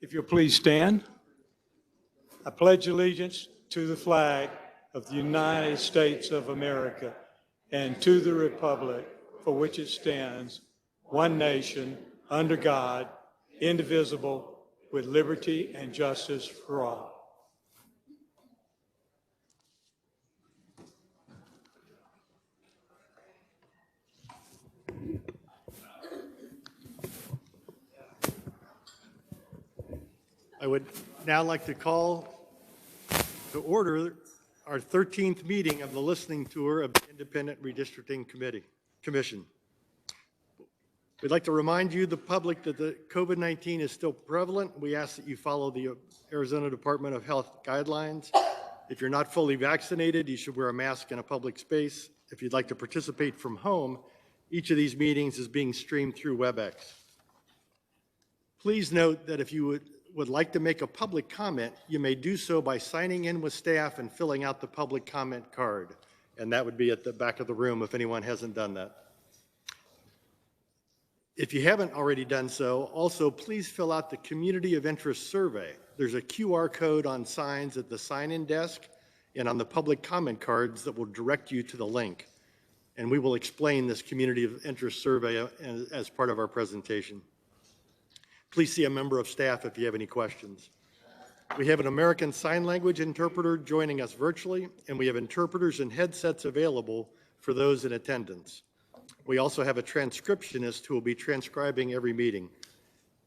If you'll please stand. I pledge allegiance to the flag of the United States of America and to the republic for which it stands, one nation, under God, indivisible, with liberty and justice for all. I would now like to call to order our 13th meeting of the listening tour of the Independent Redistricting Commission. We'd like to remind you, the public, that the COVID-19 is still prevalent. We ask that you follow the Arizona Department of Health guidelines. If you're not fully vaccinated, you should wear a mask in a public space. If you'd like to participate from home, each of these meetings is being streamed through WebEx. Please note that if you would like to make a public comment, you may do so by signing in with staff and filling out the public comment card. And that would be at the back of the room if anyone hasn't done that. If you haven't already done so, also please fill out the Community of Interest survey. There's a QR code on signs at the sign-in desk and on the public comment cards that will direct you to the link. And we will explain this Community of Interest survey as part of our presentation. Please see a member of staff if you have any questions. We have an American Sign Language interpreter joining us virtually, and we have interpreters and headsets available for those in attendance. We also have a transcriptionist who will be transcribing every meeting.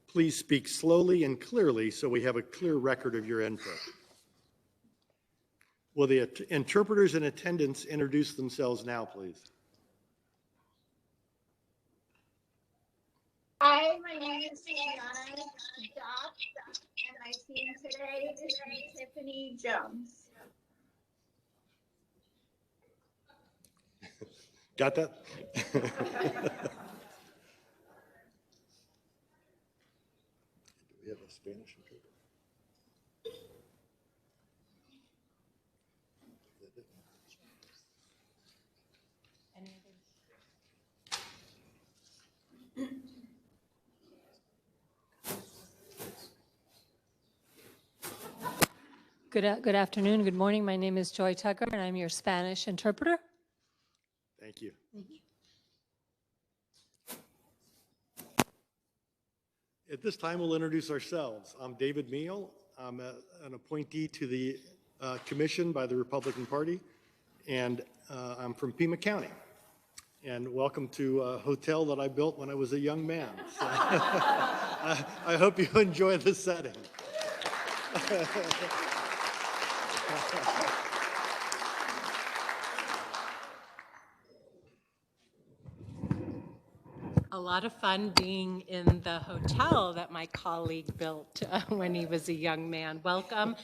Please speak slowly and clearly so we have a clear record of your input. Will the interpreters in attendance introduce themselves now, please? Hi, my name is Tiana Dopp, and my team today is Tiffany Jones. Got that? Do we have a Spanish interpreter? Good afternoon, good morning. My name is Joy Tucker, and I'm your Spanish interpreter. Thank you. At this time, we'll introduce ourselves. I'm David Meal. I'm an appointee to the commission by the Republican Party, and I'm from Pima County. And welcome to a hotel that I built when I was a young man. So I hope you enjoy the setting. A lot of fun being in the hotel that my colleague built when he was a young man. Welcome.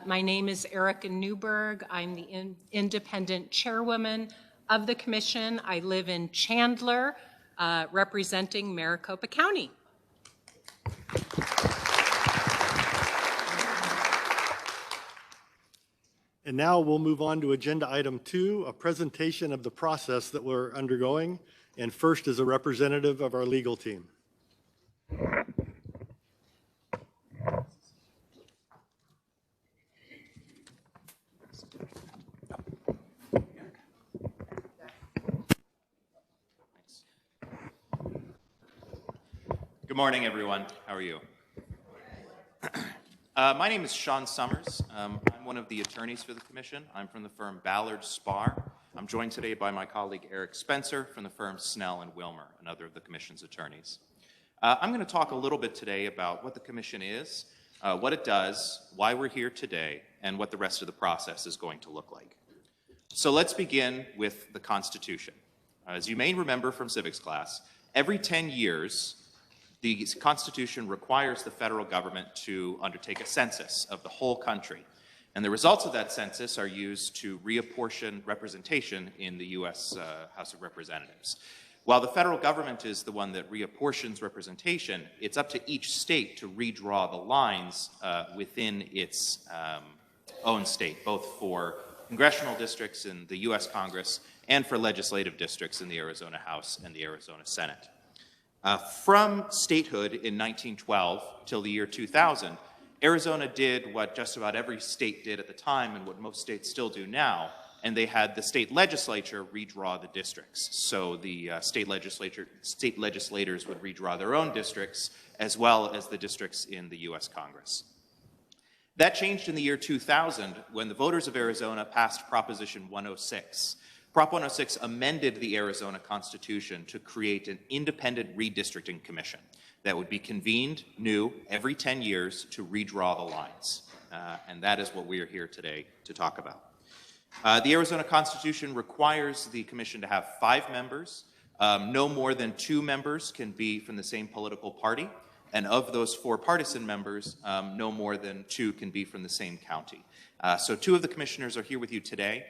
My name is Erica Newberg. I'm the independent chairwoman of the commission. I live in Chandler, representing Maricopa County. And now we'll move on to agenda item 2, a presentation of the process that we're undergoing. And first is a representative of our legal team. Good morning, everyone. How are you? My name is Sean Summers. I'm one of the attorneys for the commission. I'm from the firm Ballard Spahr. I'm joined today by my colleague Eric Spencer from the firm Snell and Wilmer, another of the commission's attorneys. I'm going to talk a little bit today about what the commission is, what it does, why we're here today, and what the rest of the process is going to look like. So let's begin with the Constitution. As you may remember from civics class, every 10 years, the Constitution requires the federal government to undertake a census of the whole country. And the results of that census are used to reapportion representation in the U.S. House of Representatives. While the federal government is the one that reapportions representation, it's up to each state to redraw the lines within its own state, both for congressional districts in the U.S. Congress and for legislative districts in the Arizona House and the Arizona Senate. From statehood in 1912 till the year 2000, Arizona did what just about every state did at the time and what most states still do now, and they had the state legislature redraw the districts. So the state legislators would redraw their own districts as well as the districts in the U.S. Congress. That changed in the year 2000 when the voters of Arizona passed Proposition 106. Prop 106 amended the Arizona Constitution to create an independent redistricting commission that would be convened new every 10 years to redraw the lines. And that is what we are here today to talk about. The Arizona Constitution requires the commission to have 5 members. No more than 2 members can be from the same political party. And of those 4 partisan members, no more than 2 can be from the same county. So 2 of the commissioners are here with you today,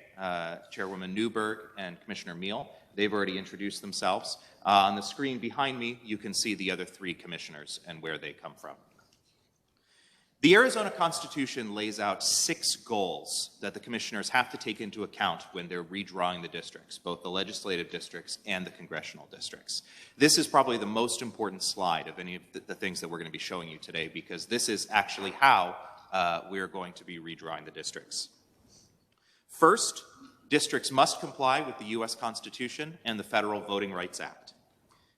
Chairwoman Newberg and Commissioner Meal. They've already introduced themselves. On the screen behind me, you can see the other 3 commissioners and where they come from. The Arizona Constitution lays out 6 goals that the commissioners have to take into account when they're redrawing the districts, both the legislative districts and the congressional districts. This is probably the most important slide of any of the things that we're going to be showing you today, because this is actually how we're going to be redrawing the districts. First, districts must comply with the U.S. Constitution and the Federal Voting Rights Act.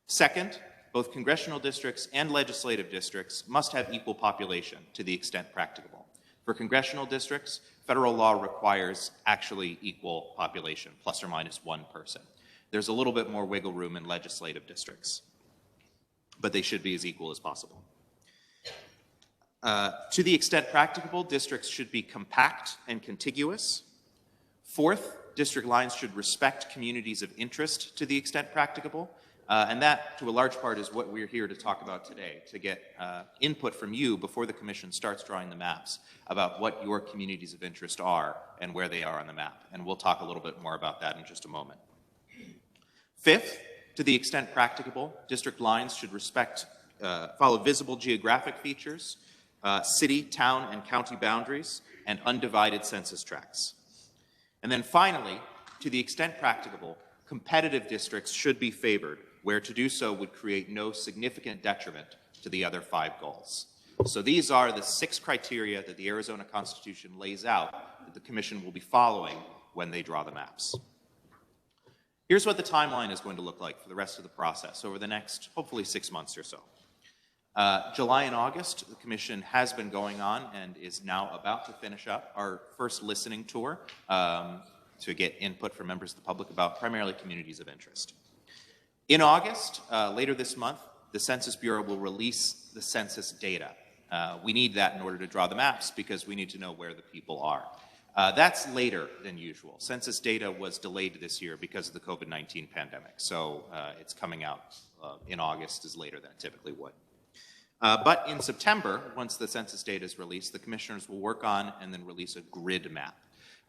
Second, both congressional districts and legislative districts must have equal population to the extent practicable. For congressional districts, federal law requires actually equal population, plus or minus 1 person. There's a little bit more wiggle room in legislative districts, but they should be as equal as possible. To the extent practicable, districts should be compact and contiguous. Fourth, district lines should respect communities of interest to the extent practicable. And that, to a large part, is what we're here to talk about today, to get input from you before the commission starts drawing the maps about what your communities of interest are and where they are on the map. And we'll talk a little bit more about that in just a moment. Fifth, to the extent practicable, district lines should follow visible geographic features, city, town, and county boundaries, and undivided census tracts. And then finally, to the extent practicable, competitive districts should be favored, where to do so would create no significant detriment to the other 5 goals. So these are the 6 criteria that the Arizona Constitution lays out that the commission will be following when they draw the maps. Here's what the timeline is going to look like for the rest of the process over the next, hopefully, 6 months or so. July and August, the commission has been going on and is now about to finish up our first listening tour to get input from members of the public about primarily communities of interest. In August, later this month, the Census Bureau will release the census data. We need that in order to draw the maps because we need to know where the people are. That's later than usual. Census data was delayed this year because of the COVID-19 pandemic, so it's coming out in August is later than it typically would. But in September, once the census data is released, the commissioners will work on and then release a grid map.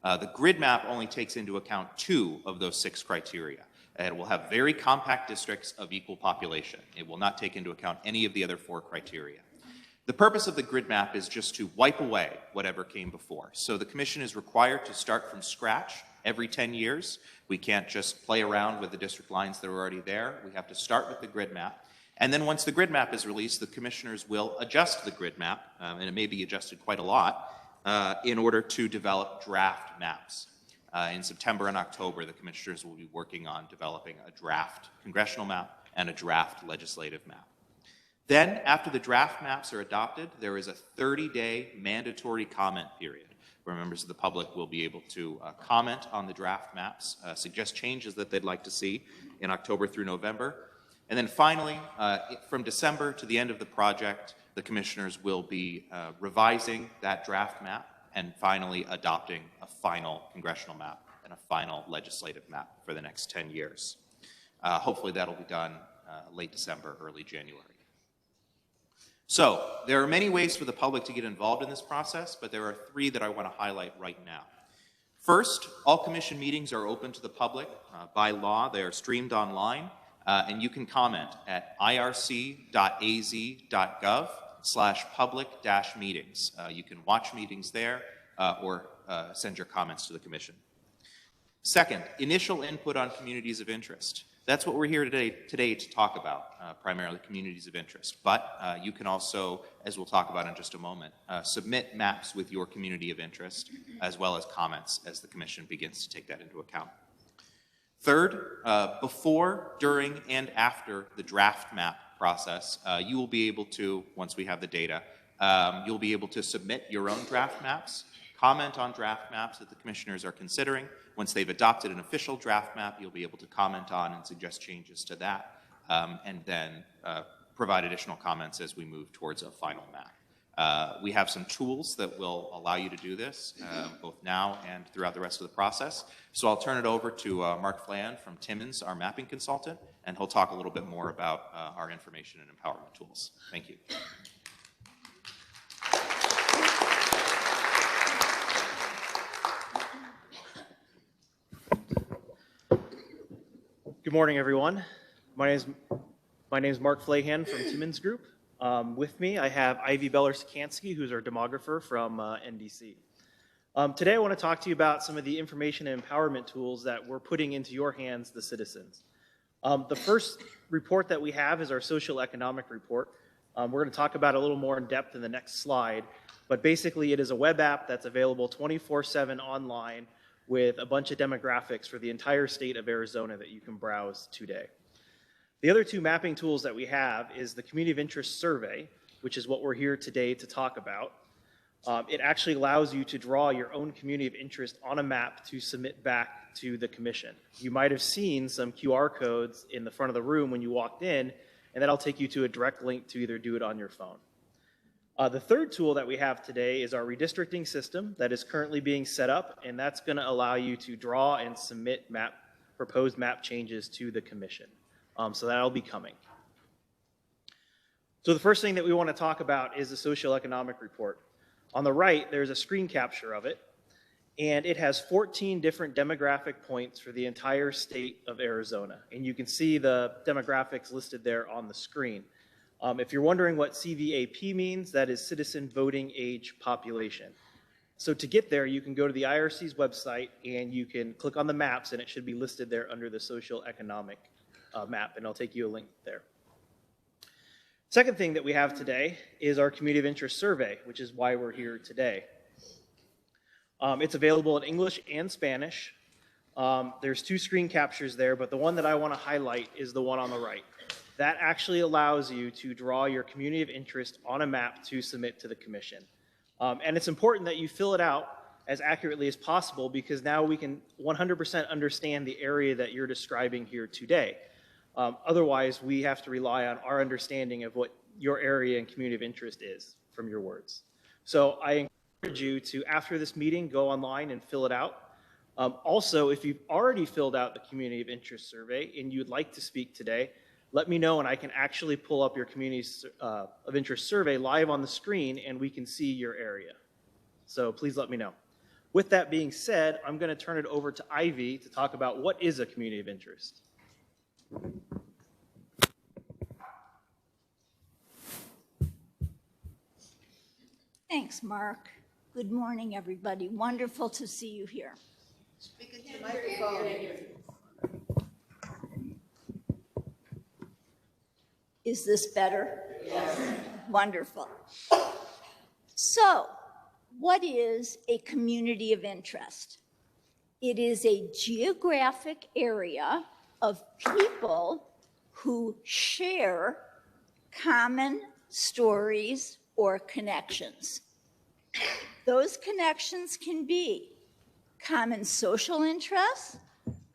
The grid map only takes into account 2 of those 6 criteria. It will have very compact districts of equal population. It will not take into account any of the other 4 criteria. The purpose of the grid map is just to wipe away whatever came before. So the commission is required to start from scratch every 10 years. We can't just play around with the district lines that are already there. We have to start with the grid map. And then once the grid map is released, the commissioners will adjust the grid map, and it may be adjusted quite a lot, in order to develop draft maps. In September and October, the commissioners will be working on developing a draft congressional map and a draft legislative map. Then, after the draft maps are adopted, there is a 30-day mandatory comment period where members of the public will be able to comment on the draft maps, suggest changes that they'd like to see in October through November. And then finally, from December to the end of the project, the commissioners will be revising that draft map and finally adopting a final congressional map and a final legislative map for the next 10 years. Hopefully that'll be done late December, early January. So there are many ways for the public to get involved in this process, but there are 3 that I want to highlight right now. First, all commission meetings are open to the public. By law, they are streamed online, and you can comment at irc.az.gov/public-meetings. You can watch meetings there or send your comments to the commission. Second, initial input on communities of interest. That's what we're here today to talk about, primarily communities of interest. But you can also, as we'll talk about in just a moment, submit maps with your community of interest, as well as comments as the Commission begins to take that into account. Third, before, during, and after the draft map process, you will be able to, once we have the data, you'll be able to submit your own draft maps, comment on draft maps that the commissioners are considering. Once they've adopted an official draft map, you'll be able to comment on and suggest changes to that, and then provide additional comments as we move towards a final map. We have some tools that will allow you to do this, both now and throughout the rest of the process. So I'll turn it over to Mark Flahan from Timmins, our mapping consultant, and he'll talk a little bit more about our information and empowerment tools. Thank you. Good morning, everyone. My name is Mark Flahan from Timmins Group. With me, I have Ivy Beller-Sikansky, who's our demographer from NDC. Today, I want to talk to you about some of the information and empowerment tools that we're putting into your hands, the citizens. The first report that we have is our social economic report. We're going to talk about it a little more in depth in the next slide, but basically it is a web app that's available 24/7 online with a bunch of demographics for the entire state of Arizona that you can browse today. The other two mapping tools that we have is the Community of Interest Survey, which is what we're here today to talk about. It actually allows you to draw your own community of interest on a map to submit back to the commission. You might have seen some QR codes in the front of the room when you walked in, and that'll take you to a direct link to either do it on your phone. The third tool that we have today is our redistricting system that is currently being set up, and that's going to allow you to draw and submit proposed map changes to the commission. So that'll be coming. So the first thing that we want to talk about is the social economic report. On the right, there's a screen capture of it, and it has 14 different demographic points for the entire state of Arizona. And you can see the demographics listed there on the screen. If you're wondering what CVAP means, that is Citizen Voting Age Population. So to get there, you can go to the IRC's website and you can click on the maps and it should be listed there under the social economic map, and I'll take you a link there. Second thing that we have today is our Community of Interest Survey, which is why we're here today. It's available in English and Spanish. There's two screen captures there, but the one that I want to highlight is the one on the right. That actually allows you to draw your community of interest on a map to submit to the commission. And it's important that you fill it out as accurately as possible because now we can 100% understand the area that you're describing here today. Otherwise, we have to rely on our understanding of what your area and community of interest is from your words. So I encourage you to, after this meeting, go online and fill it out. Also, if you've already filled out the Community of Interest Survey and you'd like to speak today, let me know and I can actually pull up your Community of Interest Survey live on the screen and we can see your area. So please let me know. With that being said, I'm going to turn it over to Ivy to talk about what is a community of interest. Thanks, Mark. Good morning, everybody. Wonderful to see you here. Speak into the microphone. Is this better? Yes. Wonderful. So, what is a community of interest? It is a geographic area of people who share common stories or connections. Those connections can be common social interests,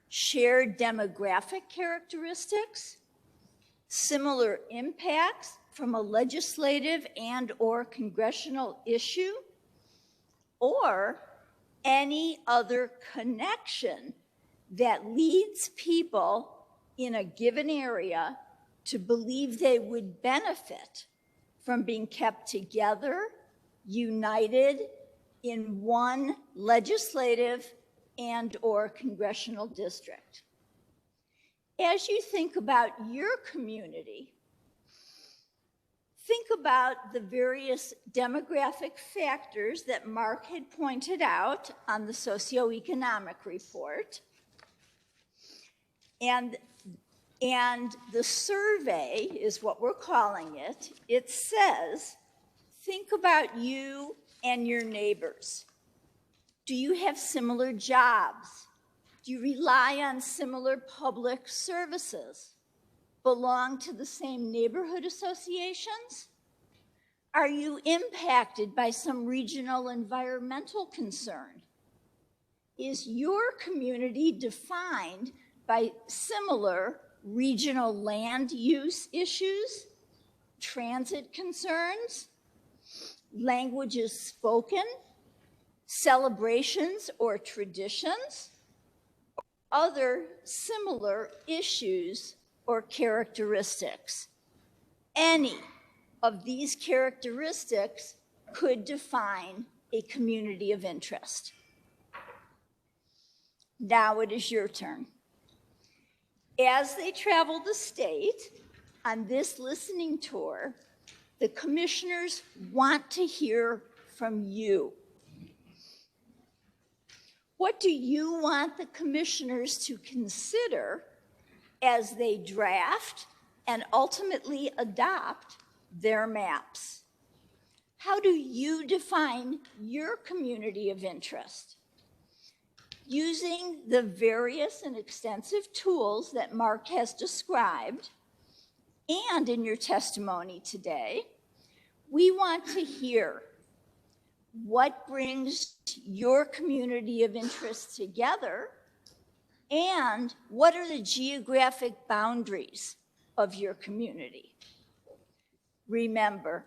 shared demographic characteristics, similar impacts from a legislative and/or congressional issue, or any other connection that leads people in a given area to believe they would benefit from being kept together, united in one legislative and/or congressional district. As you think about your community, think about the various demographic factors that Mark had pointed out on the socioeconomic report. And And the survey is what we're calling it. It says, think about you and your neighbors. Do you have similar jobs? Do you rely on similar public services? Belong to the same neighborhood associations? Are you impacted by some regional environmental concern? Is your community defined by similar regional land use issues, transit concerns, languages spoken, celebrations or traditions, other similar issues or characteristics? Any of these characteristics could define a community of interest. Now it is your turn. As they travel the state on this listening tour, the commissioners want to hear from you. What do you want the commissioners to consider as they draft and ultimately adopt their maps? How do you define your community of interest? Using the various and extensive tools that Mark has described, and in your testimony today, we want to hear what brings your community of interest together, and what are the geographic boundaries of your community. Remember,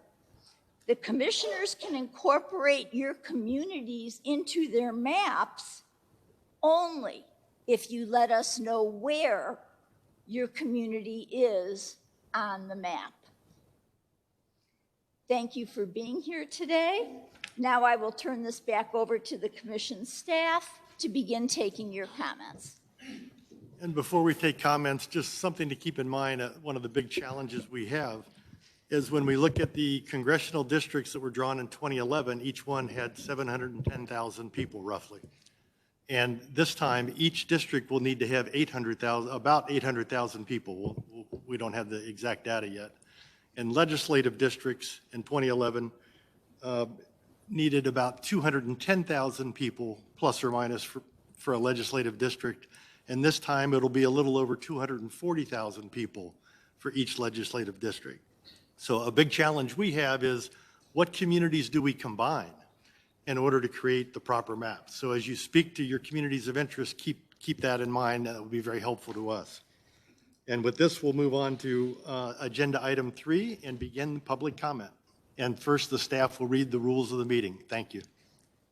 the commissioners can incorporate your communities into their maps only if you let us know where your community is on the map. Thank you for being here today. Now I will turn this back over to the commission staff to begin taking your comments. And before we take comments, just something to keep in mind, one of the big challenges we have is when we look at the congressional districts that were drawn in 2011, each one had 710,000 people roughly. And this time, each district will need to have about 800,000 people. We don't have the exact data yet. And legislative districts in 2011 needed about 210,000 people, plus or minus, for a legislative district. And this time, it'll be a little over 240,000 people for each legislative district. So a big challenge we have is, what communities do we combine in order to create the proper map? So as you speak to your communities of interest, keep that in mind. That will be very helpful to us. And with this, we'll move on to agenda item 3 and begin public comment. And first, the staff will read the rules of the meeting. Thank you.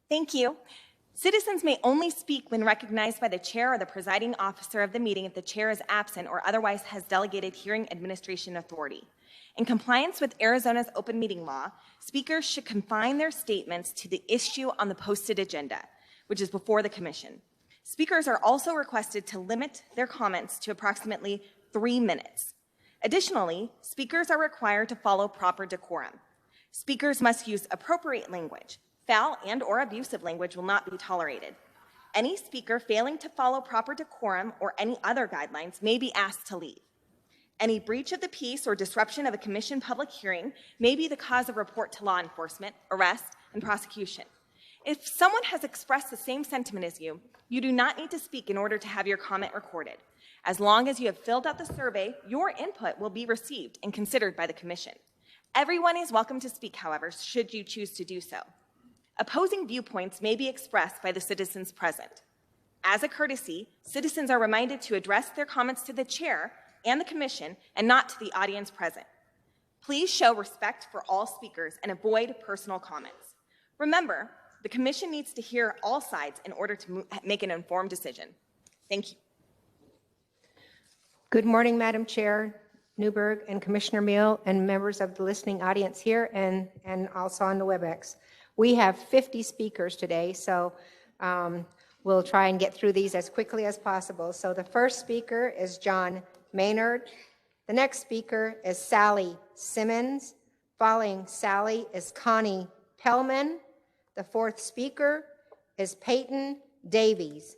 Thank you. Citizens may only speak when recognized by the chair or the presiding officer of the meeting if the chair is absent or otherwise has delegated hearing administration authority. In compliance with Arizona's open meeting law, speakers should confine their statements to the issue on the posted agenda, which is before the commission. Speakers are also requested to limit their comments to approximately 3 minutes. Additionally, speakers are required to follow proper decorum. Speakers must use appropriate language. Foul and/or abusive language will not be tolerated. Any speaker failing to follow proper decorum or any other guidelines may be asked to leave. Any breach of the peace or disruption of a commission public hearing may be the cause of report to law enforcement, arrest, and prosecution. If someone has expressed the same sentiment as you, you do not need to speak in order to have your comment recorded. As long as you have filled out the survey, your input will be received and considered by the commission. Everyone is welcome to speak, however, should you choose to do so. Opposing viewpoints may be expressed by the citizens present. As a courtesy, citizens are reminded to address their comments to the chair and the commission and not to the audience present. Please show respect for all speakers and avoid personal comments. Remember, the commission needs to hear all sides in order to make an informed decision. Thank you. Good morning, Madam Chair Newberg and Commissioner Mill and members of the listening audience here and also on the WebEx. We have 50 speakers today, so we'll try and get through these as quickly as possible. So the first speaker is John Maynard. The next speaker is Sally Simmons. Following Sally is Connie Pellman. The fourth speaker is Peyton Davies.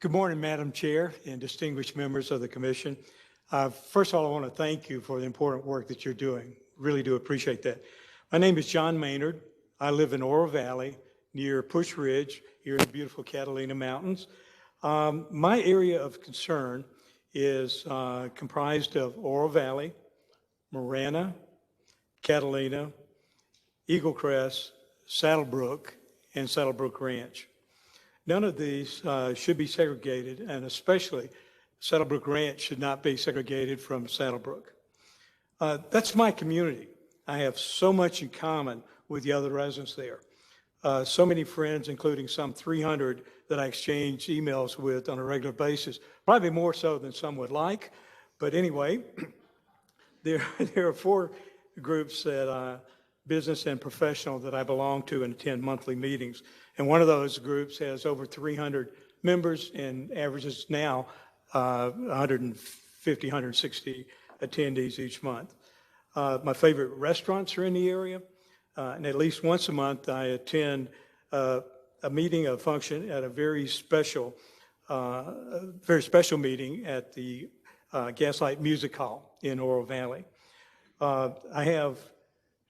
Good morning, Madam Chair and distinguished members of the commission. First of all, I want to thank you for the important work that you're doing. Really do appreciate that. My name is John Maynard. I live in Oro Valley near Push Ridge here in the beautiful Catalina Mountains. My area of concern is comprised of Oro Valley, Marana, Catalina, Eagle Crest, Saddlebrook, and Saddlebrook Ranch. None of these should be segregated, and especially Saddlebrook Ranch should not be segregated from Saddlebrook. That's my community. I have so much in common with the other residents there. So many friends, including some 300 that I exchange emails with on a regular basis, probably more so than some would like. But anyway, there are 4 groups that business and professional that I belong to and attend monthly meetings. And one of those groups has over 300 members and averages now 150, 160 attendees each month. My favorite restaurants are in the area. And at least once a month, I attend a meeting, a function at a very special meeting at the Gaslight Music Hall in Oro Valley. I have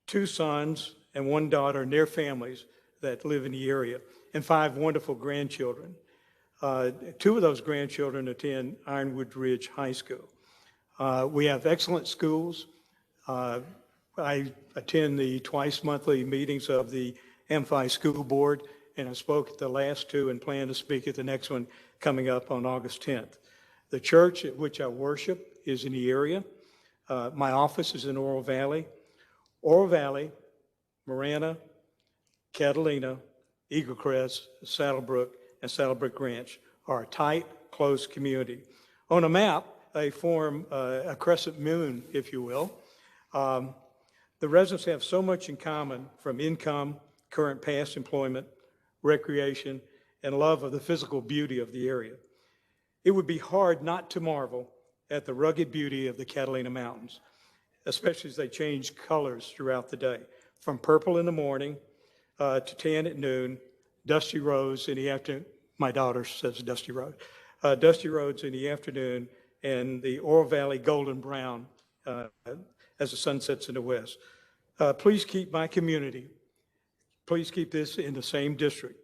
2 sons and 1 daughter and their families that live in the area, and 5 wonderful grandchildren. 2 of those grandchildren attend Ironwood Ridge High School. We have excellent schools. I attend the twice monthly meetings of the MPhi School Board, and I spoke at the last 2 and plan to speak at the next one coming up on August 10th. The church at which I worship is in the area. My office is in Oro Valley. Oro Valley, Marana, Catalina, Eagle Crest, Saddlebrook, and Saddlebrook Ranch are a tight, close community. On a map, they form a crescent moon, if you will. The residents have so much in common, from income, current past employment, recreation, and love of the physical beauty of the area. It would be hard not to marvel at the rugged beauty of the Catalina Mountains, especially as they change colors throughout the day, from purple in the morning to tan at noon, dusty roads in the afternoon. My daughter says dusty road. Dusty roads in the afternoon, and the Oro Valley golden brown as the sun sets in the west. Please keep my community, please keep this in the same district.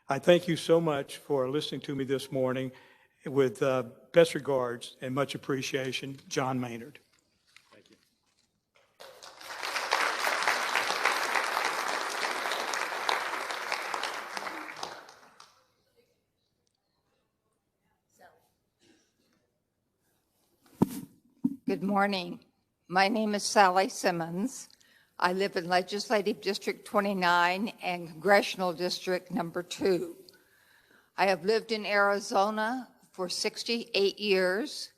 I thank you so much for listening to me this morning. With best regards and much appreciation, John Maynard. Thank you. Good morning. My name is Sally Simmons. I live in Legislative District 29 and Congressional District number 2. I have lived in Arizona for 68 years,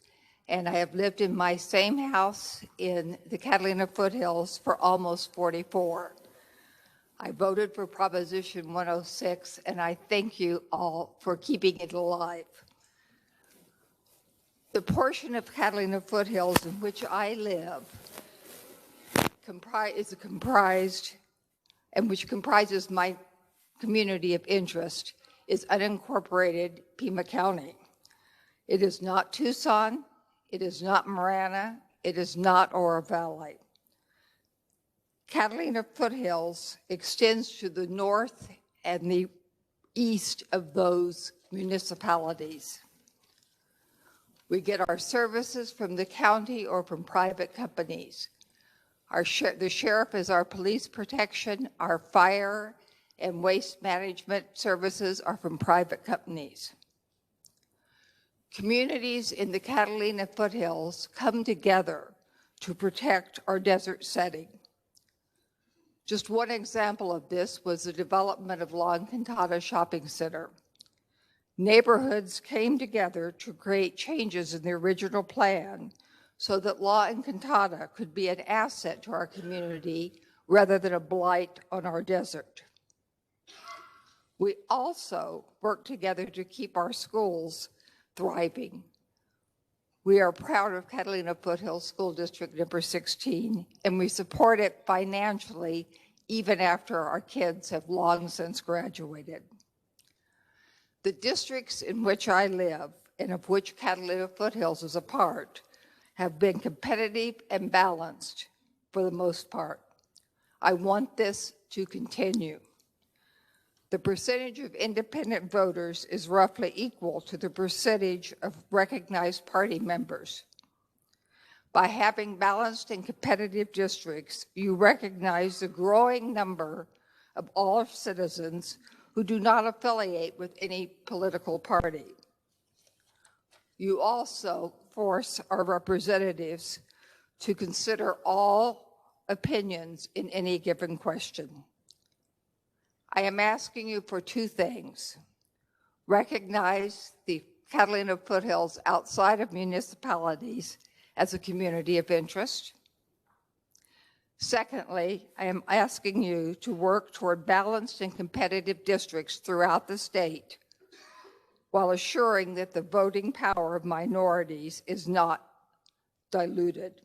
and I have lived in my same house in the Catalina Foothills for almost 44. I voted for Proposition 106, and I thank you all for keeping it alive. The portion of Catalina Foothills in which I live which comprises my community of interest is unincorporated Pima County. It is not Tucson, it is not Marana, it is not Oro Valley. Catalina Foothills extends to the north and the east of those municipalities. We get our services from the county or from private companies. The sheriff is our police protection, our fire and waste management services are from private companies. Communities in the Catalina Foothills come together to protect our desert setting. Just one example of this was the development of La Encantada Shopping Center. Neighborhoods came together to create changes in the original plan so that La Encantada could be an asset to our community rather than a blight on our desert. We also work together to keep our schools thriving. We are proud of Catalina Foothills School District number 16, and we support it financially even after our kids have long since graduated. The districts in which I live, and of which Catalina Foothills is a part, have been competitive and balanced for the most part. I want this to continue. The percentage of independent voters is roughly equal to the percentage of recognized party members. By having balanced and competitive districts, you recognize the growing number of all citizens who do not affiliate with any political party. You also force our representatives to consider all opinions in any given question. I am asking you for two things. Recognize the Catalina Foothills outside of municipalities as a community of interest. Secondly, I am asking you to work toward balanced and competitive districts throughout the state while assuring that the voting power of minorities is not diluted.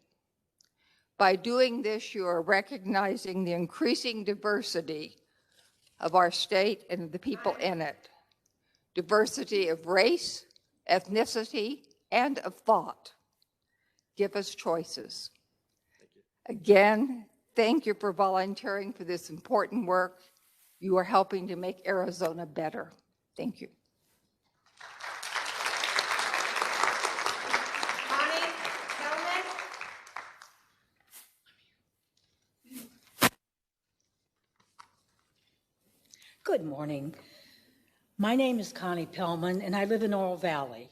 By doing this, you are recognizing the increasing diversity of our state and the people in it. Diversity of race, ethnicity, and of thought. Give us choices. Again, thank you for volunteering for this important work. You are helping to make Arizona better. Thank you. Connie Pellman. Good morning. My name is Connie Pellman, and I live in Oro Valley.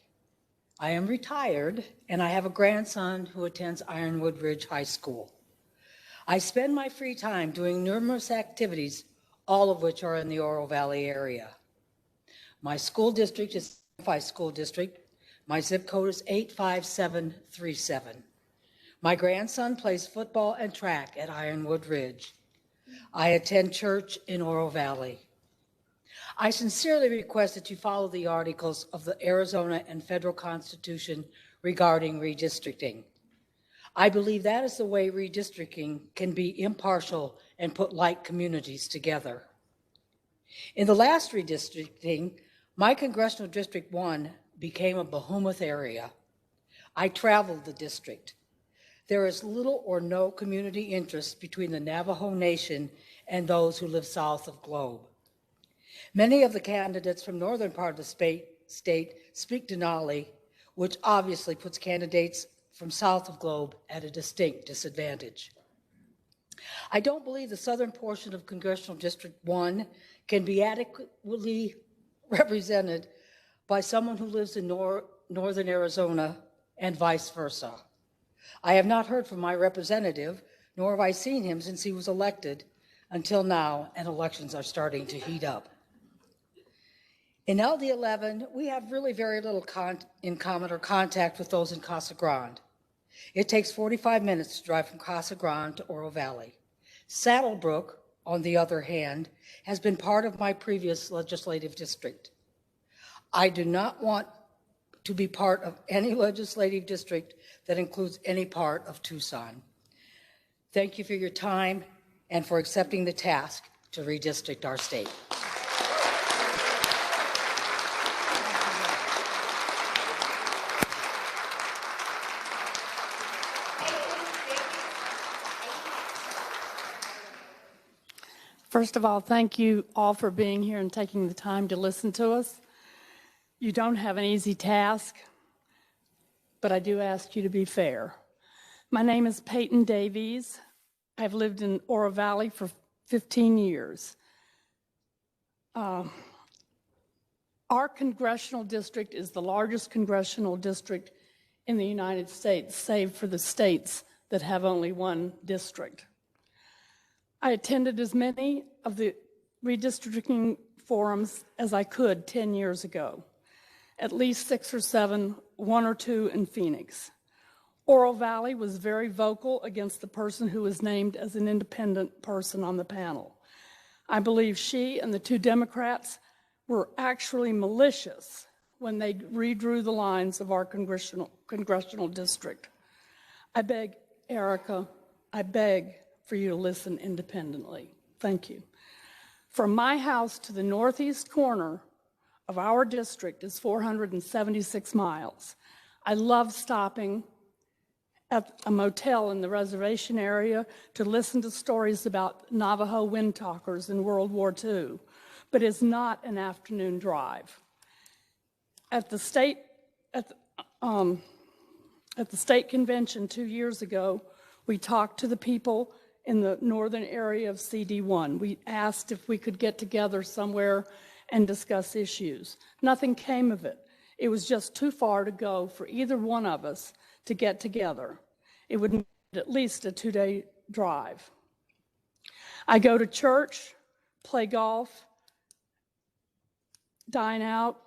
I am retired, and I have a grandson who attends Ironwood Ridge High School. I spend my free time doing numerous activities, all of which are in the Oro Valley area. My school district is my school district. My zip code is 85737. My grandson plays football and track at Ironwood Ridge. I attend church in Oro Valley. I sincerely request that you follow the articles of the Arizona and federal Constitution regarding redistricting. I believe that is the way redistricting can be impartial and put like communities together. In the last redistricting, my Congressional District 1 became a behemoth area. I traveled the district. There is little or no community interest between the Navajo Nation and those who live south of Globe. Many of the candidates from northern part of the state speak Denali, which obviously puts candidates from south of Globe at a distinct disadvantage. I don't believe the southern portion of Congressional District 1 can be adequately represented by someone who lives in northern Arizona and vice versa. I have not heard from my representative, nor have I seen him since he was elected until now, and elections are starting to heat up. In LD11, we have really very little in common or contact with those in Casa Grande. It takes 45 minutes to drive from Casa Grande to Oro Valley. Saddlebrook, on the other hand, has been part of my previous legislative district. I do not want to be part of any legislative district that includes any part of Tucson. Thank you for your time and for accepting the task to redistrict our state. First of all, thank you all for being here and taking the time to listen to us. You don't have an easy task, but I do ask you to be fair. My name is Peyton Davies. I've lived in Oro Valley for 15 years. Our congressional district is the largest congressional district in the United States, save for the states that have only one district. I attended as many of the redistricting forums as I could 10 years ago, at least 6 or 7, 1 or 2 in Phoenix. Oro Valley was very vocal against the person who was named as an independent person on the panel. I believe she and the 2 Democrats were actually malicious when they redrew the lines of our congressional district. I beg, Erica, I beg for you to listen independently. Thank you. From my house to the northeast corner of our district is 476 miles. I love stopping at a motel in the reservation area to listen to stories about Navajo wind talkers in World War II, but it's not an afternoon drive. At the state convention 2 years ago, we talked to the people in the northern area of CD1. We asked if we could get together somewhere and discuss issues. Nothing came of it. It was just too far to go for either one of us to get together. It would need at least a 2-day drive. I go to church, play golf, dine out,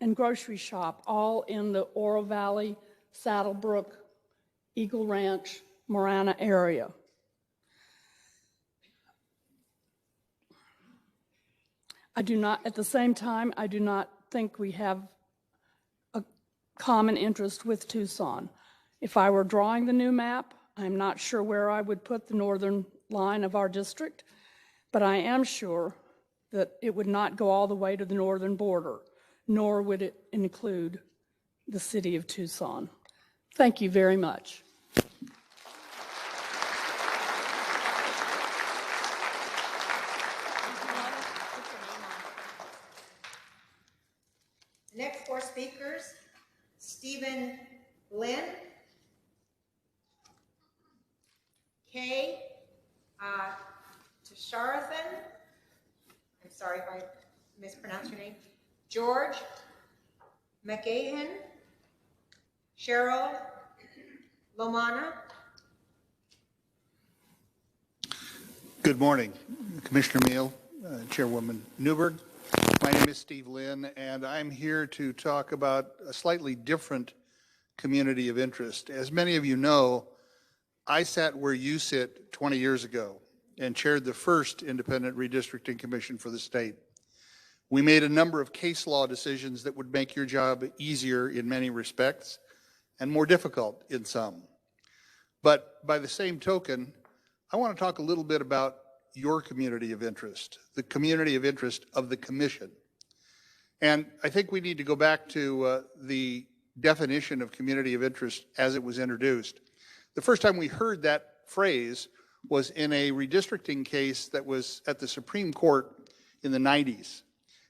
and grocery shop, all in the Oro Valley, Saddlebrook, Eagle Ranch, Marana area. At the same time, I do not think we have a common interest with Tucson. If I were drawing the new map, I'm not sure where I would put the northern line of our district, but I am sure that it would not go all the way to the northern border, nor would it include the city of Tucson. Thank you very much. The next four speakers, Stephen Lynn, Kay Tisharathan, I'm sorry if I mispronounced your name, George McGahan, Cheryl Lomana. Good morning, Commissioner Meal, Chairwoman Newberg. My name is Steve Lynn, and I'm here to talk about a slightly different community of interest. As many of you know, I sat where you sit 20 years ago and chaired the first independent redistricting commission for the state. We made a number of case law decisions that would make your job easier in many respects and more difficult in some. But by the same token, I want to talk a little bit about your community of interest, the community of interest of the commission. And I think we need to go back to the definition of community of interest as it was introduced. The first time we heard that phrase was in a redistricting case that was at the Supreme Court in the 90s.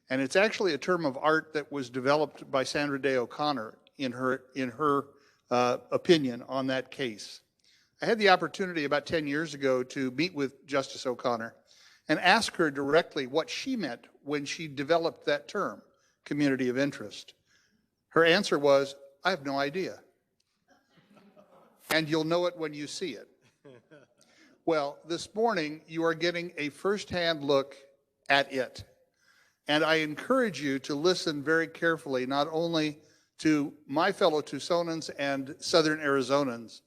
And it's actually a term of art that was developed by Sandra Day O'Connor in her opinion on that case. I had the opportunity about 10 years ago to meet with Justice O'Connor and ask her directly what she meant when she developed that term, community of interest. Her answer was, I have no idea. And you'll know it when you see it. Well, this morning you are getting a firsthand look at it. And I encourage you to listen very carefully, not only to my fellow Tucsonans and Southern Arizonans,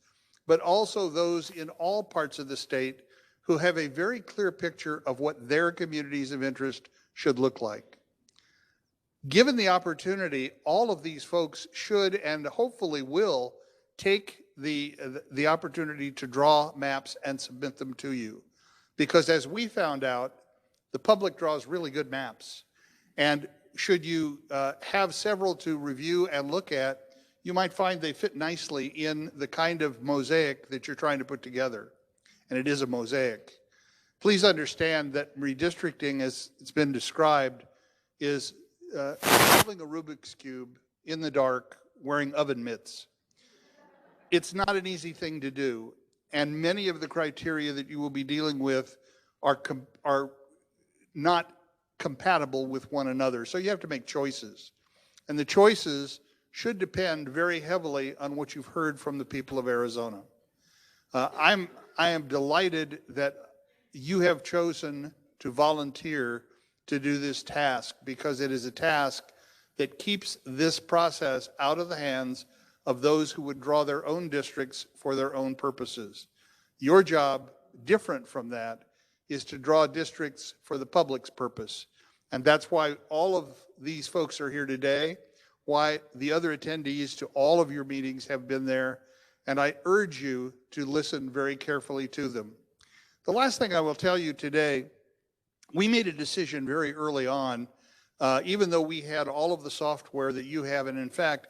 but also those in all parts of the state who have a very clear picture of what their communities of interest should look like. Given the opportunity, all of these folks should and hopefully will take the opportunity to draw maps and submit them to you. Because as we found out, the public draws really good maps. And should you have several to review and look at, you might find they fit nicely in the kind of mosaic that you're trying to put together. And it is a mosaic. Please understand that redistricting, as it's been described, is solving a Rubik's Cube in the dark wearing oven mitts. It's not an easy thing to do. And many of the criteria that you will be dealing with are not compatible with one another. So you have to make choices. And the choices should depend very heavily on what you've heard from the people of Arizona. I am delighted that you have chosen to volunteer to do this task, because it is a task that keeps this process out of the hands of those who would draw their own districts for their own purposes. Your job, different from that, is to draw districts for the public's purpose. And that's why all of these folks are here today, why the other attendees to all of your meetings have been there, and I urge you to listen very carefully to them. The last thing I will tell you today, we made a decision very early on even though we had all of the software that you have, and in fact,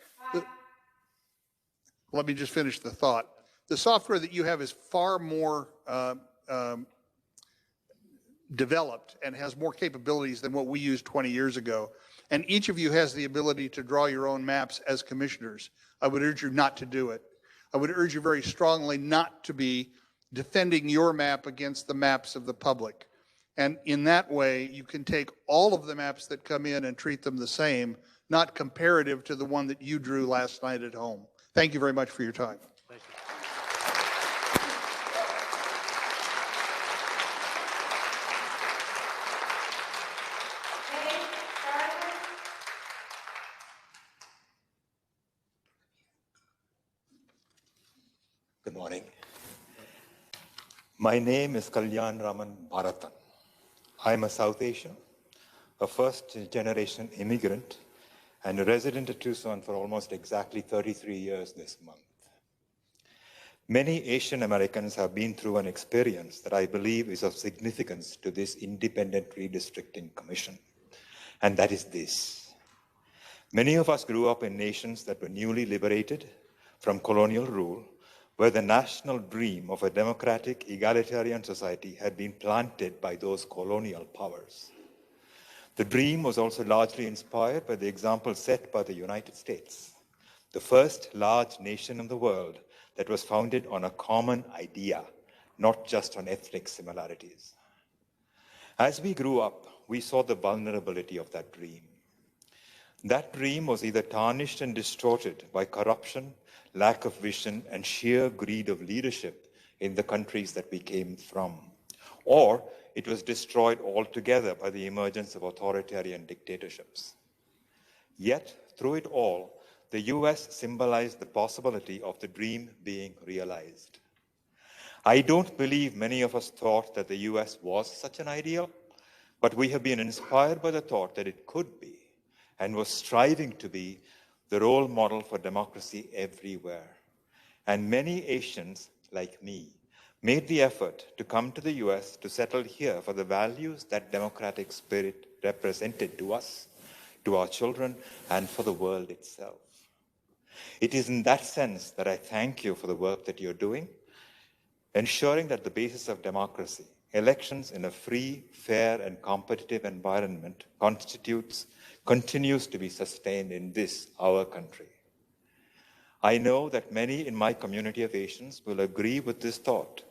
let me just finish the thought. The software that you have is far more developed and has more capabilities than what we used 20 years ago. And each of you has the ability to draw your own maps as commissioners. I would urge you not to do it. I would urge you very strongly not to be defending your map against the maps of the public. And in that way, you can take all of the maps that come in and treat them the same, not comparative to the one that you drew last night at home. Thank you very much for your time. Thank you. Good morning. My name is Kalyan Raman Bharatan. I'm a South Asian, a first-generation immigrant, and a resident of Tucson for almost exactly 33 years this month. Many Asian Americans have been through an experience that I believe is of significance to this independent redistricting commission, and that is this. Many of us grew up in nations that were newly liberated from colonial rule, where the national dream of a democratic, egalitarian society had been planted by those colonial powers. The dream was also largely inspired by the example set by the United States, the first large nation in the world that was founded on a common idea, not just on ethnic similarities. As we grew up, we saw the vulnerability of that dream. That dream was either tarnished and distorted by corruption, lack of vision, and sheer greed of leadership in the countries that we came from, or it was destroyed altogether by the emergence of authoritarian dictatorships. Yet, through it all, the US symbolized the possibility of the dream being realized. I don't believe many of us thought that the US was such an ideal, but we have been inspired by the thought that it could be, and was striving to be, the role model for democracy everywhere. And many Asians, like me, made the effort to come to the US to settle here for the values that democratic spirit represented to us, to our children, and for the world itself. It is in that sense that I thank you for the work that you're doing, ensuring that the basis of democracy, elections in a free, fair, and competitive environment continues to be sustained in this, our country. I know that many in my community of Asians will agree with this thought.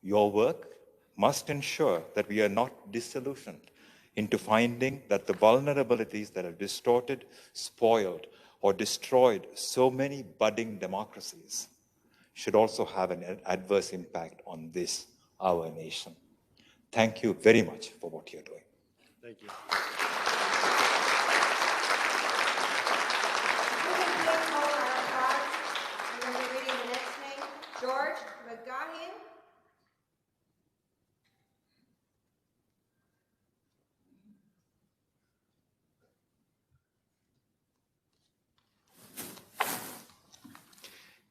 Your work must ensure that we are not disillusioned into finding that the vulnerabilities that have distorted, spoiled, or destroyed so many budding democracies should also have an adverse impact on this, our nation. Thank you very much for what you're doing. Thank you. George McGahin.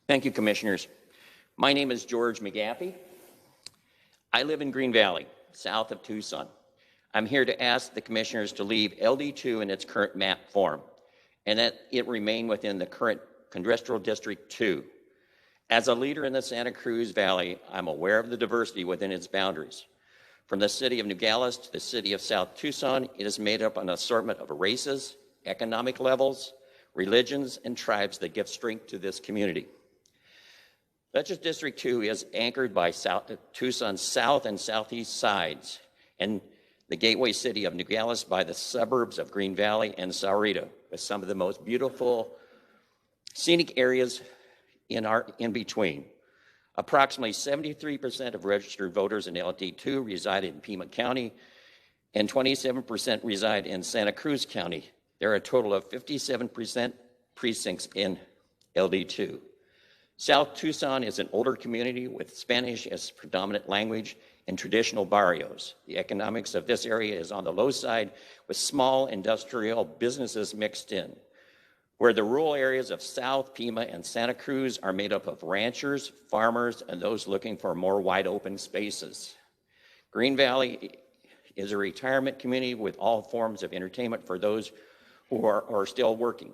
Thank you, Commissioners. My name is George McGaffey. I live in Green Valley, south of Tucson. I'm here to ask the Commissioners to leave LD2 in its current map form, and that it remain within the current Congressional District 2. As a leader in the Santa Cruz Valley, I'm aware of the diversity within its boundaries. From the city of Nogales to the city of South Tucson, it is made up of an assortment of races, economic levels, religions, and tribes that give strength to this community. Legislative District 2 is anchored by Tucson's south and southeast sides, and the gateway city of Nogales by the suburbs of Green Valley and Sahuarita, with some of the most beautiful scenic areas in between. Approximately 73% of registered voters in LD2 reside in Pima County, and 27% reside in Santa Cruz County. There are a total of 57% precincts in LD2. South Tucson is an older community with Spanish as predominant language and traditional barrios. The economics of this area is on the low side, with small industrial businesses mixed in, where the rural areas of South, Pima, and Santa Cruz are made up of ranchers, farmers, and those looking for more wide open spaces. Green Valley is a retirement community with all forms of entertainment for those who are still working,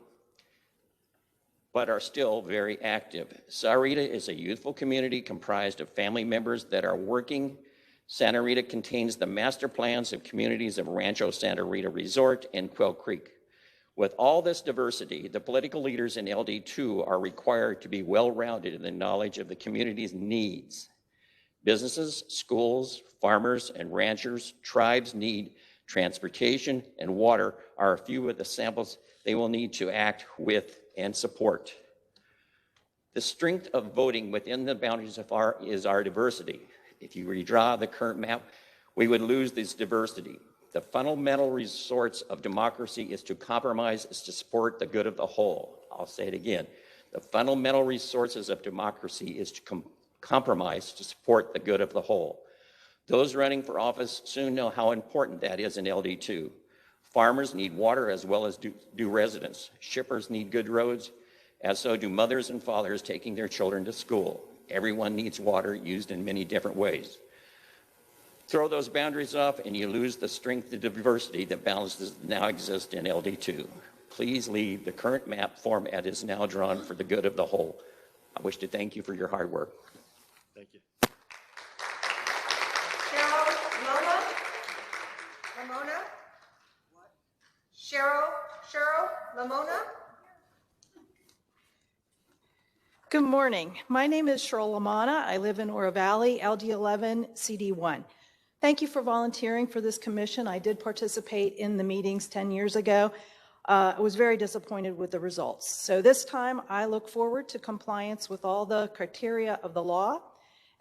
but are still very active. Santa Rita is a youthful community comprised of family members that are working. Santa Rita contains the master plans of communities of Rancho Santa Rita Resort and Quail Creek. With all this diversity, the political leaders in LD2 are required to be well-rounded in the knowledge of the community's needs. Businesses, schools, farmers, and ranchers, tribes need transportation and water are a few of the samples they will need to act with and support. The strength of voting within the boundaries of our diversity. If you redraw the current map, we would lose this diversity. The fundamental resource of democracy is to compromise, is to support the good of the whole. I'll say it again. The fundamental resources of democracy is to compromise to support the good of the whole. Those running for office soon know how important that is in LD2. Farmers need water as well as do residents. Shippers need good roads, as so do mothers and fathers taking their children to school. Everyone needs water used in many different ways. Throw those boundaries off and you lose the strength and diversity that balances now exist in LD2. Please leave the current map form as is now drawn for the good of the whole. I wish to thank you for your hard work. Thank you. Cheryl Lamona. Good morning. My name is Shirley Muni. I live in Oro Valley, LD11, CD1. Thank you for volunteering for this commission. I did participate in the meetings 10 years ago. I was very disappointed with the results. So this time I look forward to compliance with all the criteria of the law,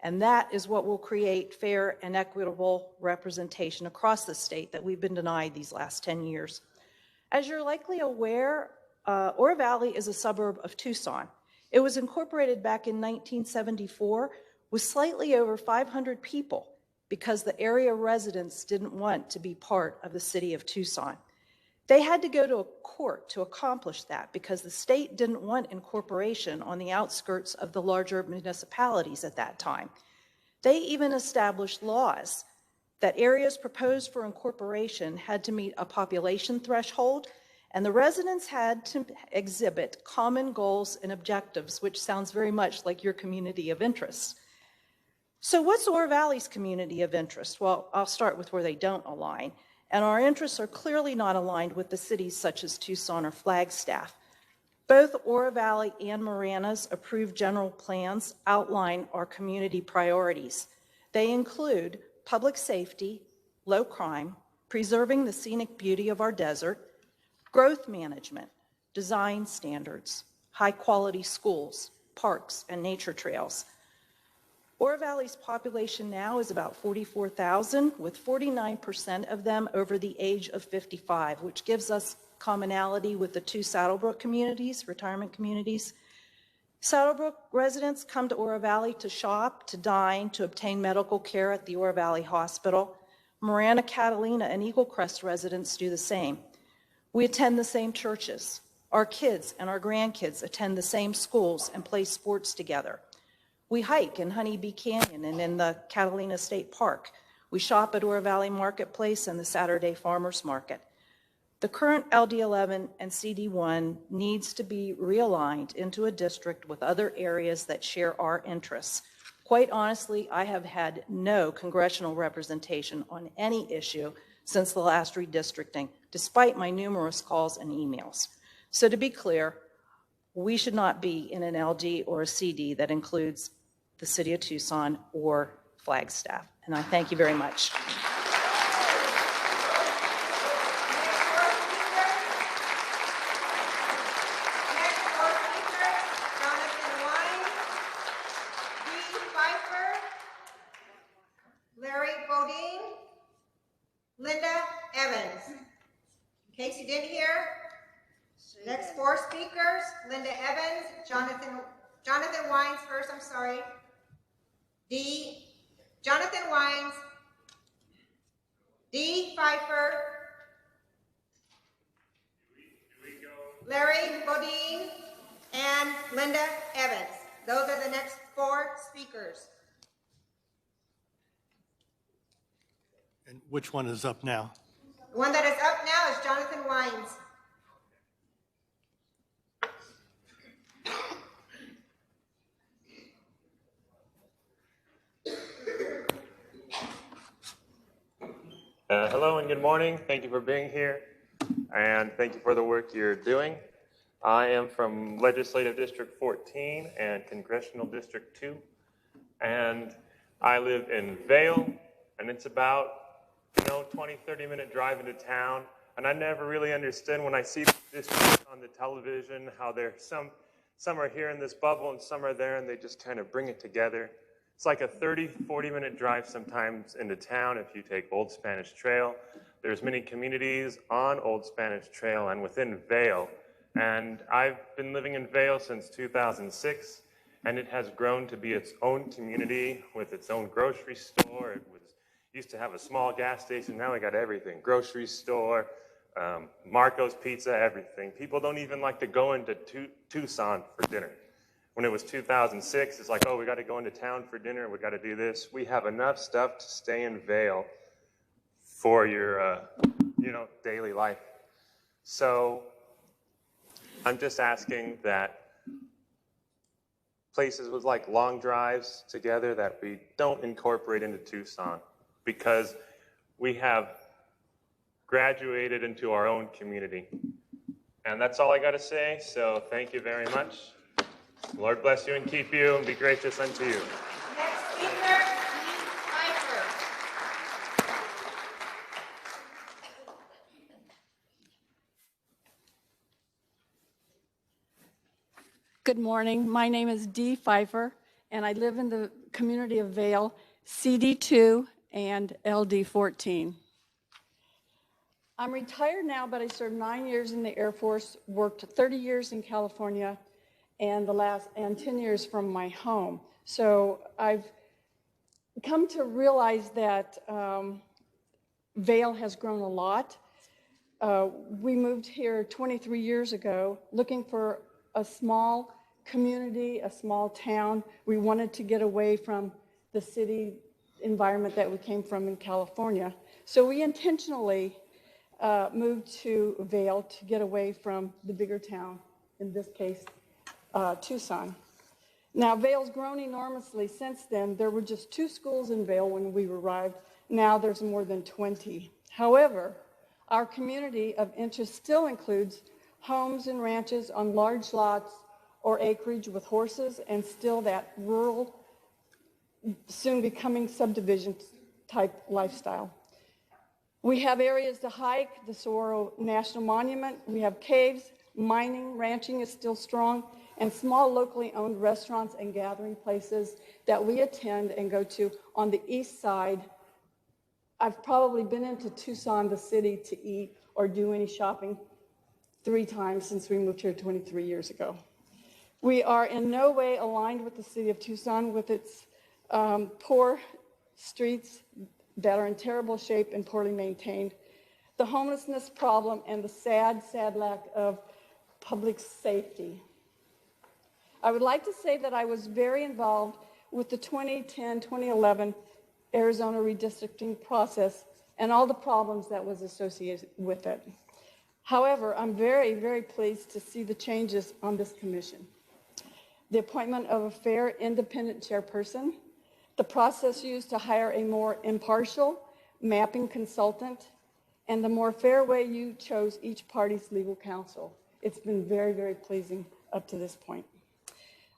and that is what will create fair and equitable representation across the state that we've been denied these last 10 years. As you're likely aware, Oro Valley is a suburb of Tucson. It was incorporated back in 1974 with slightly over 500 people because the area residents didn't want to be part of the city of Tucson. They had to go to a court to accomplish that because the state didn't want incorporation on the outskirts of the larger municipalities at that time. They even established laws that areas proposed for incorporation had to meet a population threshold, and the residents had to exhibit common goals and objectives, which sounds very much like your community of interest. So what's Oro Valley's community of interest? Well, I'll start with where they don't align. And our interests are clearly not aligned with the cities such as Tucson or Flagstaff. Both Oro Valley and Marana's approved general plans outline our community priorities. They include public safety, low crime, preserving the scenic beauty of our desert, growth management, design standards, high-quality schools, parks, and nature trails. Oro Valley's population now is about 44,000, with 49% of them over the age of 55, which gives us commonality with the two Saddlebrook communities, retirement communities. Saddlebrook residents come to Oro Valley to shop, to dine, to obtain medical care at the Oro Valley Hospital. Marana, Catalina, and Eagle Crest residents do the same. We attend the same churches. Our kids and our grandkids attend the same schools and play sports together. We hike in Honeybee Canyon and in the Catalina State Park. We shop at Oro Valley Marketplace and the Saturday Farmers Market. The current LD11 and CD1 needs to be realigned into a district with other areas that share our interests. Quite honestly, I have had no congressional representation on any issue since the last redistricting, despite my numerous calls and emails. So to be clear, we should not be in an LD or a CD that includes the city of Tucson or Flagstaff. And I thank you very much. Bodeen, Linda Evans. In case you didn't hear, next four speakers, Linda Evans, Jonathan Wines first, I'm sorry. Jonathan Wines, Dee Pfeiffer, Larry Bodeen, and Linda Evans. Those are the next four speakers. And which one is up now? The one that is up now is Jonathan Wines. Hello and good morning. Thank you for being here, and thank you for the work you're doing. I am from Legislative District 14 and Congressional District 2, and I live in Vail, and it's about 20, 30-minute drive into town, and I never really understand when I see this on the television how some are here in this bubble and some are there, and they just kind of bring it together. It's like a 30, 40-minute drive sometimes into town if you take Old Spanish Trail. There's many communities on Old Spanish Trail and within Vail. And I've been living in Vail since 2006, and it has grown to be its own community with its own grocery store. Used to have a small gas station, now we got everything. Grocery store, Marco's Pizza, everything. People don't even like to go into Tucson for dinner. When it was 2006, it's like, oh, we got to go into town for dinner, we got to do this. We have enough stuff to stay in Vail for your, daily life. So I'm just asking that places with like long drives together that we don't incorporate into Tucson, because we have graduated into our own community. And that's all I got to say, so thank you very much. Lord bless you and keep you and be gracious unto you. Next speaker, Weiser. Good morning. My name is Dee Pfeiffer, and I live in the community of Vail, CD2 and LD14. I'm retired now, but I served 9 years in the Air Force, worked 30 years in California, and 10 years from my home. So I've come to realize that Vail has grown a lot. We moved here 23 years ago looking for a small community, a small town. We wanted to get away from the city environment that we came from in California. So we intentionally moved to Vail to get away from the bigger town, in this case, Tucson. Now, Vail's grown enormously since then. There were just 2 schools in Vail when we arrived. Now there's more than 20. However, our community of interest still includes homes and ranches on large lots or acreage with horses, and still that rural, soon becoming subdivision type lifestyle. We have areas to hike, the Saguaro National Monument. We have caves, mining, ranching is still strong, and small locally owned restaurants and gathering places that we attend and go to on the east side. I've probably been into Tucson, the city, to eat or do any shopping 3 times since we moved here 23 years ago. We are in no way aligned with the city of Tucson with its poor streets that are in terrible shape and poorly maintained, the homelessness problem, and the sad, sad lack of public safety. I would like to say that I was very involved with the 2010-2011 Arizona redistricting process and all the problems that was associated with it. However, I'm very, very pleased to see the changes on this commission. The appointment of a fair, independent chairperson, the process used to hire a more impartial mapping consultant, and the more fair way you chose each party's legal counsel. It's been very, very pleasing up to this point.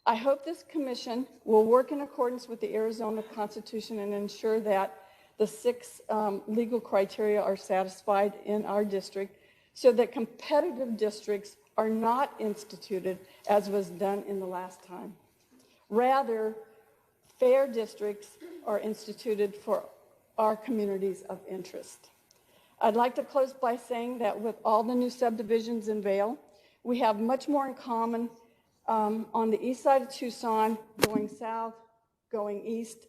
I hope this commission will work in accordance with the Arizona Constitution and ensure that the 6 legal criteria are satisfied in our district so that competitive districts are not instituted as was done in the last time. Rather, fair districts are instituted for our communities of interest. I'd like to close by saying that with all the new subdivisions in Vail, we have much more in common on the east side of Tucson, going south, going east,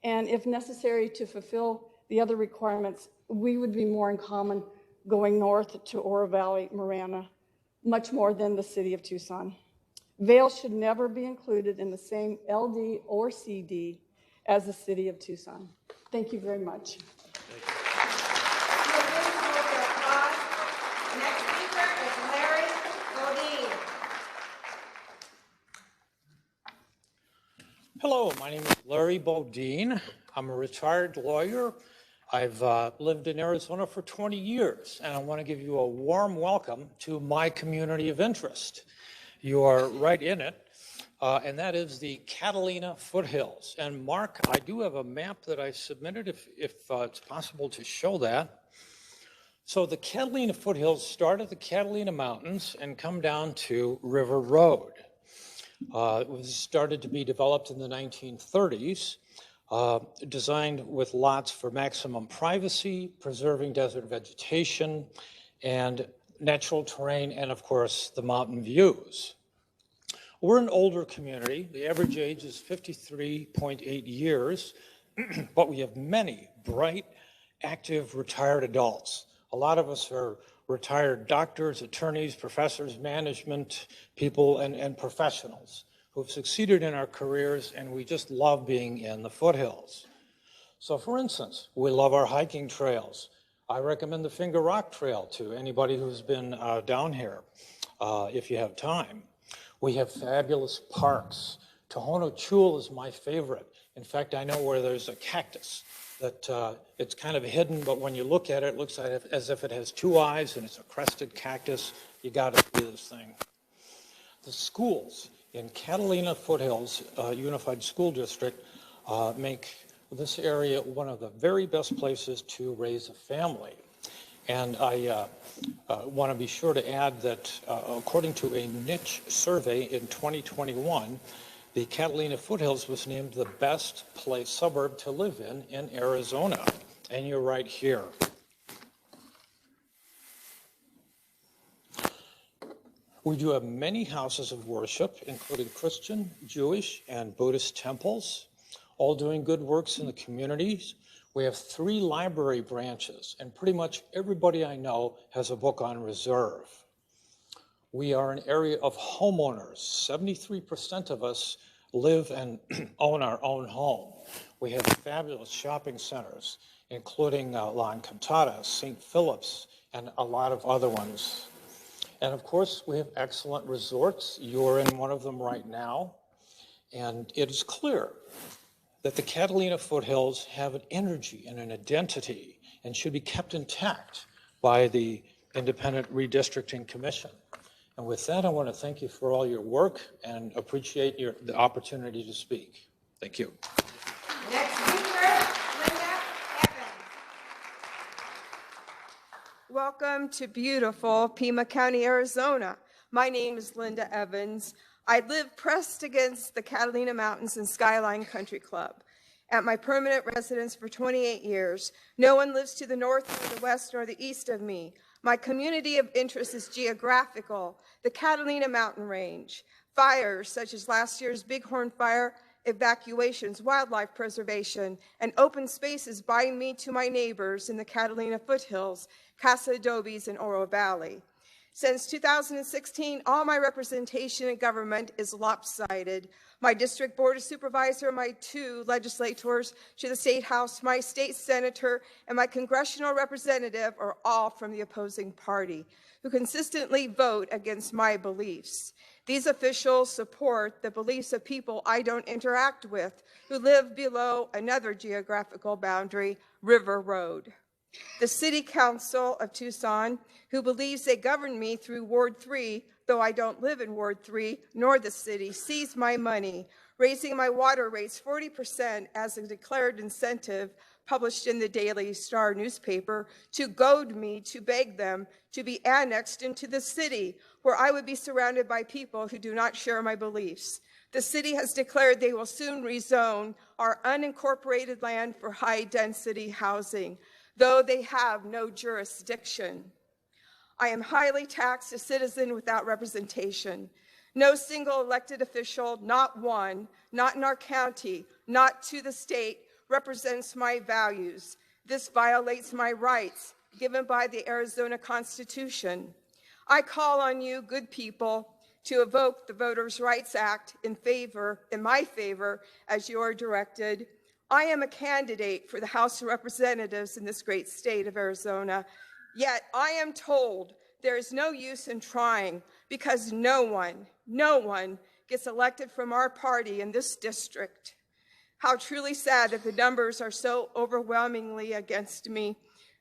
and if necessary to fulfill the other requirements, we would be more in common going north to Oro Valley, Marana, much more than the city of Tucson. Vail should never be included in the same LD or CD as the city of Tucson. Thank you very much. Thank Hello, my name is Larry Bodeen. I'm a retired lawyer. I've lived in Arizona for 20 years, and I want to give you a warm welcome to my community of interest. You are right in it, and that is the Catalina Foothills. And Mark, I do have a map that I submitted, if it's possible to show that. So the Catalina Foothills start at the Catalina Mountains and come down to River Road. It was started to be developed in the 1930s, designed with lots for maximum privacy, preserving desert vegetation, and natural terrain, and of course, the mountain views. We're an older community. The average age is 53.8 years, but we have many bright, active, retired adults. A lot of us are retired doctors, attorneys, professors, management people, and professionals who've succeeded in our careers, and we just love being in the foothills. So for instance, we love our hiking trails. I recommend the Finger Rock Trail to anybody who's been down here, if you have time. We have fabulous parks. Tohono Chul is my favorite. In fact, I know where there's a cactus that it's kind of hidden, but when you look at it, it looks as if it has two eyes, and it's a crested cactus. You got to see this thing. The schools in Catalina Foothills Unified School District make this area one of the very best places to raise a family. And I want to be sure to add that according to a niche survey in 2021, the Catalina Foothills was named the best suburb to live in Arizona. And you're right here. We do have many houses of worship, including Christian, Jewish, and Buddhist temples, all doing good works in the communities. We have 3 library branches, and pretty much everybody I know has a book on reserve. We are an area of homeowners. 73% of us live and own our own home. We have fabulous shopping centers, including La Encantada, St. Philip's, and a lot of other ones. And of course, we have excellent resorts. You're in one of them right now. And it is clear that the Catalina Foothills have an energy and an identity and should be kept intact by the Independent Redistricting Commission. And with that, I want to thank you for all your work and appreciate the opportunity to speak. Thank you. Next speaker, Brenda Evans. Welcome to beautiful Pima County, Arizona. My name is Linda Evans. I live pressed against the Catalina Mountains and Skyline Country Club. At my permanent residence for 28 years, no one lives to the north, nor the west, nor the east of me. My community of interest is geographical, the Catalina Mountain Range, fires such as last year's Bighorn Fire, evacuations, wildlife preservation, and open spaces bind me to my neighbors in the Catalina Foothills, Casa Adobes, and Oro Valley. Since 2016, all my representation in government is lopsided. My district board of supervisor, my 2 legislators to the state house, my state senator, and my congressional representative are all from the opposing party, who consistently vote against my beliefs. These officials support the beliefs of people I don't interact with, who live below another geographical boundary, River Road. The City Council of Tucson, who believes they govern me through Ward 3, though I don't live in Ward 3, nor the city, seized my money, raising my water rates 40% as a declared incentive published in the Daily Star newspaper to goad me to beg them to be annexed into the city, where I would be surrounded by people who do not share my beliefs. The city has declared they will soon rezone our unincorporated land for high-density housing, though they have no jurisdiction. I am highly taxed, a citizen without representation. No single elected official, not one, not in our county, not to the state, represents my values. This violates my rights given by the Arizona Constitution. I call on you, good people, to evoke the Voters' Rights Act in my favor, as you are directed. I am a candidate for the House of Representatives in this great state of Arizona, yet I am told there is no use in trying because no one gets elected from our party in this district. How truly sad that the numbers are so overwhelmingly against me.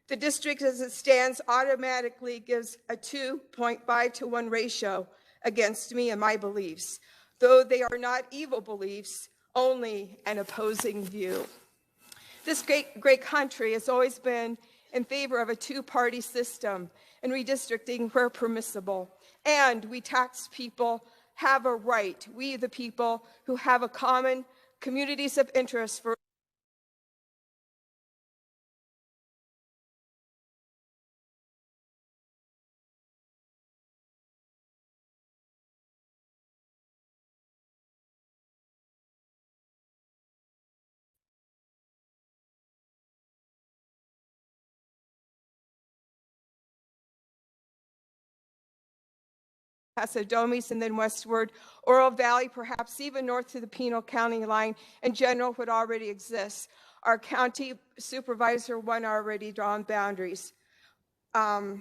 The district as it stands automatically gives a 2.5 to 1 ratio against me and my beliefs, though they are not evil beliefs, only an opposing view. This great country has always been in favor of a two-party system and redistricting where permissible. And we tax people have a right, we the people who have a common communities of interest for Pasadomes and then westward, Oro Valley, perhaps even north to the Pinal County line, in general what already exists. Our county supervisor one already drawn boundaries. While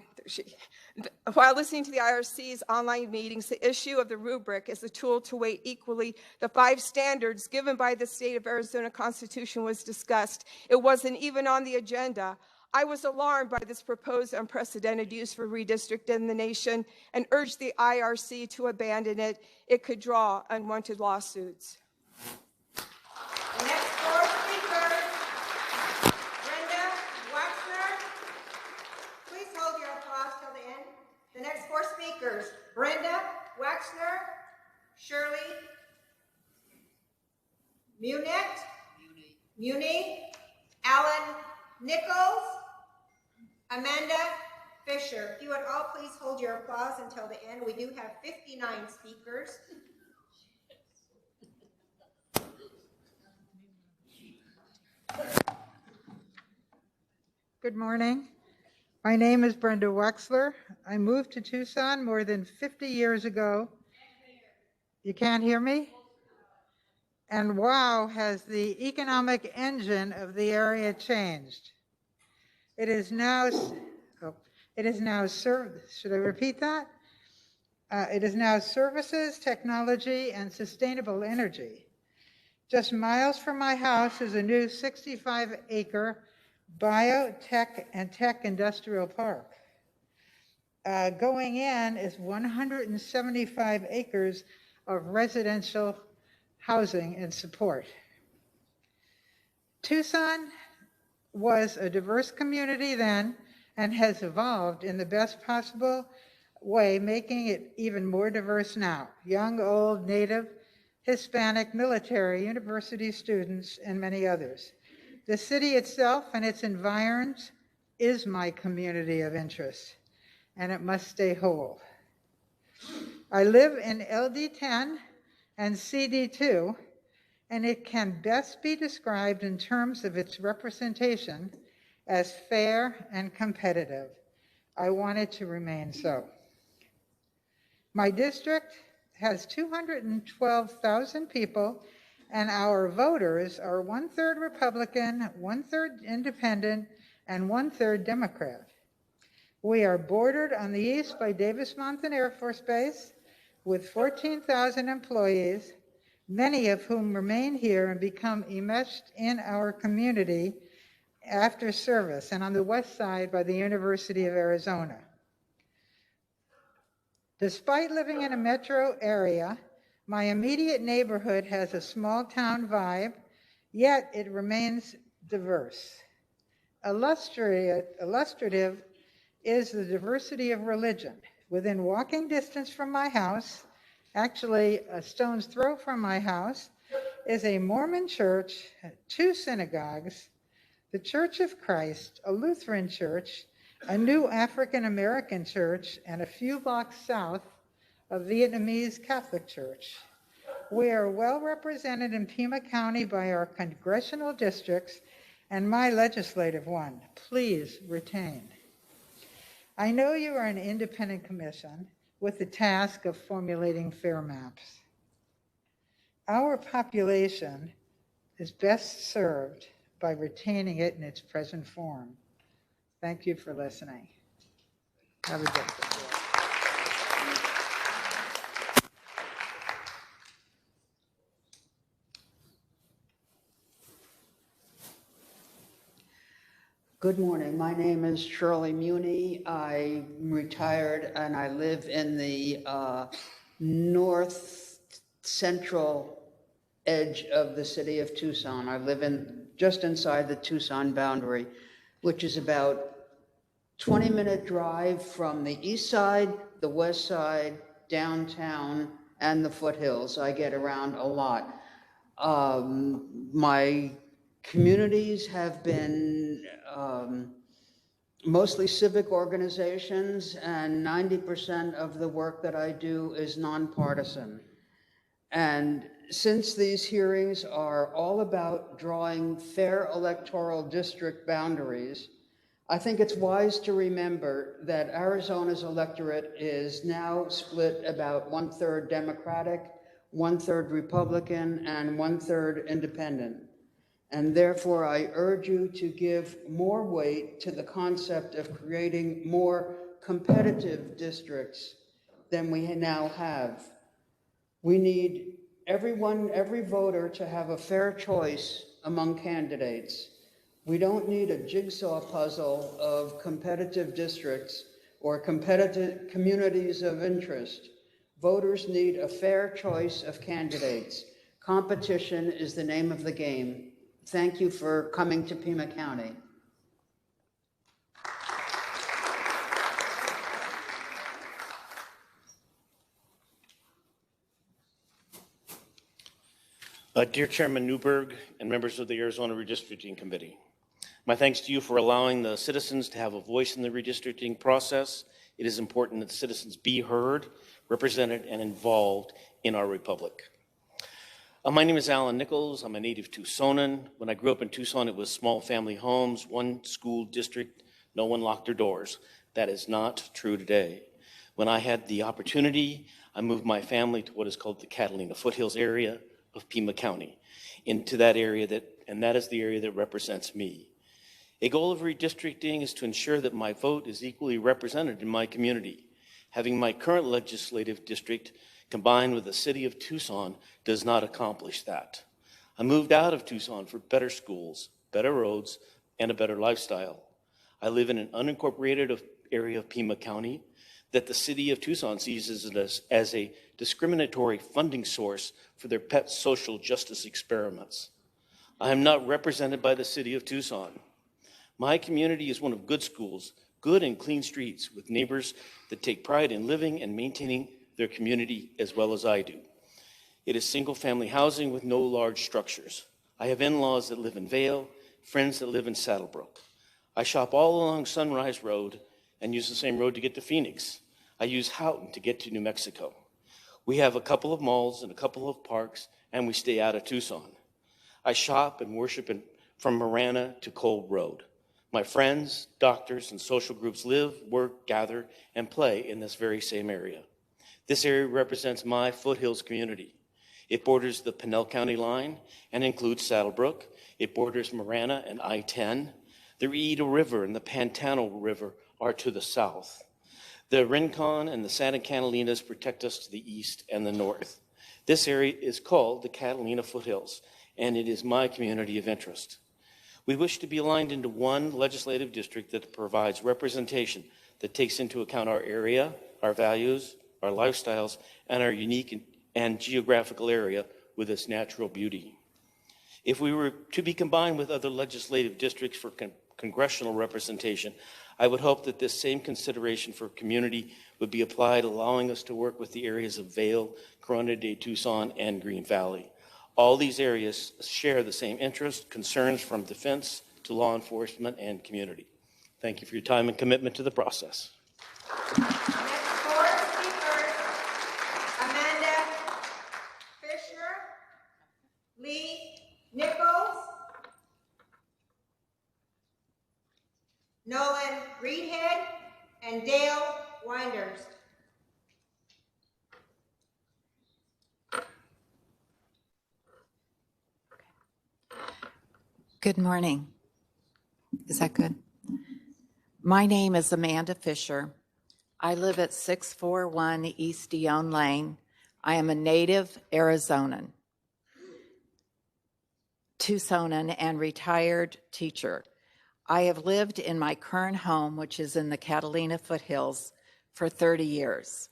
listening to the IRC's online meetings, the issue of the rubric as a tool to weight equally the 5 standards given by the state of Arizona Constitution was discussed. It wasn't even on the agenda. I was alarmed by this proposed unprecedented use for redistricting in the nation and urged the IRC to abandon it. It could draw unwanted lawsuits. The next 4 speakers, Brenda Wexner. Please hold your applause till the end. The next 4 speakers, Brenda Wexner, Shirley Muni, Alan Nichols, Amanda Fisher. If you would all please hold your applause until the end. We do have 59 speakers. Good morning. My name is Brenda Wexler. I moved to Tucson more than 50 years ago. You can't hear me? And wow, has the economic engine of the area changed. It is now should I repeat that? It is now services, technology, and sustainable energy. Just miles from my house is a new 65-acre biotech and tech industrial park. Going in is 175 acres of residential housing and support. Tucson was a diverse community then and has evolved in the best possible way, making it even more diverse now. Young, old, Native, Hispanic, military, university students, and many others. The city itself and its environs is my community of interest, and it must stay whole. I live in LD10 and CD2, and it can best be described in terms of its representation as fair and competitive. I want it to remain so. My district has 212,000 people, and our voters are 1/3 Republican, 1/3 Independent, and 1/3 Democrat. We are bordered on the east by Davis-Monthan Air Force Base with 14,000 employees, many of whom remain here and become enmeshed in our community after service, and on the west side by the University of Arizona. Despite living in a metro area, my immediate neighborhood has a small town vibe, yet it remains diverse. Illustrative is the diversity of religion. Within walking distance from my house, actually a stone's throw from my house, is a Mormon church, 2 synagogues, the Church of Christ, a Lutheran church, a new African American church, and a few blocks south, a Vietnamese Catholic church. We are well represented in Pima County by our congressional districts and my legislative one. Please retain. I know you are an independent commission with the task of formulating fair maps. Our population is best served by retaining it in its present form. Thank you for listening. Have a good day. Good morning. My name is Shirley Muni. I'm retired and I live in the north central edge of the city of Tucson. I live in just inside the Tucson boundary, which is about 20-minute drive from the east side, the west side, downtown, and the foothills. I get around a lot. My communities have been mostly civic organizations, and 90% of the work that I do is nonpartisan. And since these hearings are all about drawing fair electoral district boundaries, I think it's wise to remember that Arizona's electorate is now split about 1/3 Democratic, 1/3 Republican, and 1/3 Independent. And therefore, I urge you to give more weight to the concept of creating more competitive districts than we now have. We need every voter to have a fair choice among candidates. We don't need a jigsaw puzzle of competitive districts or competitive communities of interest. Voters need a fair choice of candidates. Competition is the name of the game. Thank you for coming to Pima County. Dear Chairman Newberg and members of the Arizona Redistricting Committee, my thanks to you for allowing the citizens to have a voice in the redistricting process. It is important that the citizens be heard, represented, and involved in our republic. My name is Alan Nichols. I'm a native Tucsonan. When I grew up in Tucson, it was small family homes, one school district, no one locked their doors. That is not true today. When I had the opportunity, I moved my family to what is called the Catalina Foothills area of Pima County, into that area that is the area that represents me. A goal of redistricting is to ensure that my vote is equally represented in my community. Having my current legislative district combined with the city of Tucson does not accomplish that. I moved out of Tucson for better schools, better roads, and a better lifestyle. I live in an unincorporated area of Pima County that the city of Tucson sees as a discriminatory funding source for their pet social justice experiments. I am not represented by the city of Tucson. My community is one of good schools, good and clean streets, with neighbors that take pride in living and maintaining their community as well as I do. It is single-family housing with no large structures. I have in-laws that live in Vail, friends that live in Saddlebrook. I shop all along Sunrise Road and use the same road to get to Phoenix. I use Halton to get to New Mexico. We have a couple of malls and a couple of parks, and we stay out of Tucson. I shop and worship from Marana to Cold Road. My friends, doctors, and social groups live, work, gather, and play in this very same area. This area represents my foothills community. It borders the Pinell County line and includes Saddlebrook. It borders Marana and I-10. The Eagle River and the Pantano River are to the south. The Rincon and the Santa Catalinas protect us to the east and the north. This area is called the Catalina Foothills, and it is my community of interest. We wish to be aligned into one legislative district that provides representation that takes into account our area, our values, our lifestyles, and our unique and geographical area with its natural beauty. If we were to be combined with other legislative districts for congressional representation, I would hope that this same consideration for community would be applied, allowing us to work with the areas of Vail, Corona de Tucson, and Green Valley. All these areas share the same interests, concerns from defense to law enforcement and community. Thank you for your time and commitment to the process. Nichols, Nolan Reedhead, and Dale Winders. Good morning. Is that good? My name is Amanda Fisher. I live at 641 East Dion Lane. I am a native Arizonan, Tucsonan, and retired teacher. I have lived in my current home, which is in the Catalina Foothills, for 30 years.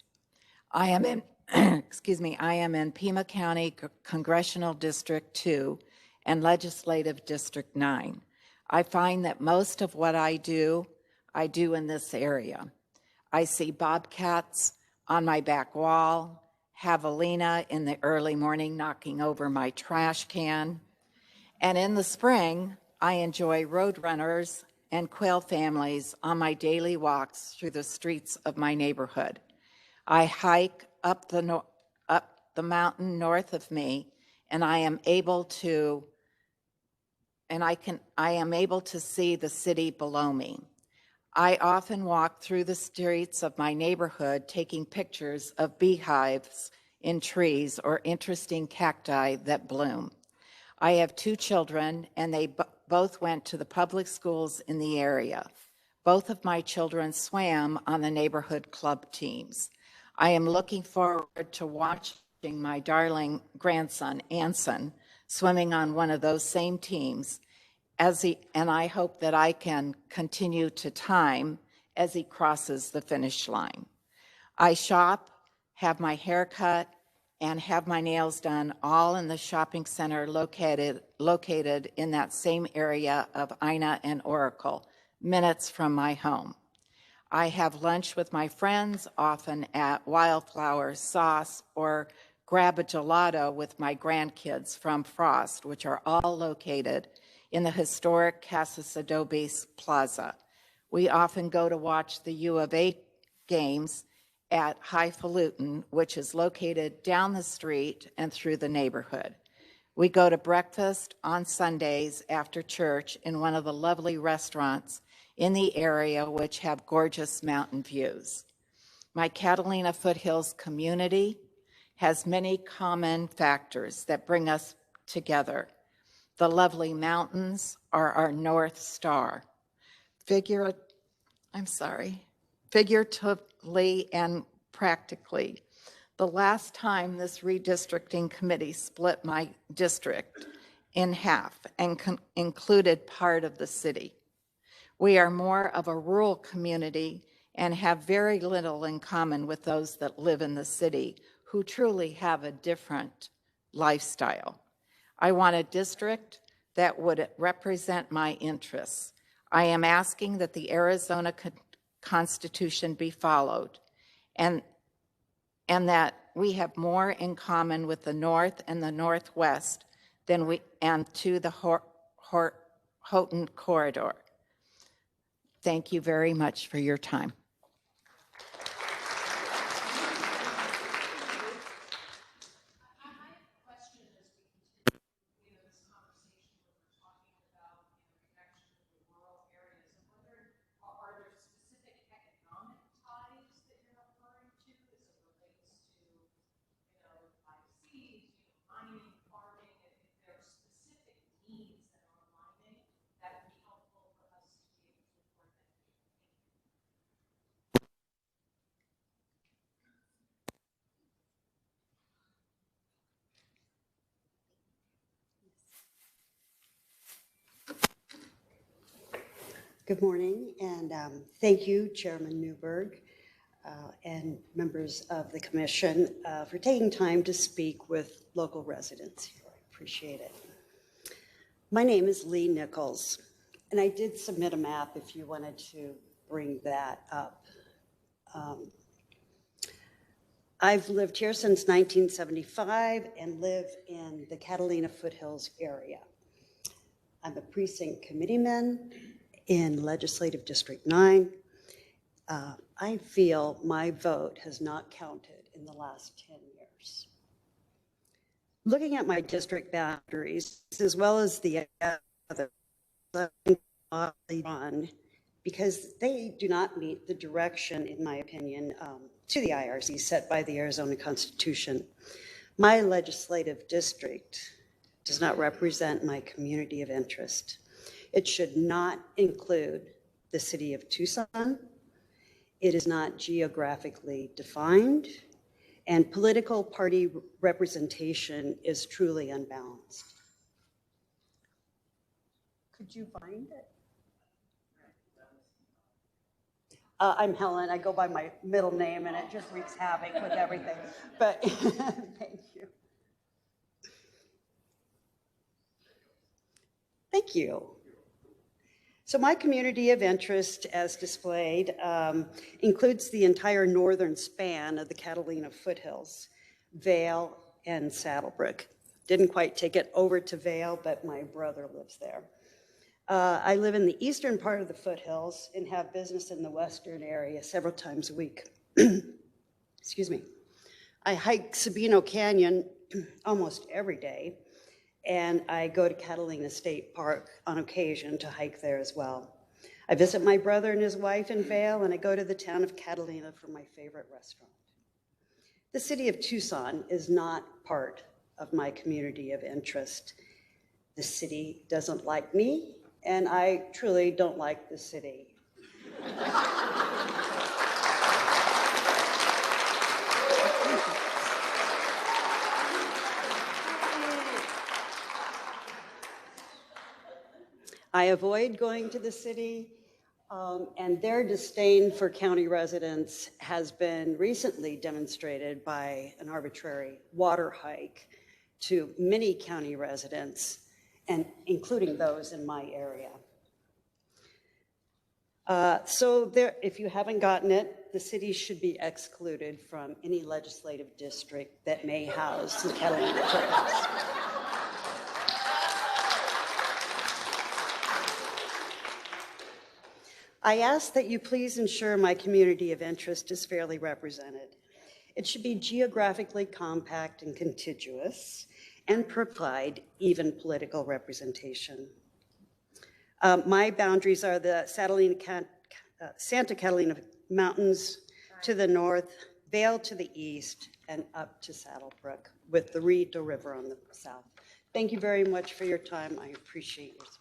I am in, I am in Pima County Congressional District 2 and Legislative District 9. I find that most of what I do in this area. I see bobcats on my back wall, javelina in the early morning knocking over my trash can, and in the spring, I enjoy roadrunners and quail families on my daily walks through the streets of my neighborhood. I hike up the mountain north of me, and I am able to see the city below me. I often walk through the streets of my neighborhood taking pictures of beehives in trees or interesting cacti that bloom. I have 2 children, and they both went to the public schools in the area. Both of my children swam on the neighborhood club teams. I am looking forward to watching my darling grandson, Anson, swimming on one of those same teams, and I hope that I can continue to time as he crosses the finish line. I shop, have my hair cut, and have my nails done all in the shopping center located in that same area of Ina and Oracle, minutes from my home. I have lunch with my friends, often at Wildflower Sauce, or grab a gelato with my grandkids from Frost, which are all located in the historic Casas Adobes Plaza. We often go to watch the U of A games at Highfalutin, which is located down the street and through the neighborhood. We go to breakfast on Sundays after church in one of the lovely restaurants in the area, which have gorgeous mountain views. My Catalina Foothills community has many common factors that bring us together. The lovely mountains are our North Star. Figuratively and practically, the last time this redistricting committee split my district in half and included part of the city. We are more of a rural community and have very little in common with those that live in the city who truly have a different lifestyle. I want a district that would represent my interests. I am asking that the Arizona Constitution be followed and that we have more in common with the North and the Northwest than to the Halton Corridor. Thank you very much for your time. Good morning, and thank you, Chairman Newberg, and members of the commission for taking time to speak with local residents here. I appreciate it. My name is Lee Nichols, and I did submit a map if you wanted to bring that up. I've lived here since 1975 and live in the Catalina Foothills area. I'm a precinct committeeman in Legislative District 9. I feel my vote has not counted in the last 10 years. Looking at my district boundaries, as well as the other, because they do not meet the direction, in my opinion, to the IRC set by the Arizona Constitution. My legislative district does not represent my community of interest. It should not include the city of Tucson. It is not geographically defined, and political party representation is truly unbalanced. Could you find it? I'm Helen. I go by my middle name, and it just wreaks havoc with everything. But thank you. Thank you. So my community of interest, as displayed, includes the entire northern span of the Catalina Foothills, Vail, and Saddlebrook. Didn't quite take it over to Vail, but my brother lives there. I live in the eastern part of the foothills and have business in the western area several times a week. Excuse me. I hike Sabino Canyon almost every day, and I go to Catalina State Park on occasion to hike there as well. I visit my brother and his wife in Vail, and I go to the town of Catalina for my favorite restaurant. The city of Tucson is not part of my community of interest. The city doesn't like me, and I truly don't like the city. I avoid going to the city, and their disdain for county residents has been recently demonstrated by an arbitrary water hike to many county residents, and including those in my area. So there, if you haven't gotten it, the city should be excluded from any legislative district that may house the Catalina Foothills. I ask that you please ensure my community of interest is fairly represented. It should be geographically compact and contiguous and provide even political representation. My boundaries are the Santa Catalina Mountains to the north, Vail to the east, and up to Saddlebrook, with the Rito River on the south. Thank you very much for your time. I appreciate your service.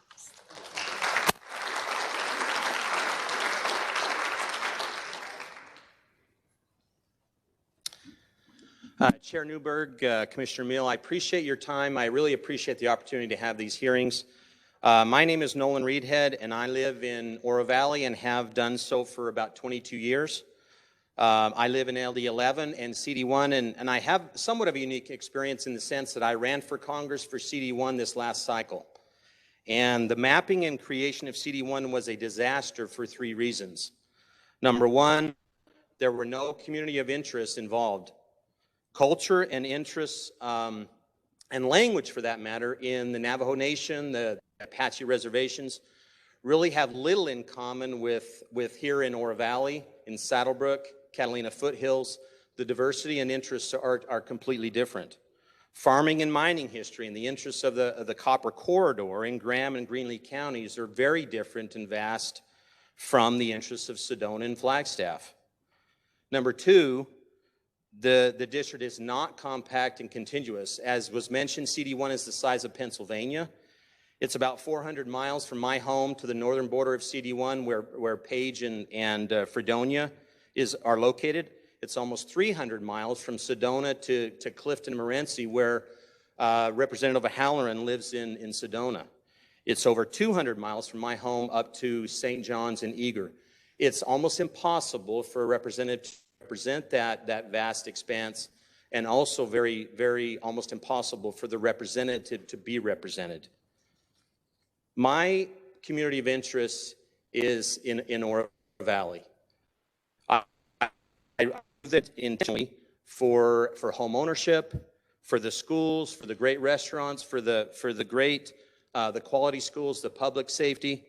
Chair Newberg, Commissioner Mill, I appreciate your time. I really appreciate the opportunity to have these hearings. My name is Nolan Reedhead, and I live in Oro Valley and have done so for about 22 years. I live in LD11 and CD1, and I have somewhat of a unique experience in the sense that I ran for Congress for CD1 this last cycle. And the mapping and creation of CD1 was a disaster for 3 reasons. Number one, there were no community of interest involved. Culture and interests and language, for that matter, in the Navajo Nation, the Apache reservations, really have little in common with here in Oro Valley, in Saddlebrook, Catalina Foothills. The diversity and interests are completely different. Farming and mining history and the interests of the Copper Corridor in Graham and Greenlee counties are very different and vast from the interests of Sedona and Flagstaff. Number two, the district is not compact and contiguous. As was mentioned, CD1 is the size of Pennsylvania. It's about 400 miles from my home to the northern border of CD1, where Page and Fredonia are located. It's almost 300 miles from Sedona to Clifton, Morenci, where Representative O'Halloran lives in Sedona. It's over 200 miles from my home up to St. John's and Eager. It's almost impossible for a representative to represent that vast expanse, and also very, very almost impossible for the representative to be represented. My community of interest is in Oro Valley. I live it intentionally for home ownership, for the schools, for the great restaurants, for the great the quality schools, the public safety.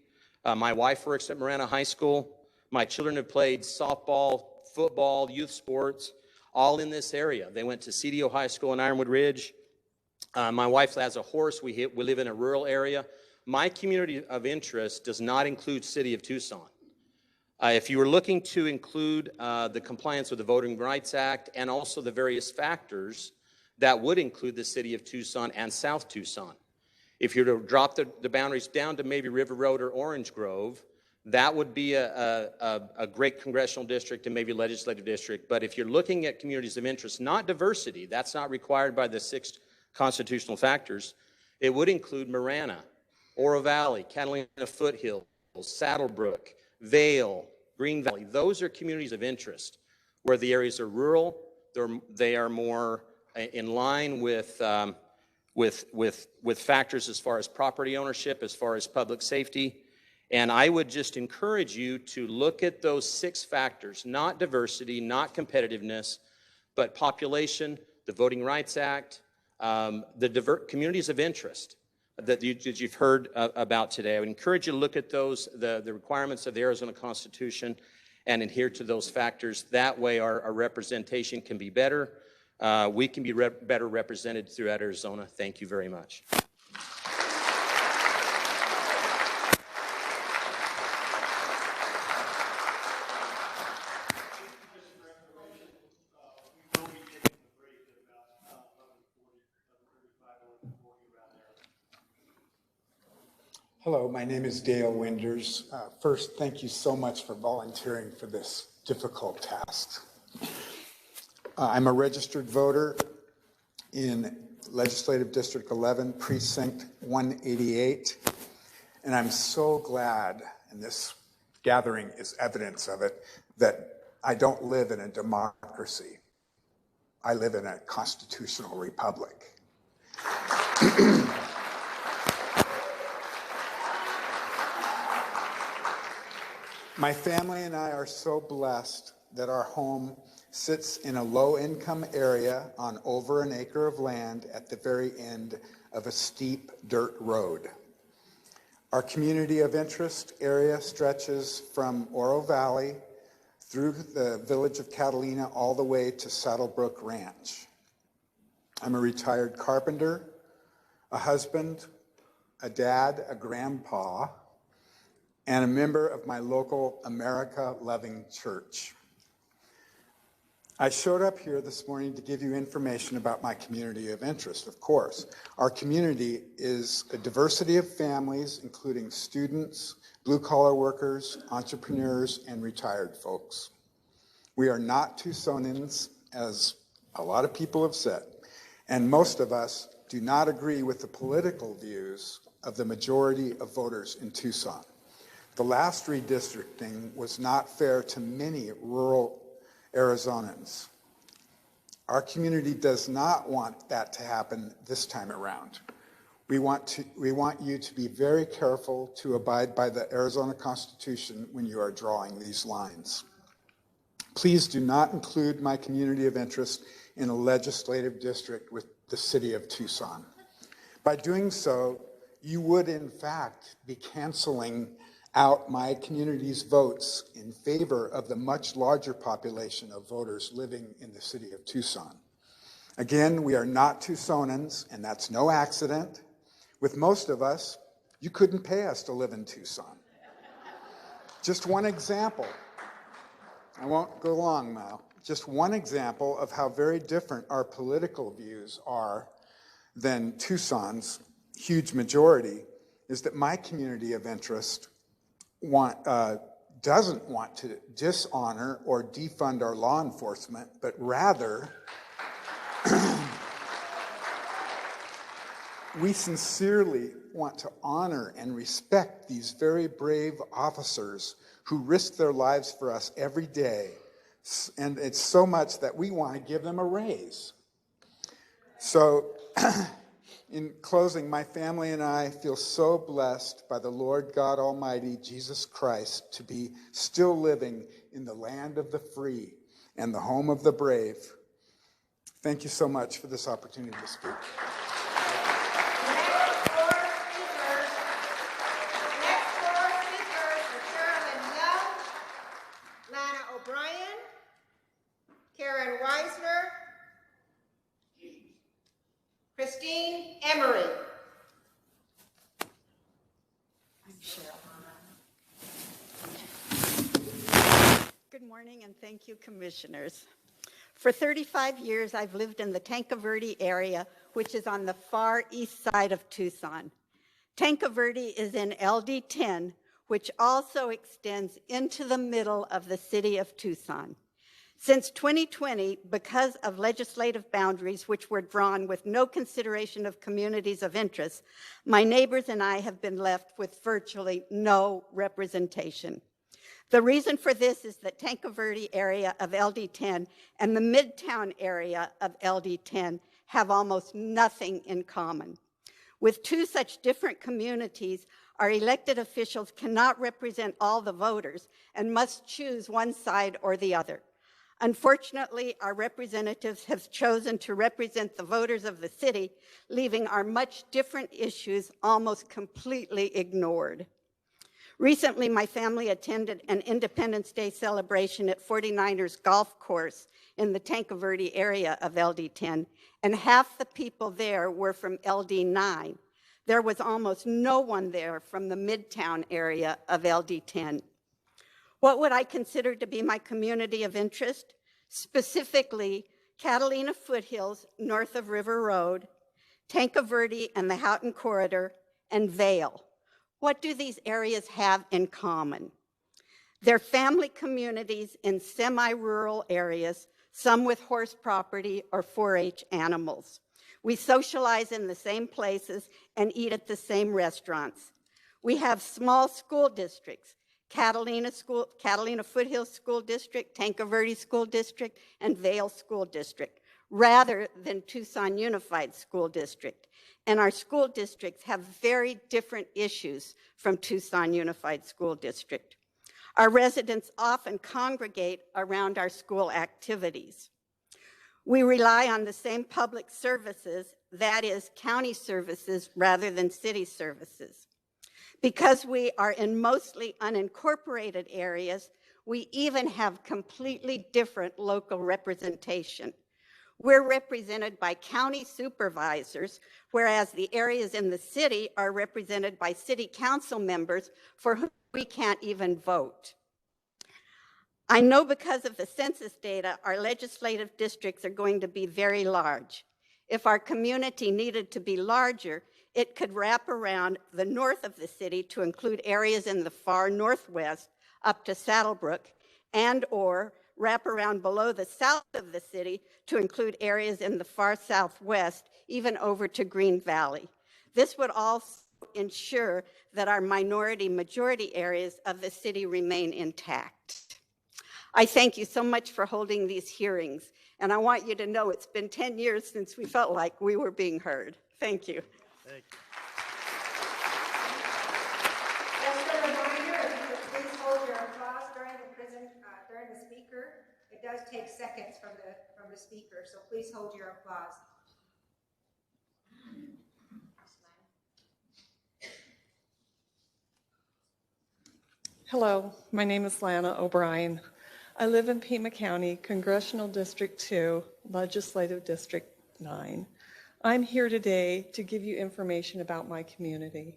My wife works at Marana High School. My children have played softball, football, youth sports, all in this area. They went to CDO High School in Ironwood Ridge. My wife has a horse. We live in a rural area. My community of interest does not include City of Tucson. If you were looking to include the compliance with the Voting Rights Act and also the various factors, that would include the City of Tucson and South Tucson. If you were to drop the boundaries down to maybe River Road or Orange Grove, that would be a great congressional district and maybe legislative district. But if you're looking at communities of interest, not diversity, that's not required by the 6 constitutional factors, it would include Marana, Oro Valley, Catalina Foothills, Saddlebrook, Vail, Green Valley. Those are communities of interest where the areas are rural, they are more in line with factors as far as property ownership, as far as public safety. And I would just encourage you to look at those 6 factors, not diversity, not competitiveness, but population, the Voting Rights Act, the communities of interest that you've heard about today. I would encourage you to look at those, the requirements of the Arizona Constitution, and adhere to those factors. That way our representation can be better. We can be better represented throughout Arizona. Thank you very much. Hello, my name is Dale Winders. First, thank you so much for volunteering for this difficult task. I'm a registered voter in Legislative District 11, Precinct 188, and I'm so glad, and this gathering is evidence of it, that I don't live in a democracy. I live in a constitutional republic. My family and I are so blessed that our home sits in a low-income area on over an acre of land at the very end of a steep dirt road. Our community of interest area stretches from Oro Valley through the village of Catalina all the way to Saddlebrook Ranch. I'm a retired carpenter, a husband, a dad, a grandpa, and a member of my local America-loving church. I showed up here this morning to give you information about my community of interest, of course. Our community is a diversity of families, including students, blue-collar workers, entrepreneurs, and retired folks. We are not Tucsonans, as a lot of people have said, and most of us do not agree with the political views of the majority of voters in Tucson. The last redistricting was not fair to many rural Arizonans. Our community does not want that to happen this time around. We want you to be very careful to abide by the Arizona Constitution when you are drawing these lines. Please do not include my community of interest in a legislative district with the city of Tucson. By doing so, you would in fact be canceling out my community's votes in favor of the much larger population of voters living in the city of Tucson. Again, we are not Tucsonans, and that's no accident. With most of us, you couldn't pay us to live in Tucson. Just one example. I won't go long now. Just one example of how very different our political views are than Tucson's huge majority is that my community of interest doesn't want to dishonor or defund our law enforcement, but rather we sincerely want to honor and respect these very brave officers who risk their lives for us every day. And it's so much that we want to give them a raise. So in closing, my family and I feel so blessed by the Lord God Almighty, Jesus Christ, to be still living in the land of the free and the home of the brave. Thank you so much for this opportunity to speak. Next four speakers are Carolyn Young, Lana O'Brien, Karen Weiser, Christine Emery. Good morning, and thank you, commissioners. For 35 years, I've lived in the Tanque Verde area, which is on the far east side of Tucson. Tanque Verde is in LD 10, which also extends into the middle of the city of Tucson. Since 2020, because of legislative boundaries which were drawn with no consideration of communities of interest, my neighbors and I have been left with virtually no representation. The reason for this is that Tanque Verde area of LD10 and the Midtown area of LD10 have almost nothing in common. With two such different communities, our elected officials cannot represent all the voters and must choose one side or the other. Unfortunately, our representatives have chosen to represent the voters of the city, leaving our much different issues almost completely ignored. Recently, my family attended an Independence Day celebration at 49ers Golf Course in the Tanque Verde area of LD10, and half the people there were from LD9. There was almost no one there from the Midtown area of LD10. What would I consider to be my community of interest? Specifically, Catalina Foothills north of River Road, Tanque Verde and the Halton Corridor, and Vail. What do these areas have in common? They're family communities in semi-rural areas, some with horse property or 4-H animals. We socialize in the same places and eat at the same restaurants. We have small school districts, Catalina Foothills School District, Tanque Verde School District, and Vail School District, rather than Tucson Unified School District. And our school districts have very different issues from Tucson Unified School District. Our residents often congregate around our school activities. We rely on the same public services, that is, county services rather than city services. Because we are in mostly unincorporated areas, we even have completely different local representation. We're represented by county supervisors, whereas the areas in the city are represented by city council members for whom we can't even vote. I know because of the census data, our legislative districts are going to be very large. If our community needed to be larger, it could wrap around the north of the city to include areas in the far northwest up to Saddlebrook, and or wrap around below the south of the city to include areas in the far southwest, even over to Green Valley. This would also ensure that our minority-majority areas of the city remain intact. I thank you so much for holding these hearings, and I want you to know it's been 10 years since we felt like we were being heard. Thank you. Thank you. Just a reminder, if you could please hold your applause during the speaker. It does take seconds from the speaker, so please hold your applause. Hello, my name is Lana O'Brien. I live in Pima County, Congressional District 2, Legislative District 9. I'm here today to give you information about my community.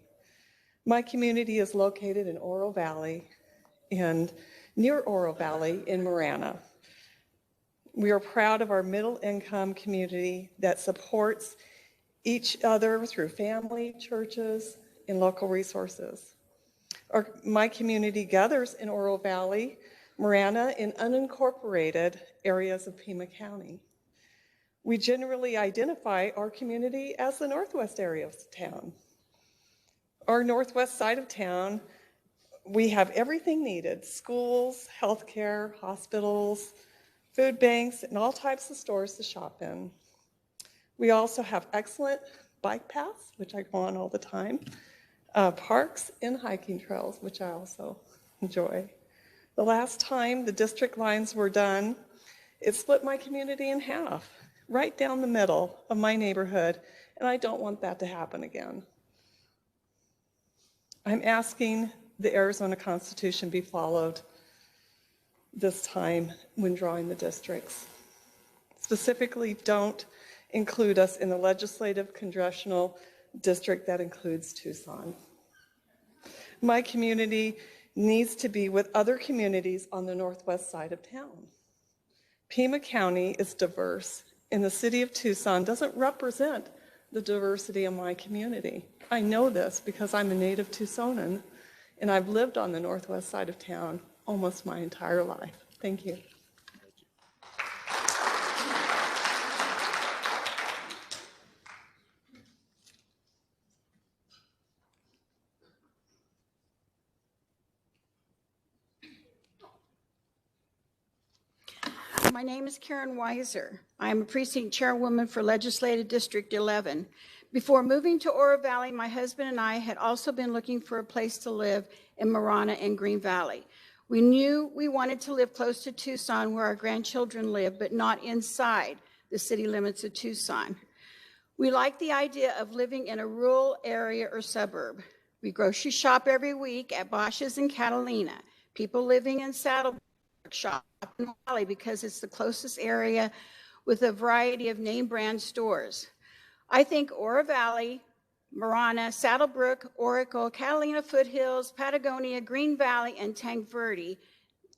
My community is located in Oro Valley and near Oro Valley in Marana. We are proud of our middle-income community that supports each other through family, churches, and local resources. My community gathers in Oro Valley, Marana, and unincorporated areas of Pima County. We generally identify our community as the northwest area of town. Our northwest side of town, we have everything needed: schools, healthcare, hospitals, food banks, and all types of stores to shop in. We also have excellent bike paths, which I go on all the time, parks and hiking trails, which I also enjoy. The last time the district lines were done, it split my community in half, right down the middle of my neighborhood, and I don't want that to happen again. I'm asking the Arizona Constitution be followed this time when drawing the districts. Specifically, don't include us in the legislative congressional district that includes Tucson. My community needs to be with other communities on the northwest side of town. Pima County is diverse, and the city of Tucson doesn't represent the diversity of my community. I know this because I'm a native Tucsonan, and I've lived on the northwest side of town almost my entire life. Thank you. My name is Karen Weiser. I am a precinct chairwoman for Legislative District 11. Before moving to Oro Valley, my husband and I had also been looking for a place to live in Marana and Green Valley. We knew we wanted to live close to Tucson where our grandchildren live, but not inside the city limits of Tucson. We like the idea of living in a rural area or suburb. We grocery shop every week at Bosch's in Catalina. People living in Saddlebrook shop in Valley because it's the closest area with a variety of name brand stores. I think Oro Valley, Marana, Saddlebrook, Oracle, Catalina Foothills, Patagonia, Green Valley, and Tanque Verde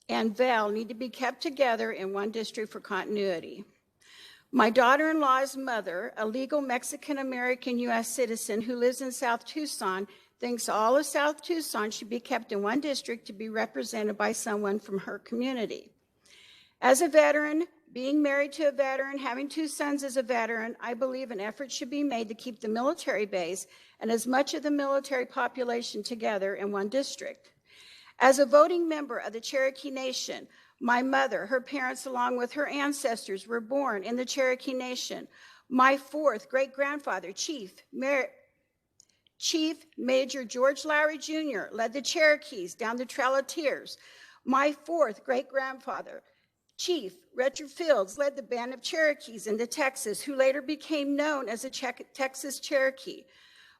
and Vail need to be kept together in one district for continuity. My daughter-in-law's mother, a legal Mexican-American U.S. citizen who lives in South Tucson, thinks all of South Tucson should be kept in one district to be represented by someone from her community. As a veteran, being married to a veteran, having 2 sons as a veteran, I believe an effort should be made to keep the military base and as much of the military population together in one district. As a voting member of the Cherokee Nation, my mother, her parents, along with her ancestors, were born in the Cherokee Nation. My 4th great-grandfather, Chief Major George Lowry Jr., led the Cherokees down the Trail of Tears. My 4th great-grandfather, Chief Richard Fields, led the band of Cherokees into Texas, who later became known as the Texas Cherokee.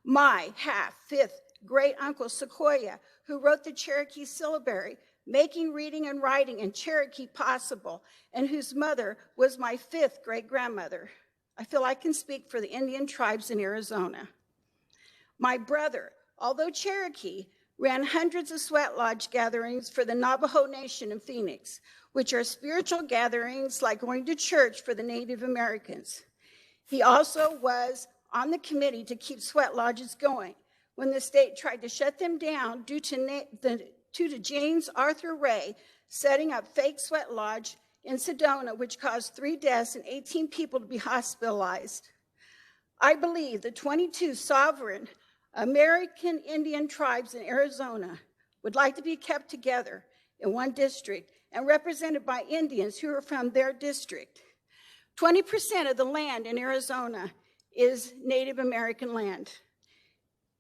My half-5th great-uncle, Sequoia, who wrote the Cherokee syllabary, making reading and writing in Cherokee possible, and whose mother was my 5th great-grandmother. I feel I can speak for the Indian tribes in Arizona. My brother, although Cherokee, ran hundreds of sweat lodge gatherings for the Navajo Nation in Phoenix, which are spiritual gatherings like going to church for the Native Americans. He also was on the committee to keep sweat lodges going when the state tried to shut them down due to James Arthur Ray setting up fake sweat lodge in Sedona, which caused 3 deaths and 18 people to be hospitalized. I believe the 22 sovereign American Indian tribes in Arizona would like to be kept together in one district and represented by Indians who are from their district. 20% of the land in Arizona is Native American land,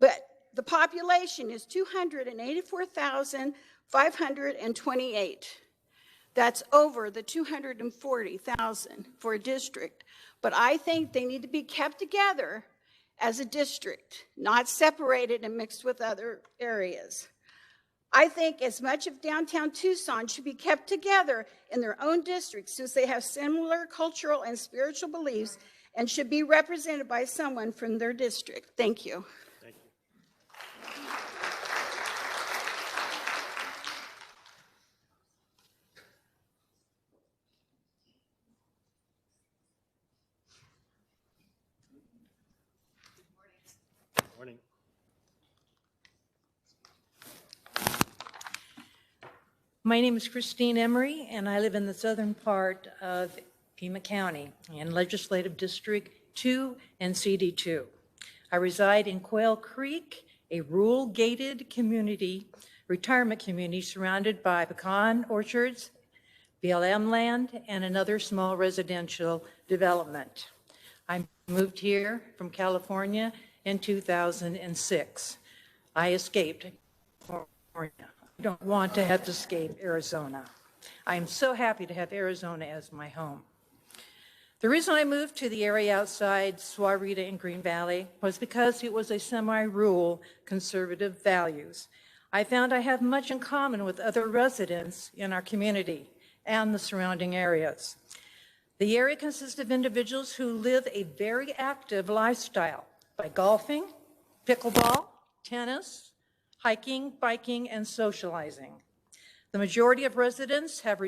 but the population is 284,528. That's over the 240,000 for a district. But I think they need to be kept together as a district, not separated and mixed with other areas. I think as much of downtown Tucson should be kept together in their own districts since they have similar cultural and spiritual beliefs and should be represented by someone from their district. Thank you. Thank you. Good morning. My name is Christine Emery, and I live in the southern part of Pima County in Legislative District 2 and CD2. I reside in Quail Creek, a rural gated community, retirement community surrounded by pecan orchards, BLM land, and another small residential development. I moved here from California in 2006. I escaped California. I don't want to have to escape Arizona. I am so happy to have Arizona as my home. The reason I moved to the area outside Sahuarita in Green Valley was because it was a semi-rural conservative values. I found I have much in common with other residents in our community and the surrounding areas. The area consists of individuals who live a very active lifestyle by golfing, pickleball, tennis, hiking, biking, and socializing. The majority of residents have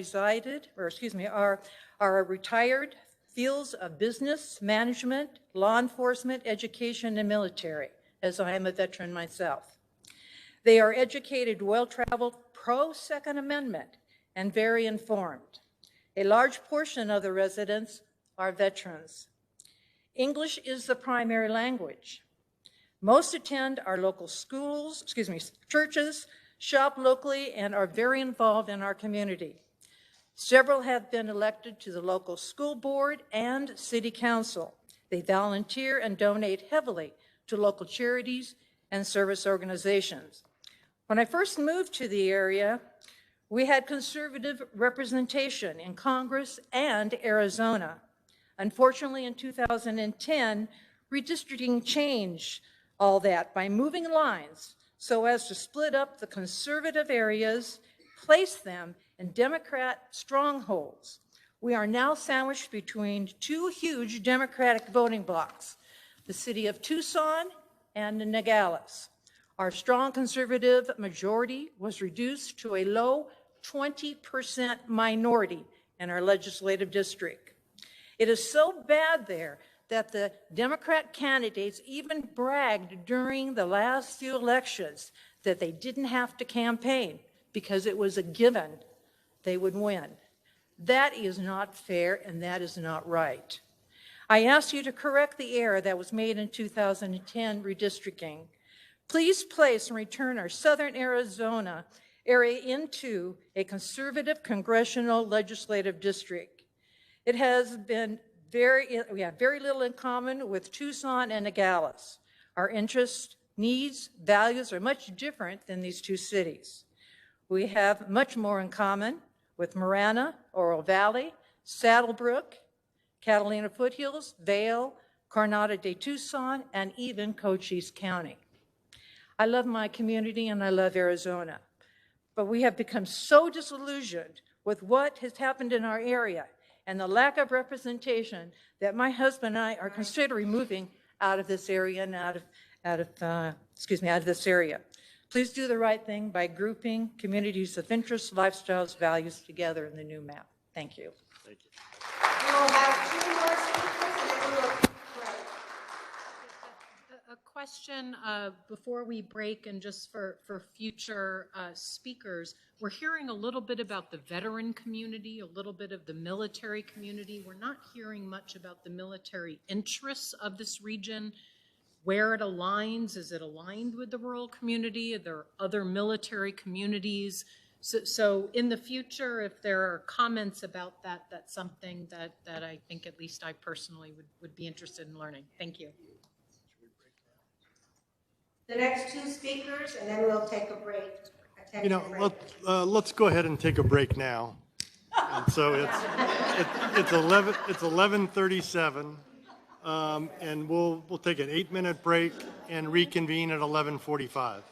are retired fields of business, management, law enforcement, education, and military, as I am a veteran myself. They are educated, well-traveled, pro-Second Amendment, and very informed. A large portion of the residents are veterans. English is the primary language. Most attend our local churches, shop locally, and are very involved in our community. Several have been elected to the local school board and city council. They volunteer and donate heavily to local charities and service organizations. When I first moved to the area, we had conservative representation in Congress and Arizona. Unfortunately, in 2010, redistricting changed all that by moving lines so as to split up the conservative areas, place them in Democrat strongholds. We are now sandwiched between two huge Democratic voting blocks, the city of Tucson and Nogales. Our strong conservative majority was reduced to a low 20% minority in our legislative district. It is so bad there that the Democrat candidates even bragged during the last few elections that they didn't have to campaign because it was a given they would win. That is not fair and that is not right. I ask you to correct the error that was made in 2010 redistricting. Please place and return our southern Arizona area into a conservative congressional legislative district. It has been we have very little in common with Tucson and Nogales. Our interests, needs, values are much different than these two cities. We have much more in common with Marana, Oro Valley, Saddlebrook, Catalina Foothills, Vail, Coronado de Tucson, and even Cochise County. I love my community and I love Arizona, but we have become so disillusioned with what has happened in our area and the lack of representation that my husband and I are considering moving out of this area and out of this area. Please do the right thing by grouping communities of interest, lifestyles, values together in the new map. Thank you. We will have two more speakers and then we will break. A question before we break and just for future speakers. We're hearing a little bit about the veteran community, a little bit of the military community. We're not hearing much about the military interests of this region, where it aligns. Is it aligned with the rural community? Are there other military communities? So in the future, if there are comments about that, that's something that I think at least I personally would be interested in learning. Thank you. The next two speakers, and then we'll take a break. Let's go ahead and take a break now. And so it's 11:37, and we'll take an 8-minute break and reconvene at 11:45.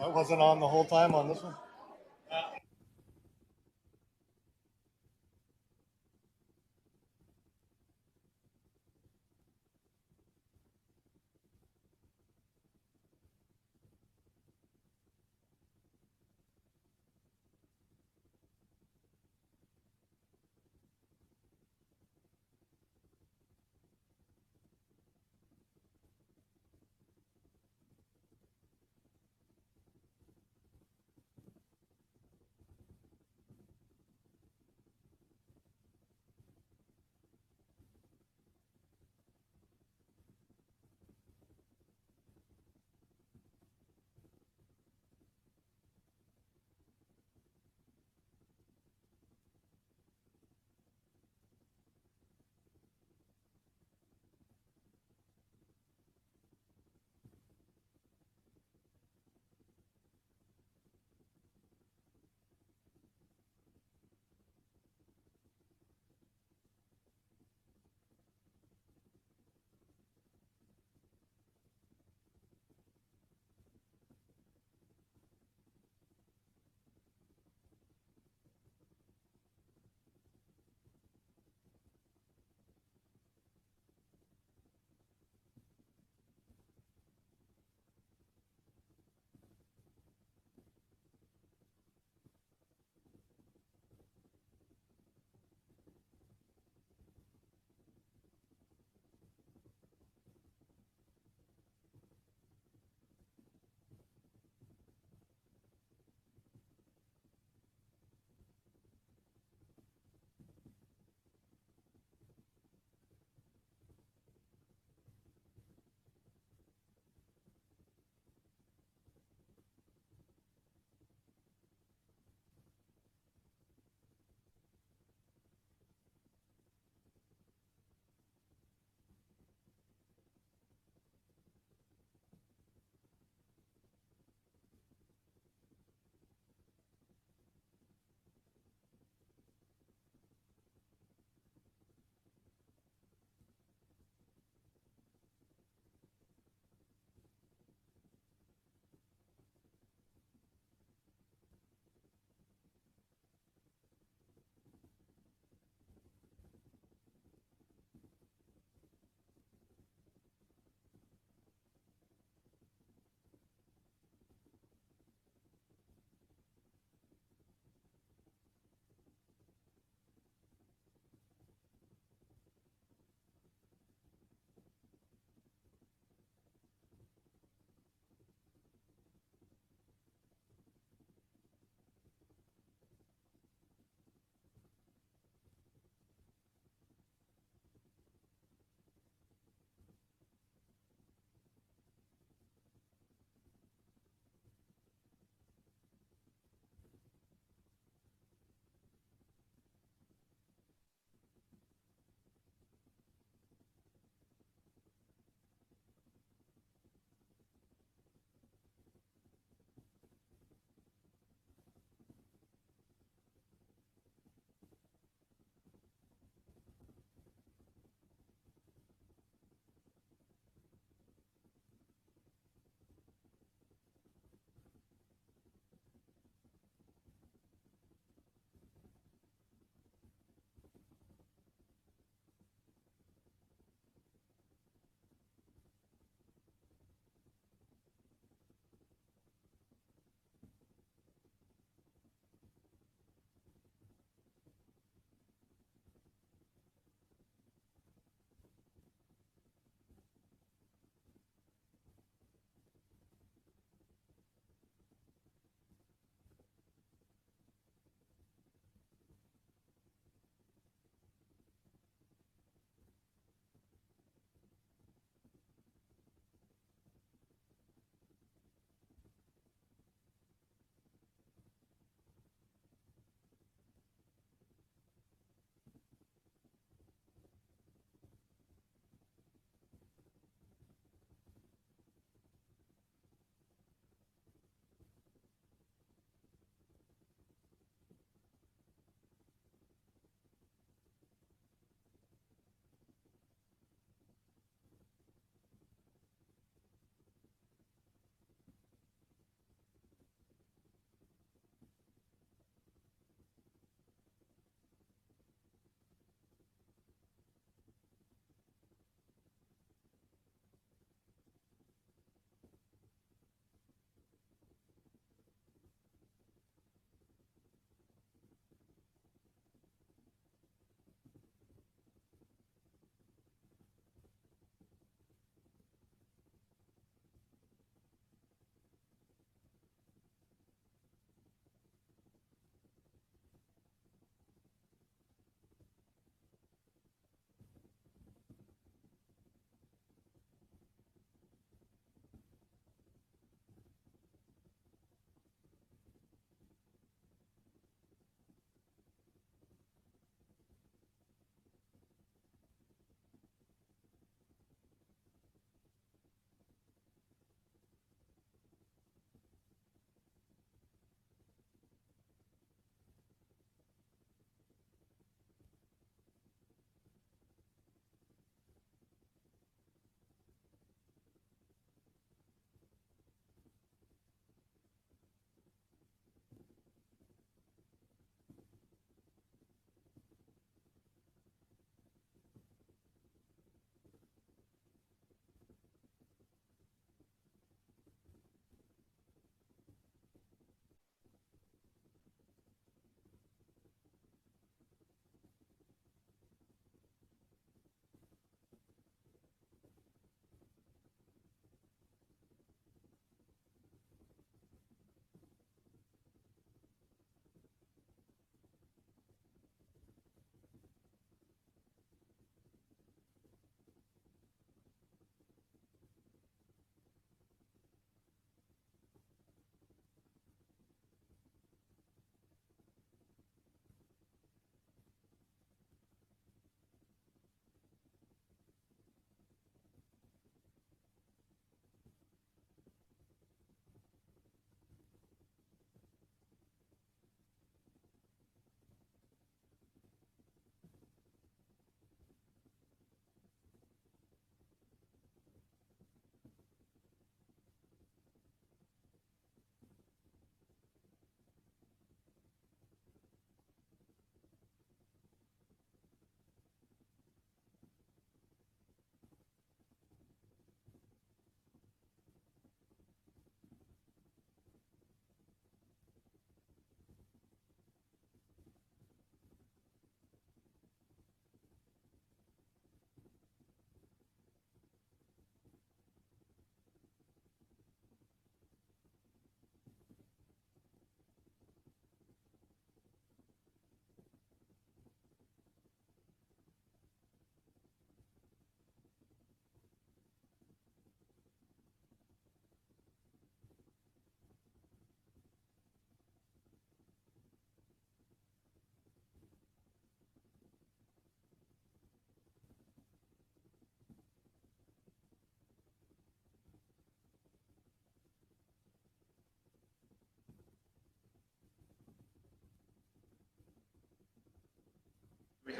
I wasn't on the whole time on this one.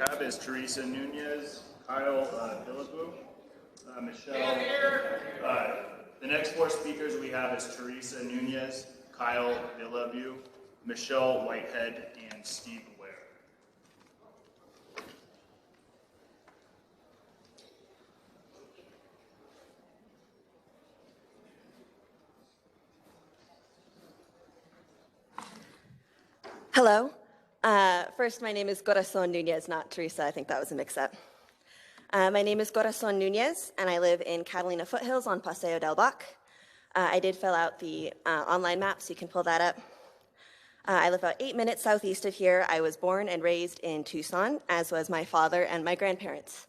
have is Teresa Nunez, Kyle Vilabu, Michelle. The next four speakers we have is Teresa Nunez, Kyle Vilabu, Michelle Whitehead, and Steve Ware. Hello. First, my name is Corazon Nunez, not Teresa. I think that was a mix-up. My name is Corazon Nunez, and I live in Catalina Foothills on Paseo del Bac. I did fill out the online map, so you can pull that up. I live about 8 minutes southeast of here. I was born and raised in Tucson, as was my father and my grandparents.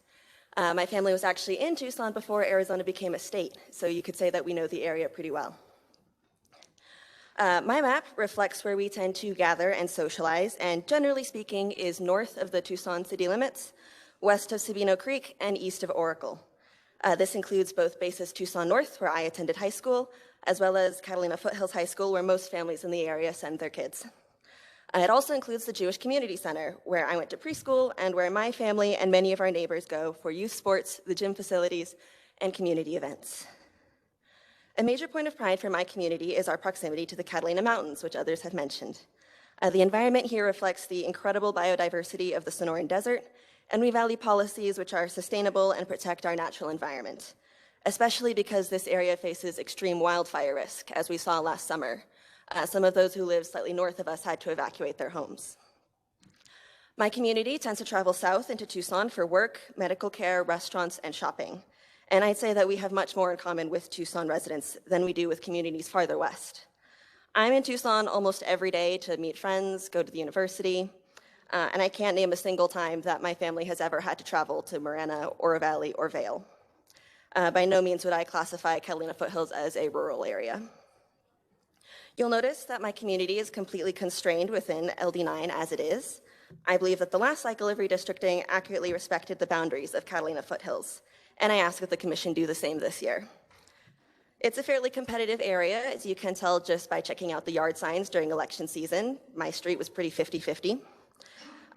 My family was actually in Tucson before Arizona became a state, so you could say that we know the area pretty well. My map reflects where we tend to gather and socialize, and generally speaking is north of the Tucson city limits, west of Sabino Creek, and east of Oracle. This includes both bases Tucson North, where I attended high school, as well as Catalina Foothills High School, where most families in the area send their kids. It also includes the Jewish Community Center, where I went to preschool and where my family and many of our neighbors go for youth sports, the gym facilities, and community events. A major point of pride for my community is our proximity to the Catalina Mountains, which others have mentioned. The environment here reflects the incredible biodiversity of the Sonoran Desert, and we value policies which are sustainable and protect our natural environment, especially because this area faces extreme wildfire risk, as we saw last summer. Some of those who live slightly north of us had to evacuate their homes. My community tends to travel south into Tucson for work, medical care, restaurants, and shopping. And I'd say that we have much more in common with Tucson residents than we do with communities farther west. I'm in Tucson almost every day to meet friends, go to the university, and I can't name a single time that my family has ever had to travel to Marana, Oro Valley, or Vail. By no means would I classify Catalina Foothills as a rural area. You'll notice that my community is completely constrained within LD9 as it is. I believe that the last cycle of redistricting accurately respected the boundaries of Catalina Foothills, and I ask that the Commission do the same this year. It's a fairly competitive area, as you can tell just by checking out the yard signs during election season. My street was pretty 50-50.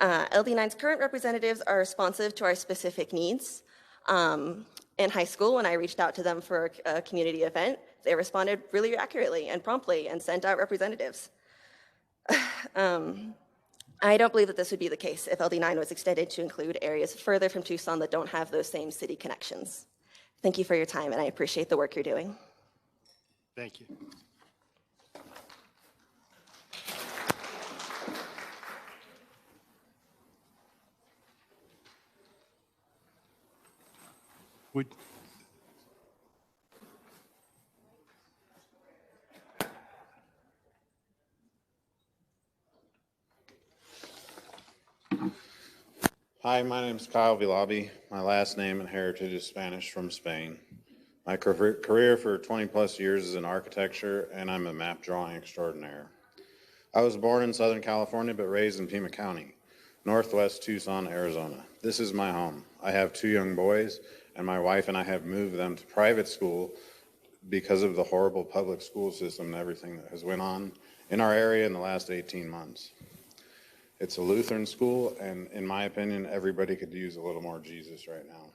LD9's current representatives are responsive to our specific needs. In high school, when I reached out to them for a community event, they responded really accurately and promptly and sent out representatives. I don't believe that this would be the case if LD9 was extended to include areas further from Tucson that don't have those same city connections. Thank you for your time, and I appreciate the work you're doing. Thank you. Hi, my name is Kyle Vilabi. My last name and heritage is Spanish from Spain. My career for 20 plus years is in architecture, and I'm a map drawing extraordinaire. I was born in Southern California, but raised in Pima County, northwest Tucson, Arizona. This is my home. I have 2 young boys, and my wife and I have moved them to private school because of the horrible public school system and everything that has went on in our area in the last 18 months. It's a Lutheran school, and in my opinion, everybody could use a little more Jesus right now.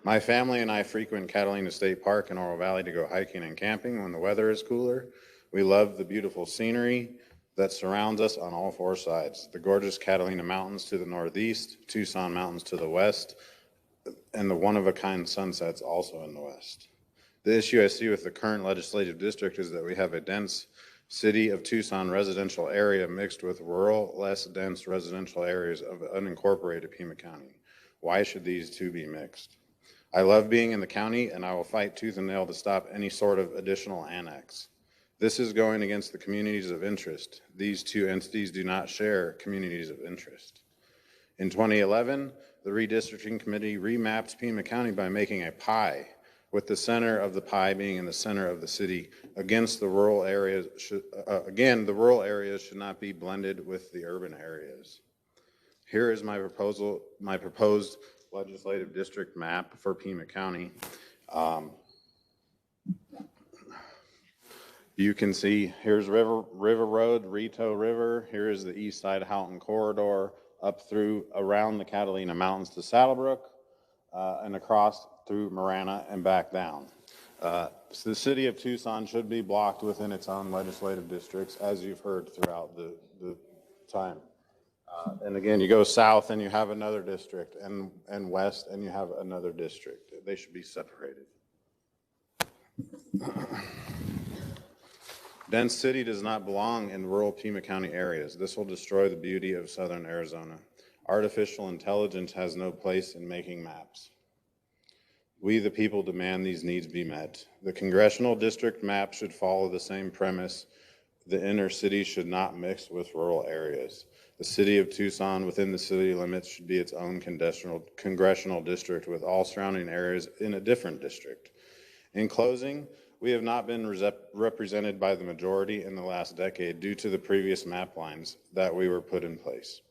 My family and I frequent Catalina State Park in Oro Valley to go hiking and camping when the weather is cooler. We love the beautiful scenery that surrounds us on all 4 sides. The gorgeous Catalina Mountains to the northeast, Tucson Mountains to the west, and the one-of-a-kind sunsets also in the west. The issue I see with the current legislative district is that we have a dense city of Tucson residential area mixed with rural, less dense residential areas of unincorporated Pima County. Why should these 2 be mixed? I love being in the county, and I will fight tooth and nail to stop any sort of additional annex. This is going against the communities of interest. These 2 entities do not share communities of interest. In 2011, the Redistricting Committee remapped Pima County by making a pie, with the center of the pie being in the center of the city. Against the rural areas, the rural areas should not be blended with the urban areas. Here is my proposed legislative district map for Pima County. You can see here's River Road, Rito River. Here is the east side Halton Corridor, up through around the Catalina Mountains to Saddlebrook, and across through Marana and back down. So the city of Tucson should be blocked within its own legislative districts, as you've heard throughout the time. And again, you go south and you have another district, and west and you have another district. They should be separated. Dense city does not belong in rural Pima County areas. This will destroy the beauty of southern Arizona. Artificial intelligence has no place in making maps. We, the people, demand these needs be met. The congressional district map should follow the same premise. The inner city should not mix with rural areas. The city of Tucson within the city limits should be its own congressional district with all surrounding areas in a different district. In closing, we have not been represented by the majority in the last decade due to the previous map lines that we were put in place.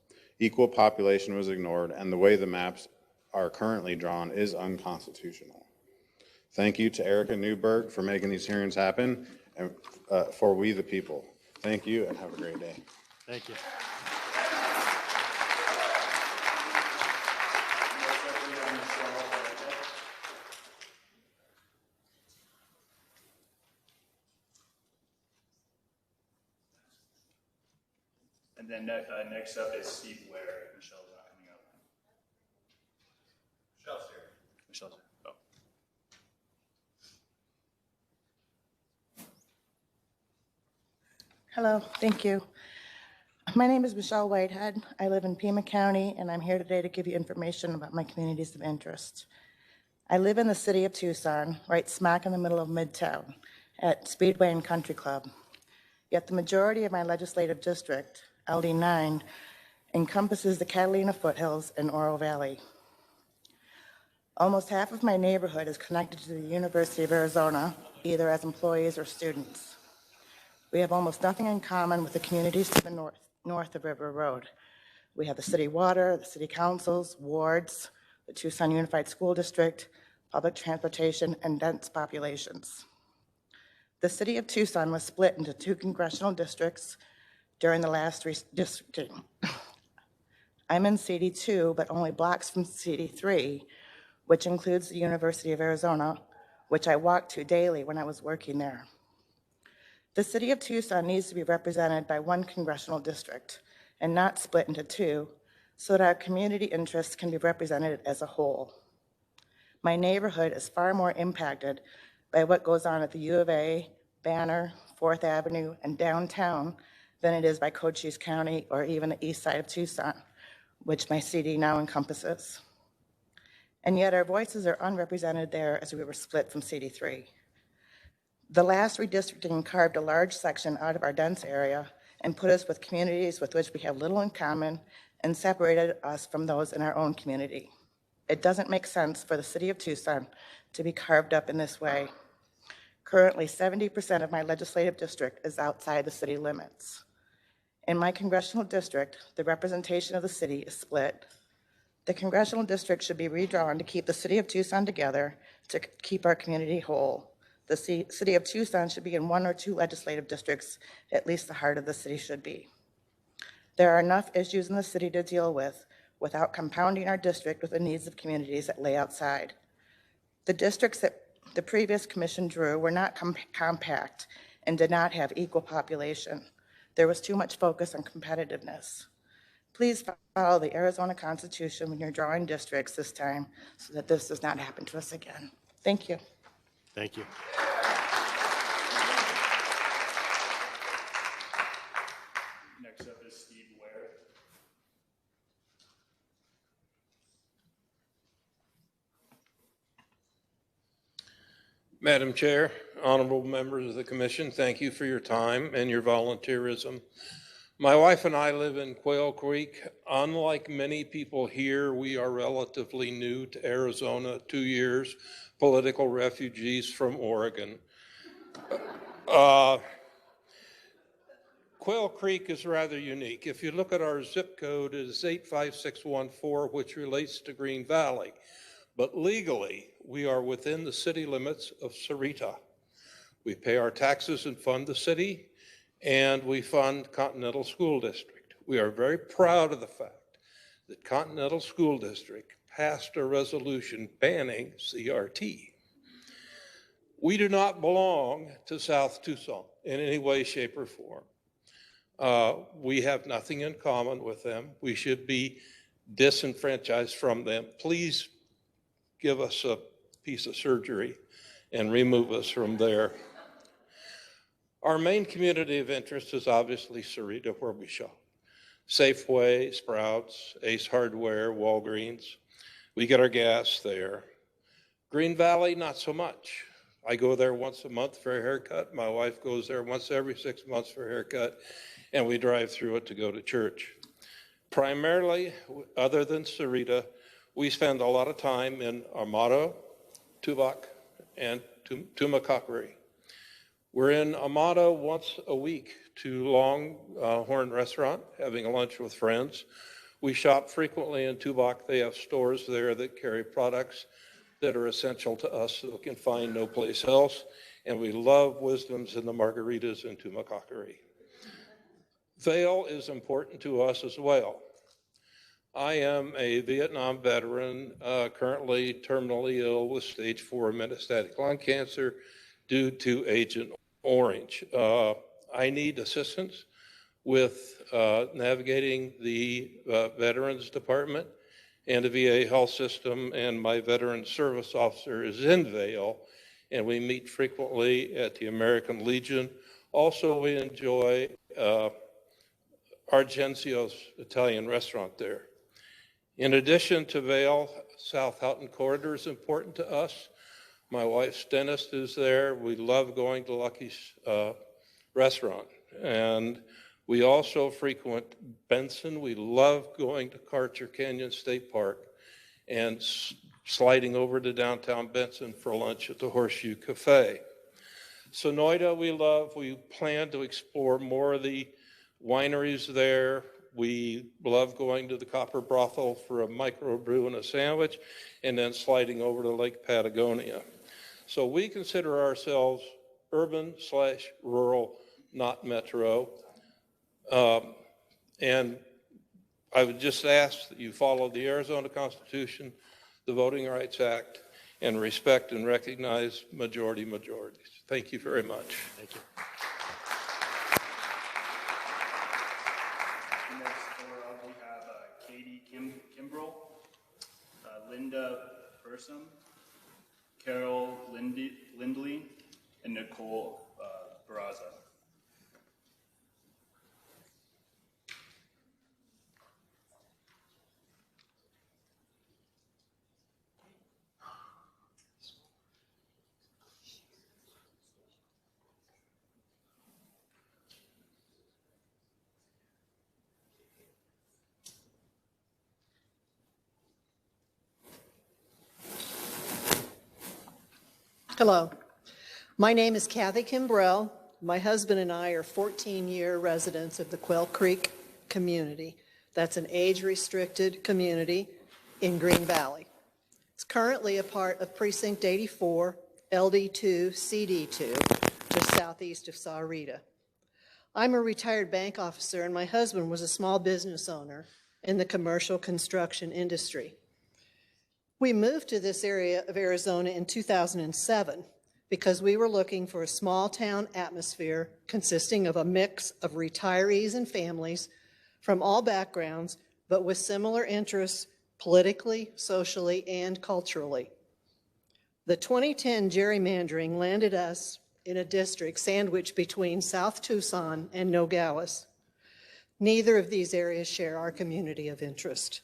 Equal population was ignored, and the way the maps are currently drawn is unconstitutional. Thank you to Erica Newberg for making these hearings happen, and for we the people. Thank you, and have a great day. Thank you. And then next up is Steve Ware. Michelle's not coming up. Michelle's here. Michelle's here. Oh. Hello, thank you. My name is Michelle Whitehead. I live in Pima County, and I'm here today to give you information about my communities of interest. I live in the city of Tucson, right smack in the middle of Midtown, at Speedway and Country Club. Yet the majority of my legislative district, LD9, encompasses the Catalina Foothills and Oro Valley. Almost half of my neighborhood is connected to the University of Arizona, either as employees or students. We have almost nothing in common with the communities to the north of River Road. We have the city water, the city councils, wards, the Tucson Unified School District, public transportation, and dense populations. The city of Tucson was split into 2 congressional districts during the last redistricting. I'm in CD2, but only blocks from CD3, which includes the University of Arizona, which I walked to daily when I was working there. The city of Tucson needs to be represented by 1 congressional district and not split into 2, so that our community interests can be represented as a whole. My neighborhood is far more impacted by what goes on at the U of A, Banner, 4th Avenue, and downtown than it is by Cochise County or even the east side of Tucson, which my CD now encompasses. And yet our voices are unrepresented there as we were split from CD3. The last redistricting carved a large section out of our dense area and put us with communities with which we have little in common and separated us from those in our own community. It doesn't make sense for the city of Tucson to be carved up in this way. Currently, 70% of my legislative district is outside the city limits. In my congressional district, the representation of the city is split. The congressional district should be redrawn to keep the city of Tucson together, to keep our community whole. The city of Tucson should be in 1 or 2 legislative districts, at least the heart of the city should be. There are enough issues in the city to deal with without compounding our district with the needs of communities that lay outside. The districts that the previous commission drew were not compact and did not have equal population. There was too much focus on competitiveness. Please follow the Arizona Constitution when you're drawing districts this time so that this does not happen to us again. Thank you. Thank you. Next up is Steve Ware. Madam Chair, honorable members of the commission, thank you for your time and your volunteerism. My wife and I live in Quail Creek. Unlike many people here, we are relatively new to Arizona, 2 years, political refugees from Oregon. Quail Creek is rather unique. If you look at our zip code, it is 85614, which relates to Green Valley. But legally, we are within the city limits of Sarita. We pay our taxes and fund the city, and we fund Continental School District. We are very proud of the fact that Continental School District passed a resolution banning CRT. We do not belong to South Tucson in any way, shape, or form. We have nothing in common with them. We should be disenfranchised from them. Please give us a piece of surgery and remove us from there. Our main community of interest is obviously Sarita, where we shop. Safeway, Sprouts, Ace Hardware, Walgreens. We get our gas there. Green Valley, not so much. I go there once a month for a haircut. My wife goes there once every 6 months for a haircut, and we drive through it to go to church. Primarily, other than Sarita, we spend a lot of time in Amado, Tubac, and Tumacacori. We're in Amado once a week to Longhorn Restaurant, having a lunch with friends. We shop frequently in Tubac. They have stores there that carry products that are essential to us that we can find no place else. And we love Wisdoms and the margaritas in Tumacacori. Vail is important to us as well. I am a Vietnam veteran, currently terminally ill with stage 4 metastatic lung cancer due to Agent Orange. I need assistance with navigating the Veterans Department and the VA health system, and my veteran service officer is in Vail, and we meet frequently at the American Legion. Also, we enjoy Argenzio's Italian restaurant there. In addition to Vail, South Halton Corridor is important to us. My wife's dentist is there. We love going to Lucky's restaurant. And we also frequent Benson. We love going to Karcher Canyon State Park and sliding over to downtown Benson for lunch at the Horseshoe Cafe. Sonoyta we love. We plan to explore more of the wineries there. We love going to the Copper Brothel for a microbrew and a sandwich, and then sliding over to Lake Patagonia. So we consider ourselves urban/rural, not metro. And I would just ask that you follow the Arizona Constitution, the Voting Rights Act, and respect and recognize majorities. Thank you very much. Thank you. Next we have Katie Kimbrell, Linda Burrison, Carol Lindley, and Nicole Barraza. Hello, my name is Kathy Kimbrell. My husband and I are 14-year residents of the Quail Creek community. That's an age-restricted community in Green Valley. It's currently a part of Precinct 84, LD2, CD2, just southeast of Sarita. I'm a retired bank officer, and my husband was a small business owner in the commercial construction industry. We moved to this area of Arizona in 2007 because we were looking for a small town atmosphere consisting of a mix of retirees and families from all backgrounds, but with similar interests politically, socially, and culturally. The 2010 gerrymandering landed us in a district sandwiched between South Tucson and Nogales. Neither of these areas share our community of interest.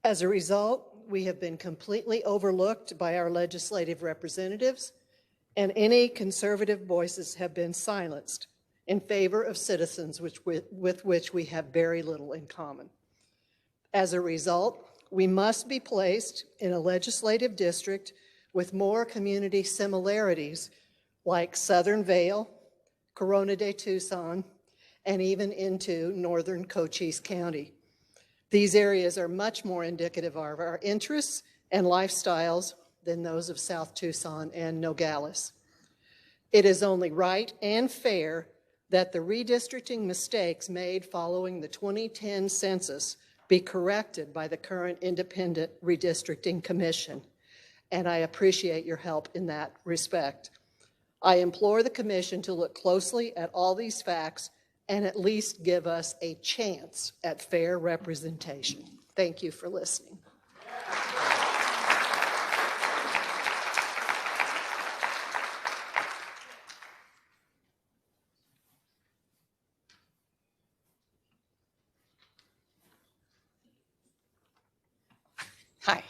As a result, we have been completely overlooked by our legislative representatives, and any conservative voices have been silenced in favor of citizens with which we have very little in common. As a result, we must be placed in a legislative district with more community similarities like Southern Vail, Corona de Tucson, and even into northern Cochise County. These areas are much more indicative of our interests and lifestyles than those of South Tucson and Nogales. It is only right and fair that the redistricting mistakes made following the 2010 census be corrected by the current independent redistricting commission, and I appreciate your help in that respect. I implore the commission to look closely at all these facts and at least give us a chance at fair representation. Thank you for listening. Hi,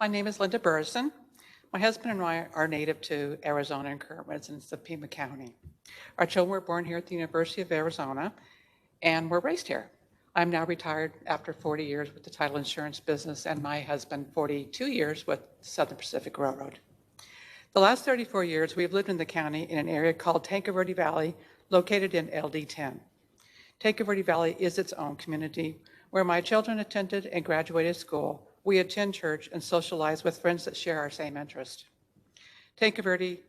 my name is Linda Burrison. My husband and I are native to Arizona and current residents of Pima County. Our children were born here at the University of Arizona and were raised here. I'm now retired after 40 years with the title insurance business, and my husband 42 years with Southern Pacific Railroad. The last 34 years, we've lived in the county in an area called Tanque Verde Valley, located in LD10. Tanque Verde Valley is its own community where my children attended and graduated school. We attend church and socialize with friends that share our same interest. Tanque Verde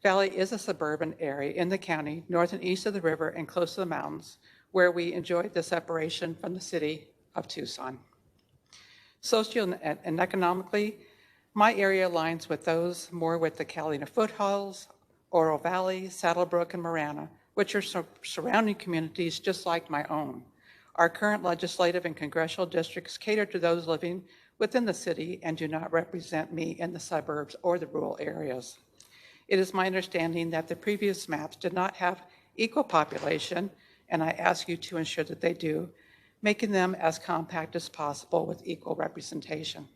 Valley is a suburban area in the county, north and east of the river and close to the mountains, where we enjoy the separation from the city of Tucson. Socially and economically, my area aligns with those more with the Catalina Foothills, Oro Valley, Saddlebrook, and Marana, which are surrounding communities just like my own. Our current legislative and congressional districts cater to those living within the city and do not represent me in the suburbs or the rural areas. It is my understanding that the previous maps did not have equal population, and I ask you to ensure that they do, making them as compact as possible with equal representation.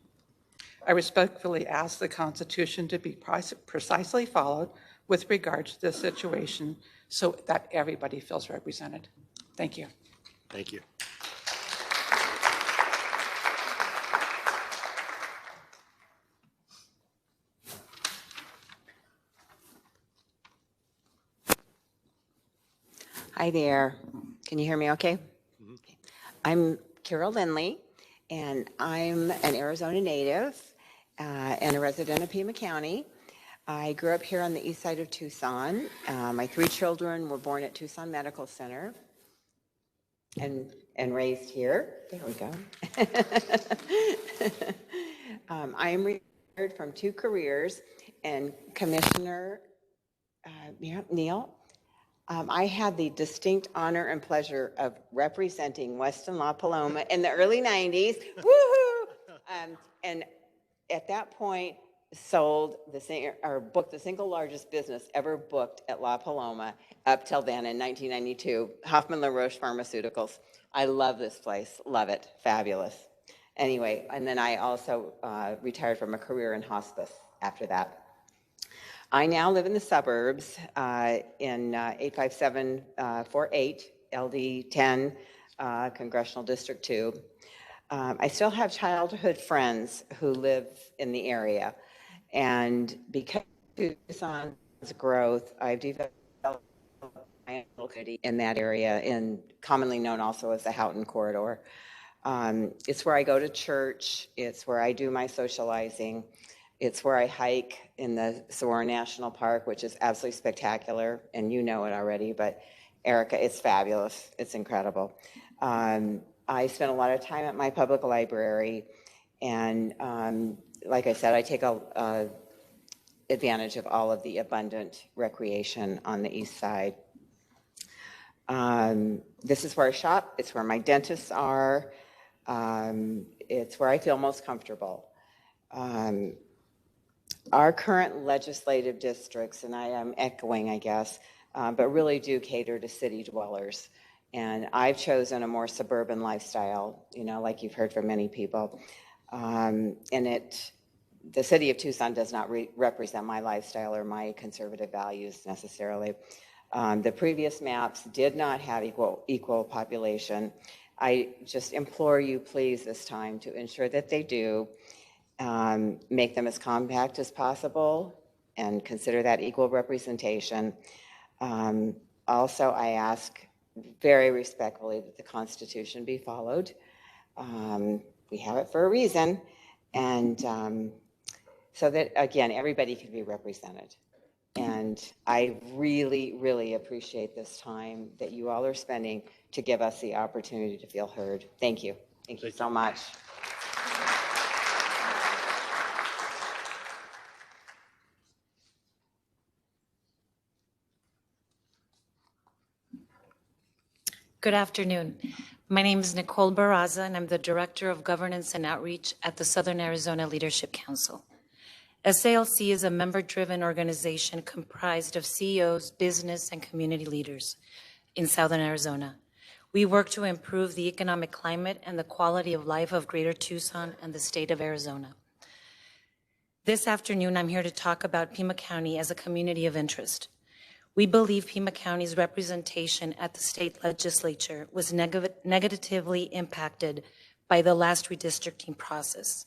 I respectfully ask the Constitution to be precisely followed with regard to this situation so that everybody feels represented. Thank you. Thank you. Hi there. Can you hear me okay? Okay. I'm Carol Lindley, and I'm an Arizona native and a resident of Pima County. I grew up here on the east side of Tucson. My 3 children were born at Tucson Medical Center and raised here. There we go. I am retired from 2 careers, and Commissioner Neal, I had the distinct honor and pleasure of representing Tucson La Paloma in the early 90s. Woohoo! And at that point, booked the single largest business ever booked at La Paloma up till then in 1992, Hoffman LaRoche Pharmaceuticals. I love this place, love it, fabulous. Anyway, and then I also retired from a career in hospice after that. I now live in the suburbs in 85748 LD10, Congressional District 2. I still have childhood friends who live in the area, and because of Tucson's growth, I've developed my own community in that area, commonly known also as the Halton Corridor. It's where I go to church. It's where I do my socializing. It's where I hike in the Saguaro National Park, which is absolutely spectacular, and you know it already, but Erica, it's fabulous. It's incredible. I spend a lot of time at my public library, and like I said, I take advantage of all of the abundant recreation on the east side. This is where I shop. It's where my dentists are. It's where I feel most comfortable. Our current legislative districts, and I am echoing, I guess, but really do cater to city dwellers. And I've chosen a more suburban lifestyle, like you've heard from many people. The city of Tucson does not represent my lifestyle or my conservative values necessarily. The previous maps did not have equal population. I just implore you, please, this time to ensure that they do. Make them as compact as possible and consider that equal representation. Also, I ask very respectfully that the Constitution be followed. We have it for a reason, and so that, again, everybody can be represented. And I really, really appreciate this time that you all are spending to give us the opportunity to feel heard. Thank you. Thank you so much. Good afternoon. My name is Nicole Barraza, and I'm the Director of Governance and Outreach at the Southern Arizona Leadership Council. SALC is a member-driven organization comprised of CEOs, business, and community leaders in Southern Arizona. We work to improve the economic climate and the quality of life of Greater Tucson and the state of Arizona. This afternoon, I'm here to talk about Pima County as a community of interest. We believe Pima County's representation at the state legislature was negatively impacted by the last redistricting process.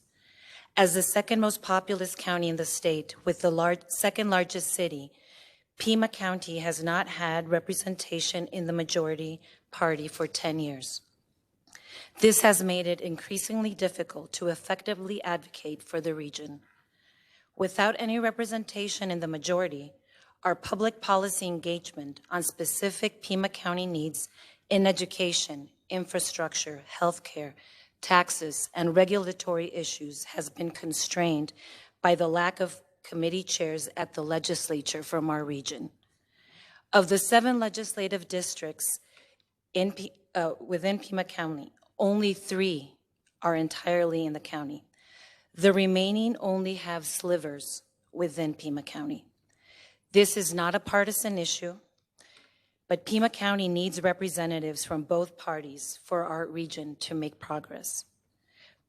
As the second most populous county in the state, with the second largest city, Pima County has not had representation in the majority party for 10 years. This has made it increasingly difficult to effectively advocate for the region. Without any representation in the majority, our public policy engagement on specific Pima County needs in education, infrastructure, healthcare, taxes, and regulatory issues has been constrained by the lack of committee chairs at the legislature from our region. Of the 7 legislative districts within Pima County, only 3 are entirely in the county. The remaining only have slivers within Pima County. This is not a partisan issue, but Pima County needs representatives from both parties for our region to make progress.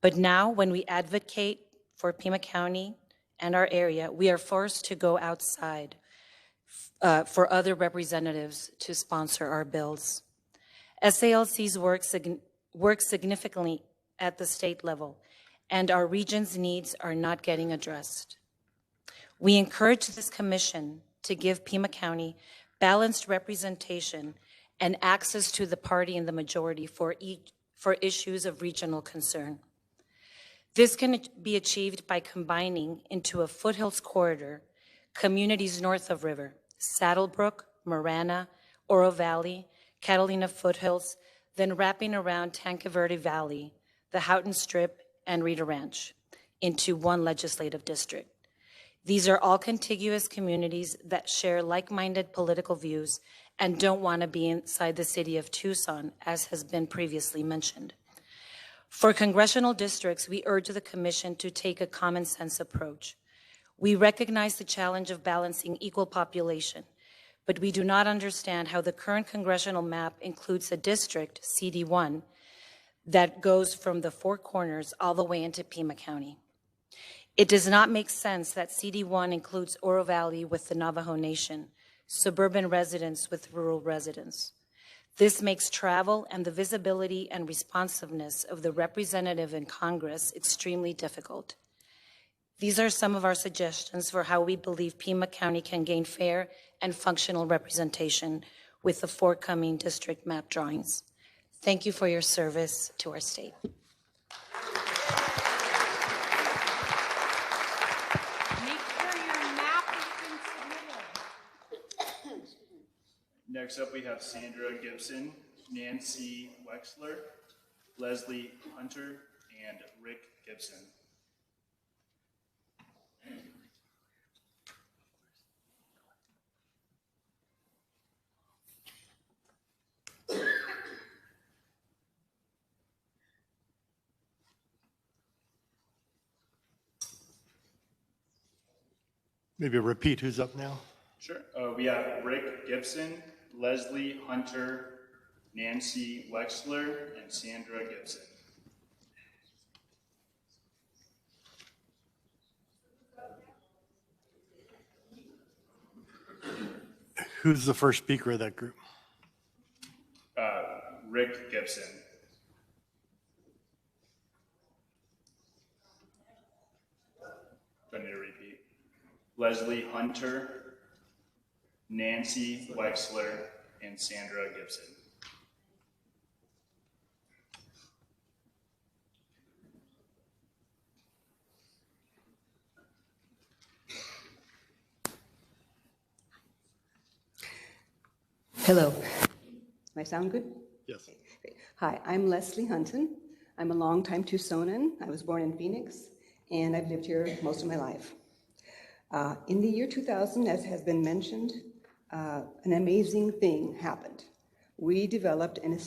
But now, when we advocate for Pima County and our area, we are forced to go outside for other representatives to sponsor our bills. SALC's work significantly at the state level, and our region's needs are not getting addressed. We encourage this commission to give Pima County balanced representation and access to the party in the majority for issues of regional concern. This can be achieved by combining into a foothills corridor communities north of river, Saddlebrook, Marana, Oro Valley, Catalina Foothills, then wrapping around Tanque Verde Valley, the Halton Strip, and Rita Ranch into one legislative district. These are all contiguous communities that share like-minded political views and don't want to be inside the city of Tucson, as has been previously mentioned. For congressional districts, we urge the commission to take a common sense approach. We recognize the challenge of balancing equal population, but we do not understand how the current congressional map includes a district, CD1, that goes from the Four Corners all the way into Pima County. It does not make sense that CD1 includes Oro Valley with the Navajo Nation, suburban residents with rural residents. This makes travel and the visibility and responsiveness of the representative in Congress extremely difficult. These are some of our suggestions for how we believe Pima County can gain fair and functional representation with the forthcoming district map drawings. Thank you for your service to our state. Next up, we have Sandra Gibson, Nancy Wexler, Leslie Hunter, and Rick Gibson. Maybe repeat who's up now. Sure. We have Rick Gibson, Leslie Hunter, Nancy Wexler, and Sandra Gibson. Who's the first speaker of that group? Rick Gibson. Do I need to repeat? Leslie Hunter, Nancy Wexler, and Sandra Gibson. Hello. My sound good? Yes. Hi, I'm Leslie Hunton. I'm a longtime Tucsonan. I was born in Phoenix, and I've lived here most of my life. In the year 2000, as has been mentioned, an amazing thing happened. We developed an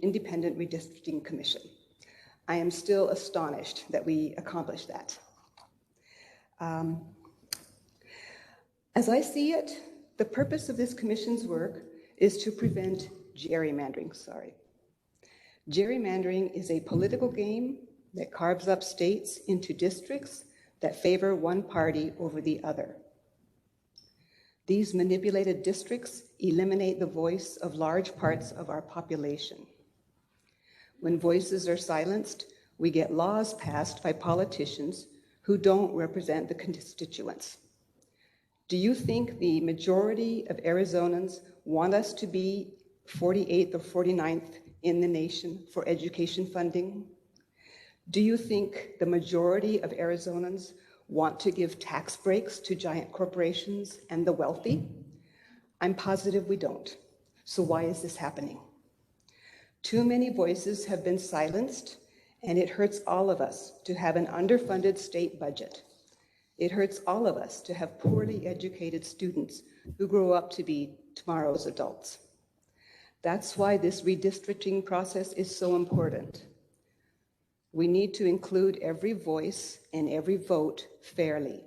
independent redistricting commission. I am still astonished that we accomplished that. As I see it, the purpose of this commission's work is to prevent gerrymandering. Gerrymandering is a political game that carves up states into districts that favor one party over the other. These manipulated districts eliminate the voice of large parts of our population. When voices are silenced, we get laws passed by politicians who don't represent the constituents. Do you think the majority of Arizonans want us to be 48th or 49th in the nation for education funding? Do you think the majority of Arizonans want to give tax breaks to giant corporations and the wealthy? I'm positive we don't. So why is this happening? Too many voices have been silenced, and it hurts all of us to have an underfunded state budget. It hurts all of us to have poorly educated students who grow up to be tomorrow's adults. That's why this redistricting process is so important. We need to include every voice and every vote fairly.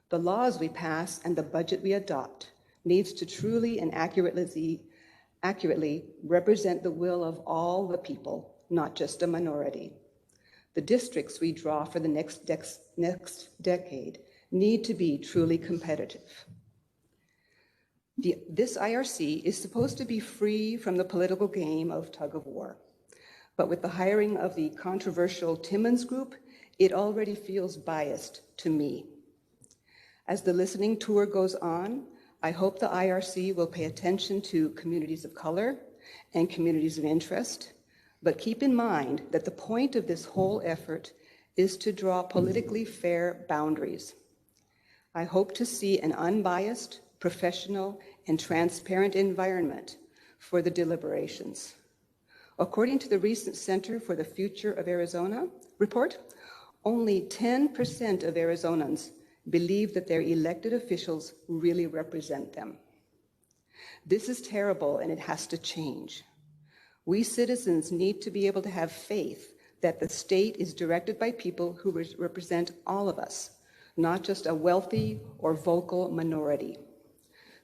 The laws we pass and the budget we adopt needs to truly and accurately represent the will of all the people, not just a minority. The districts we draw for the next decade need to be truly competitive. This IRC is supposed to be free from the political game of tug of war. But with the hiring of the controversial Timmons Group, it already feels biased to me. As the listening tour goes on, I hope the IRC will pay attention to communities of color and communities of interest, but keep in mind that the point of this whole effort is to draw politically fair boundaries. I hope to see an unbiased, professional, and transparent environment for the deliberations. According to the recent Center for the Future of Arizona report, only 10% of Arizonans believe that their elected officials really represent them. This is terrible, and it has to change. We citizens need to be able to have faith that the state is directed by people who represent all of us, not just a wealthy or vocal minority.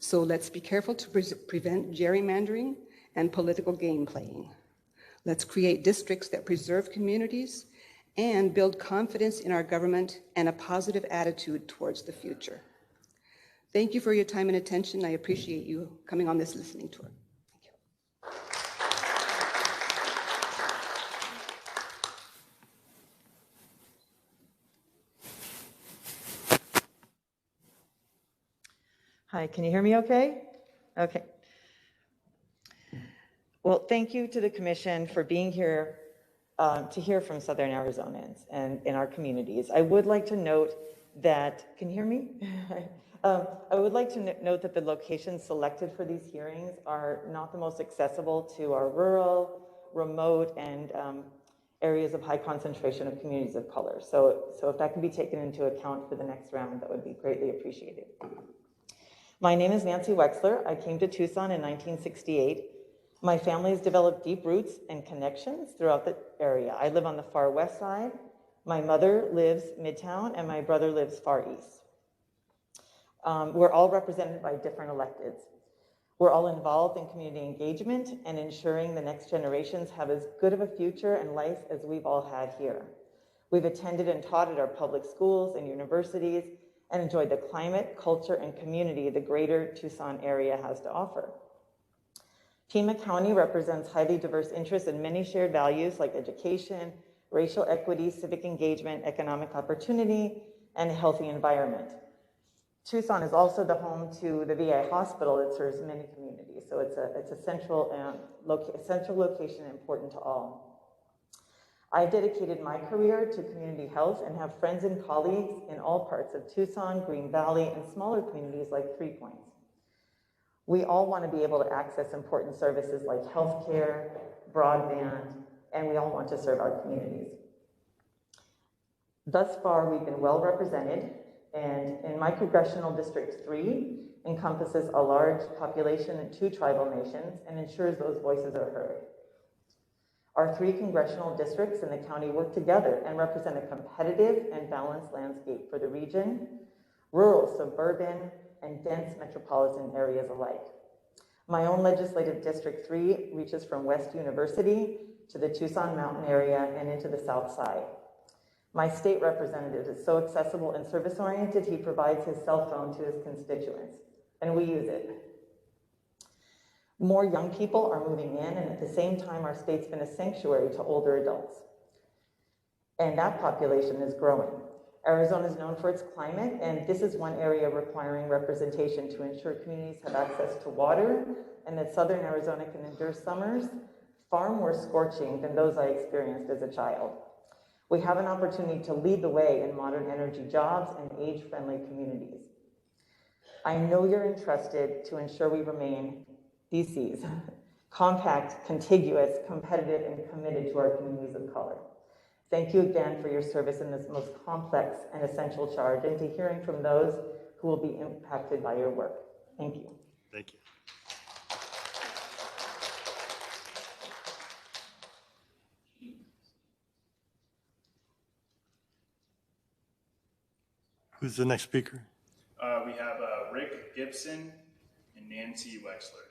So let's be careful to prevent gerrymandering and political game playing. Let's create districts that preserve communities and build confidence in our government and a positive attitude towards the future. Thank you for your time and attention. I appreciate you coming on this listening tour. Hi, can you hear me okay? Okay. Well, thank you to the Commission for being here to hear from Southern Arizonans and in our communities. I would like to note that, can you hear me? I would like to note that the locations selected for these hearings are not the most accessible to our rural, remote, and areas of high concentration of communities of color. So if that can be taken into account for the next round, that would be greatly appreciated. My name is Nancy Wexler. I came to Tucson in 1968. My family has developed deep roots and connections throughout the area. I live on the far west side. My mother lives midtown, and my brother lives far east. We're all represented by different electeds. We're all involved in community engagement and ensuring the next generations have as good of a future and life as we've all had here. We've attended and taught at our public schools and universities and enjoyed the climate, culture, and community the greater Tucson area has to offer. Pima County represents highly diverse interests and many shared values like education, racial equity, civic engagement, economic opportunity, and a healthy environment. Tucson is also the home to the VA hospital that serves many communities, so it's a central location important to all. I've dedicated my career to community health and have friends and colleagues in all parts of Tucson, Green Valley, and smaller communities like 3 Points. We all want to be able to access important services like healthcare, broadband, and we all want to serve our communities. Thus far, we've been well represented, and in my Congressional District 3 encompasses a large population and 2 tribal nations and ensures those voices are heard. Our 3 congressional districts in the county work together and represent a competitive and balanced landscape for the region, rural, suburban, and dense metropolitan areas alike. My own legislative District 3 reaches from West University to the Tucson Mountain area and into the South Side. My state representative is so accessible and service-oriented, he provides his cell phone to his constituents, and we use it. More young people are moving in, and at the same time, our state's been a sanctuary to older adults. And that population is growing. Arizona is known for its climate, and this is one area requiring representation to ensure communities have access to water and that Southern Arizona can endure summers far more scorching than those I experienced as a child. We have an opportunity to lead the way in modern energy jobs and age-friendly communities. I know you're entrusted to ensure we remain DCs, compact, contiguous, competitive, and committed to our communities of color. Thank you again for your service in this most complex and essential charge, and to hearing from those who will be impacted by your work. Thank you. Thank you. Who's the next speaker? We have Rick Gibson and Nancy Wexler.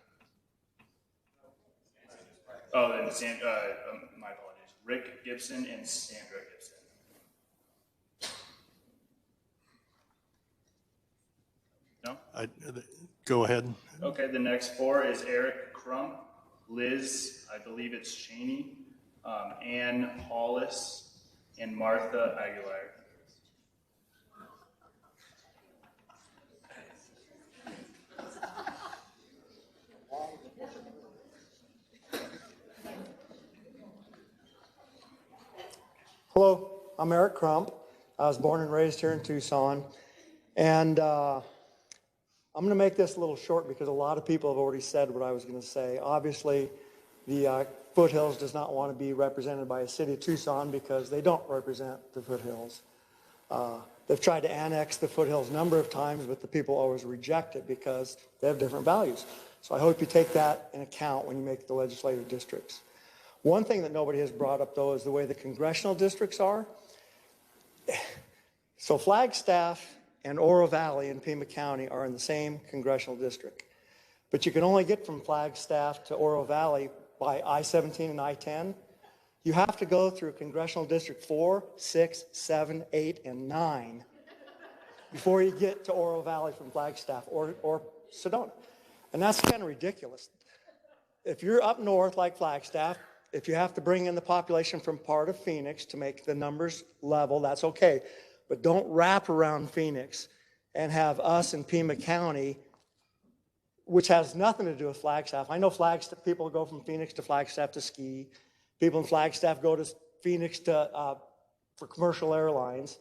Oh, and my apologies. Rick Gibson and Sandra Gibson. No? Go ahead. Okay, the next 4 is Eric Crump, Liz, I believe it's Cheney, Ann Hollis, and Martha Aguilar. Hello, I'm Eric Crump. I was born and raised here in Tucson. And I'm going to make this a little short because a lot of people have already said what I was going to say. Obviously, the Foothills does not want to be represented by a city of Tucson because they don't represent the Foothills. They've tried to annex the Foothills a number of times, but the people always reject it because they have different values. So I hope you take that in account when you make the legislative districts. One thing that nobody has brought up, though, is the way the congressional districts are. So Flagstaff and Oro Valley in Pima County are in the same congressional district. But you can only get from Flagstaff to Oro Valley by I-17 and I-10. You have to go through Congressional District 4, 6, 7, 8, and 9 before you get to Oro Valley from Flagstaff or Sedona. And that's kind of ridiculous. If you're up north like Flagstaff, if you have to bring in the population from part of Phoenix to make the numbers level, that's okay. But don't wrap around Phoenix and have us in Pima County, which has nothing to do with Flagstaff. I know Flagstaff people go from Phoenix to Flagstaff to ski. People in Flagstaff go to Phoenix to for commercial airlines,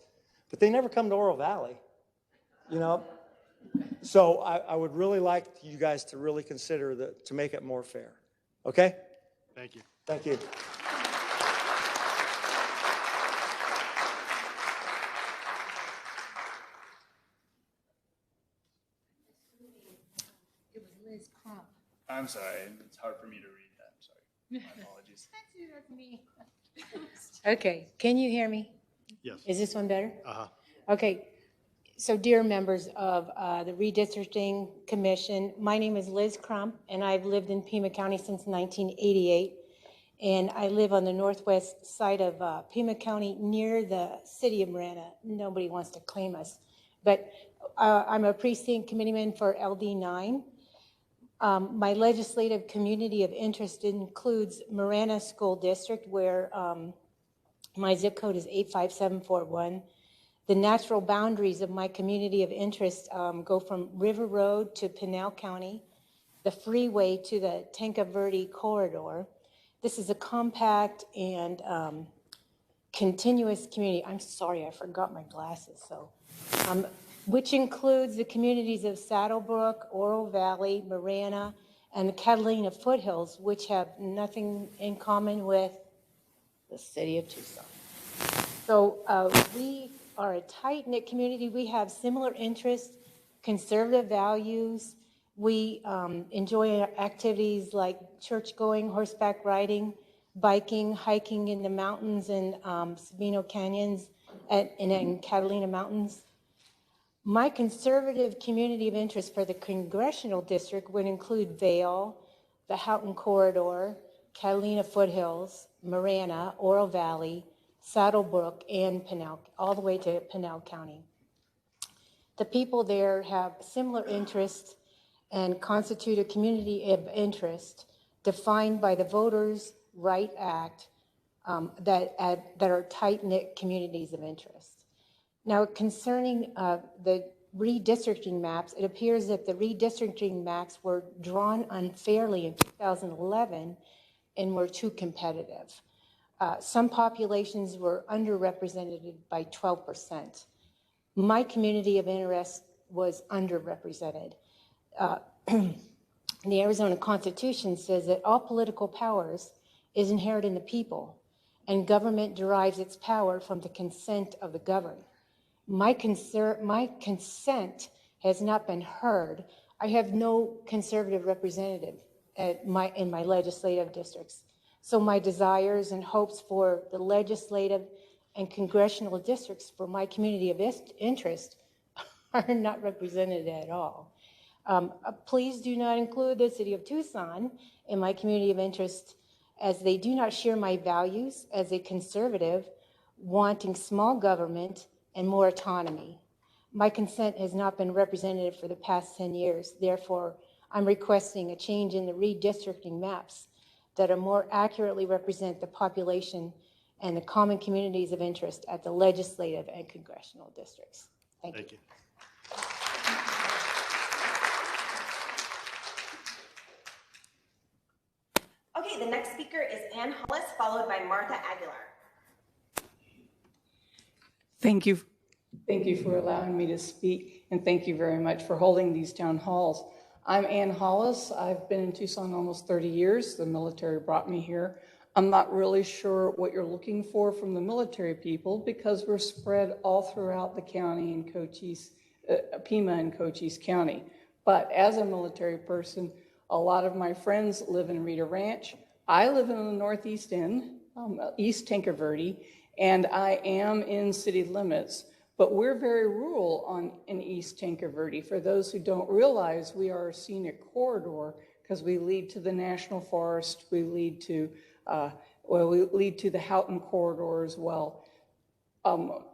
but they never come to Oro Valley, you know? So I would really like you guys to really consider to make it more fair, okay? Thank you. Thank you. It was Liz Crump. I'm sorry, it's hard for me to read that. I'm sorry. My apologies. That's me. Okay, can you hear me? Yes. Is this one better? Uh-huh. Okay, so dear members of the Redistricting Commission, my name is Liz Crump, and I've lived in Pima County since 1988. And I live on the northwest side of Pima County near the city of Marana. Nobody wants to claim us. But I'm a precinct committeeman for LD9. My legislative community of interest includes Marana School District, where my zip code is 85741. The natural boundaries of my community of interest go from River Road to Pinal County, the freeway to the Tanca Verde Corridor. This is a compact and continuous community. I'm sorry, I forgot my glasses. So, which includes the communities of Saddlebrook, Oro Valley, Marana, and the Catalina Foothills, which have nothing in common with the city of Tucson. So we are a tight-knit community. We have similar interests, conservative values. We enjoy activities like church-going, horseback riding, biking, hiking in the mountains and Sabino Canyons and in Catalina Mountains. My conservative community of interest for the Congressional District would include Vail, the Halton Corridor, Catalina Foothills, Marana, Oro Valley, Saddlebrook, and Pinal, all the way to Pinal County. The people there have similar interests and constitute a community of interest defined by the Voters' Right Act that are tight-knit communities of interest. Now, concerning the redistricting maps, it appears that the redistricting maps were drawn unfairly in 2011 and were too competitive. Some populations were underrepresented by 12%. My community of interest was underrepresented. The Arizona Constitution says that all political powers is inherent in the people, and government derives its power from the consent of the governed. My consent has not been heard. I have no conservative representative in my legislative districts. So my desires and hopes for the legislative and congressional districts for my community of interest are not represented at all. Please do not include the city of Tucson in my community of interest, as they do not share my values as a conservative, wanting small government and more autonomy. My consent has not been represented for the past 10 years. Therefore, I'm requesting a change in the redistricting maps that are more accurately represent the population and the common communities of interest at the legislative and congressional districts. Thank you. Okay, the next speaker is Ann Hollis, followed by Martha Aguilar. Thank you. Thank you for allowing me to speak, and thank you very much for holding these town halls. I'm Ann Hollis. I've been in Tucson almost 30 years. The military brought me here. I'm not really sure what you're looking for from the military people because we're spread all throughout the county in Cochise, Pima and Cochise County. But as a military person, a lot of my friends live in Rita Ranch. I live in the northeast end, East Tanque Verde, and I am in city limits. But we're very rural in East Tanque Verde. For those who don't realize, we are a scenic corridor because we lead to the National Forest, we lead to the Halton Corridor as well.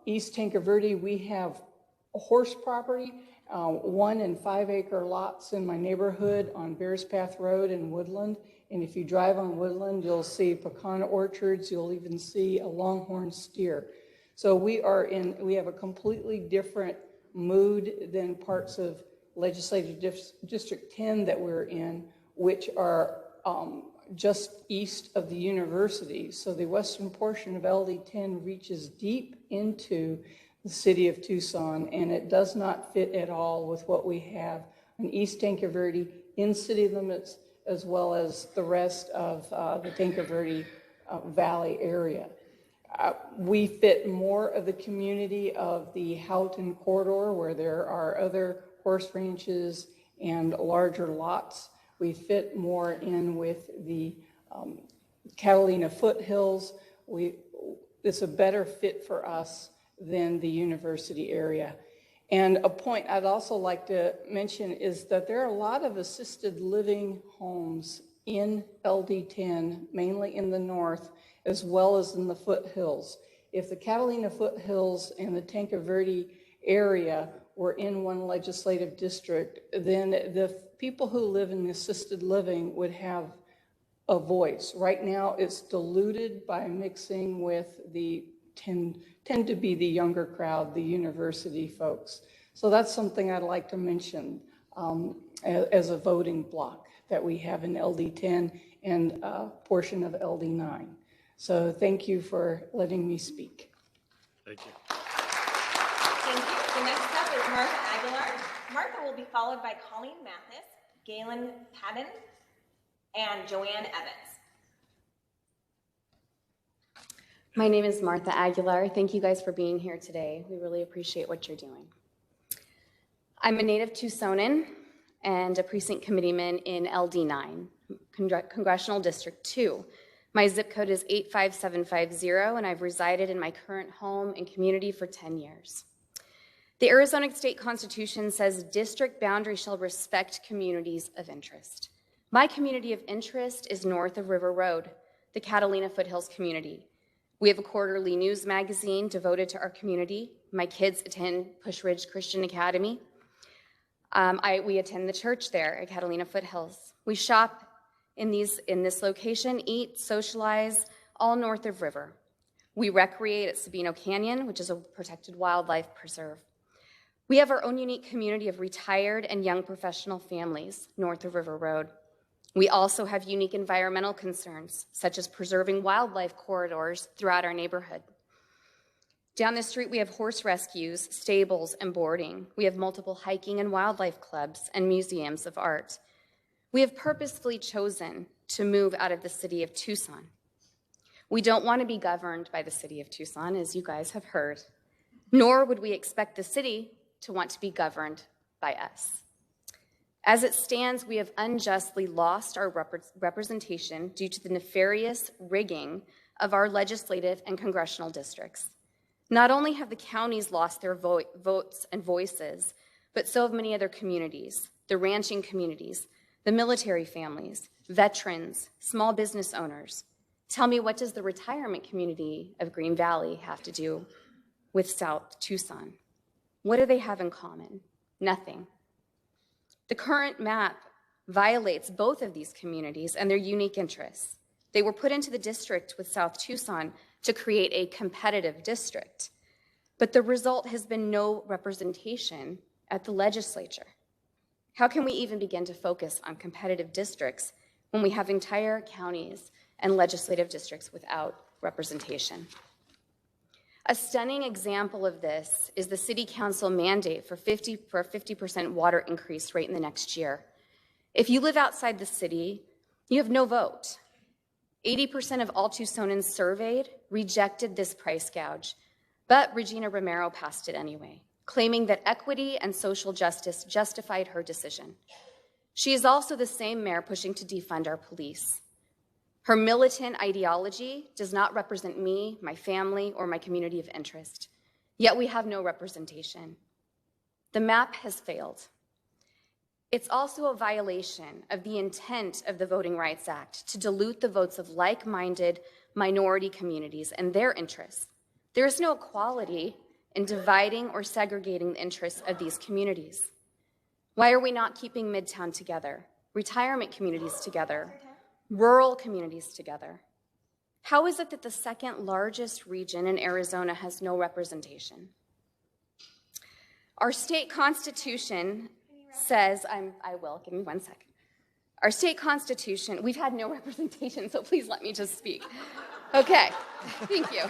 East Tanque Verde, we have horse property, 1 and 5 acre lots in my neighborhood on Bears Path Road in Woodland. And if you drive on Woodland, you'll see pecan orchards, you'll even see a longhorn steer. So we have a completely different mood than parts of Legislative District 10 that we're in, which are just east of the university. So the western portion of LD10 reaches deep into the city of Tucson, and it does not fit at all with what we have in East Tanque Verde in city limits, as well as the rest of the Tanque Verde Valley area. We fit more of the community of the Halton Corridor, where there are other horse ranches and larger lots. We fit more in with the Catalina Foothills. It's a better fit for us than the university area. And a point I'd also like to mention is that there are a lot of assisted living homes in LD10, mainly in the north, as well as in the foothills. If the Catalina Foothills and the Tanque Verde area were in one legislative district, then the people who live in assisted living would have a voice. Right now, it's diluted by mixing with the tend to be the younger crowd, the university folks. So that's something I'd like to mention as a voting block that we have in LD10 and a portion of LD9. So thank you for letting me speak. Thank you. Thank you. The next up is Martha Aguilar. Martha will be followed by Colleen Mathis, Galen Padden, and Joanne Evans. My name is Martha Aguilar. Thank you guys for being here today. We really appreciate what you're doing. I'm a native Tucsonan and a precinct committeeman in LD9, Congressional District 2. My zip code is 85750, and I've resided in my current home and community for 10 years. The Arizona State Constitution says district boundaries shall respect communities of interest. My community of interest is north of River Road, the Catalina Foothills community. We have a quarterly news magazine devoted to our community. My kids attend Push Ridge Christian Academy. We attend the church there at Catalina Foothills. We shop in this location, eat, socialize, all north of River. We recreate at Sabino Canyon, which is a protected wildlife preserve. We have our own unique community of retired and young professional families north of River Road. We also have unique environmental concerns, such as preserving wildlife corridors throughout our neighborhood. Down the street, we have horse rescues, stables, and boarding. We have multiple hiking and wildlife clubs and museums of art. We have purposefully chosen to move out of the city of Tucson. We don't want to be governed by the city of Tucson, as you guys have heard, nor would we expect the city to want to be governed by us. As it stands, we have unjustly lost our representation due to the nefarious rigging of our legislative and congressional districts. Not only have the counties lost their votes and voices, but so have many other communities, the ranching communities, the military families, veterans, small business owners. Tell me, what does the retirement community of Green Valley have to do with South Tucson? What do they have in common? Nothing. The current map violates both of these communities and their unique interests. They were put into the district with South Tucson to create a competitive district, but the result has been no representation at the legislature. How can we even begin to focus on competitive districts when we have entire counties and legislative districts without representation? A stunning example of this is the city council mandate for a 50% water increase rate in the next year. If you live outside the city, you have no vote. 80% of all Tucsonans surveyed rejected this price gouge, but Regina Romero passed it anyway, claiming that equity and social justice justified her decision. She is also the same mayor pushing to defund our police. Her militant ideology does not represent me, my family, or my community of interest. Yet we have no representation. The map has failed. It's also a violation of the intent of the Voting Rights Act to dilute the votes of like-minded minority communities and their interests. There is no equality in dividing or segregating the interests of these communities. Why are we not keeping Midtown together, retirement communities together, rural communities together? How is it that the second largest region in Arizona has no representation? Our state constitution says, give me 1 second. Our state constitution, we've had no representation, so please let me just speak. Okay, thank you.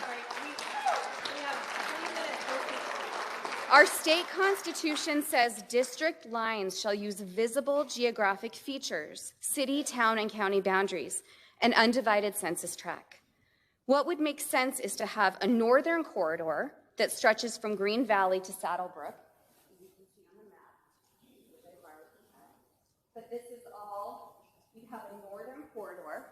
Our state constitution says district lines shall use visible geographic features, city, town, and county boundaries, and undivided census tract. What would make sense is to have a northern corridor that stretches from Green Valley to Saddlebrook. As you can see on the map, but this is all, we have a northern corridor.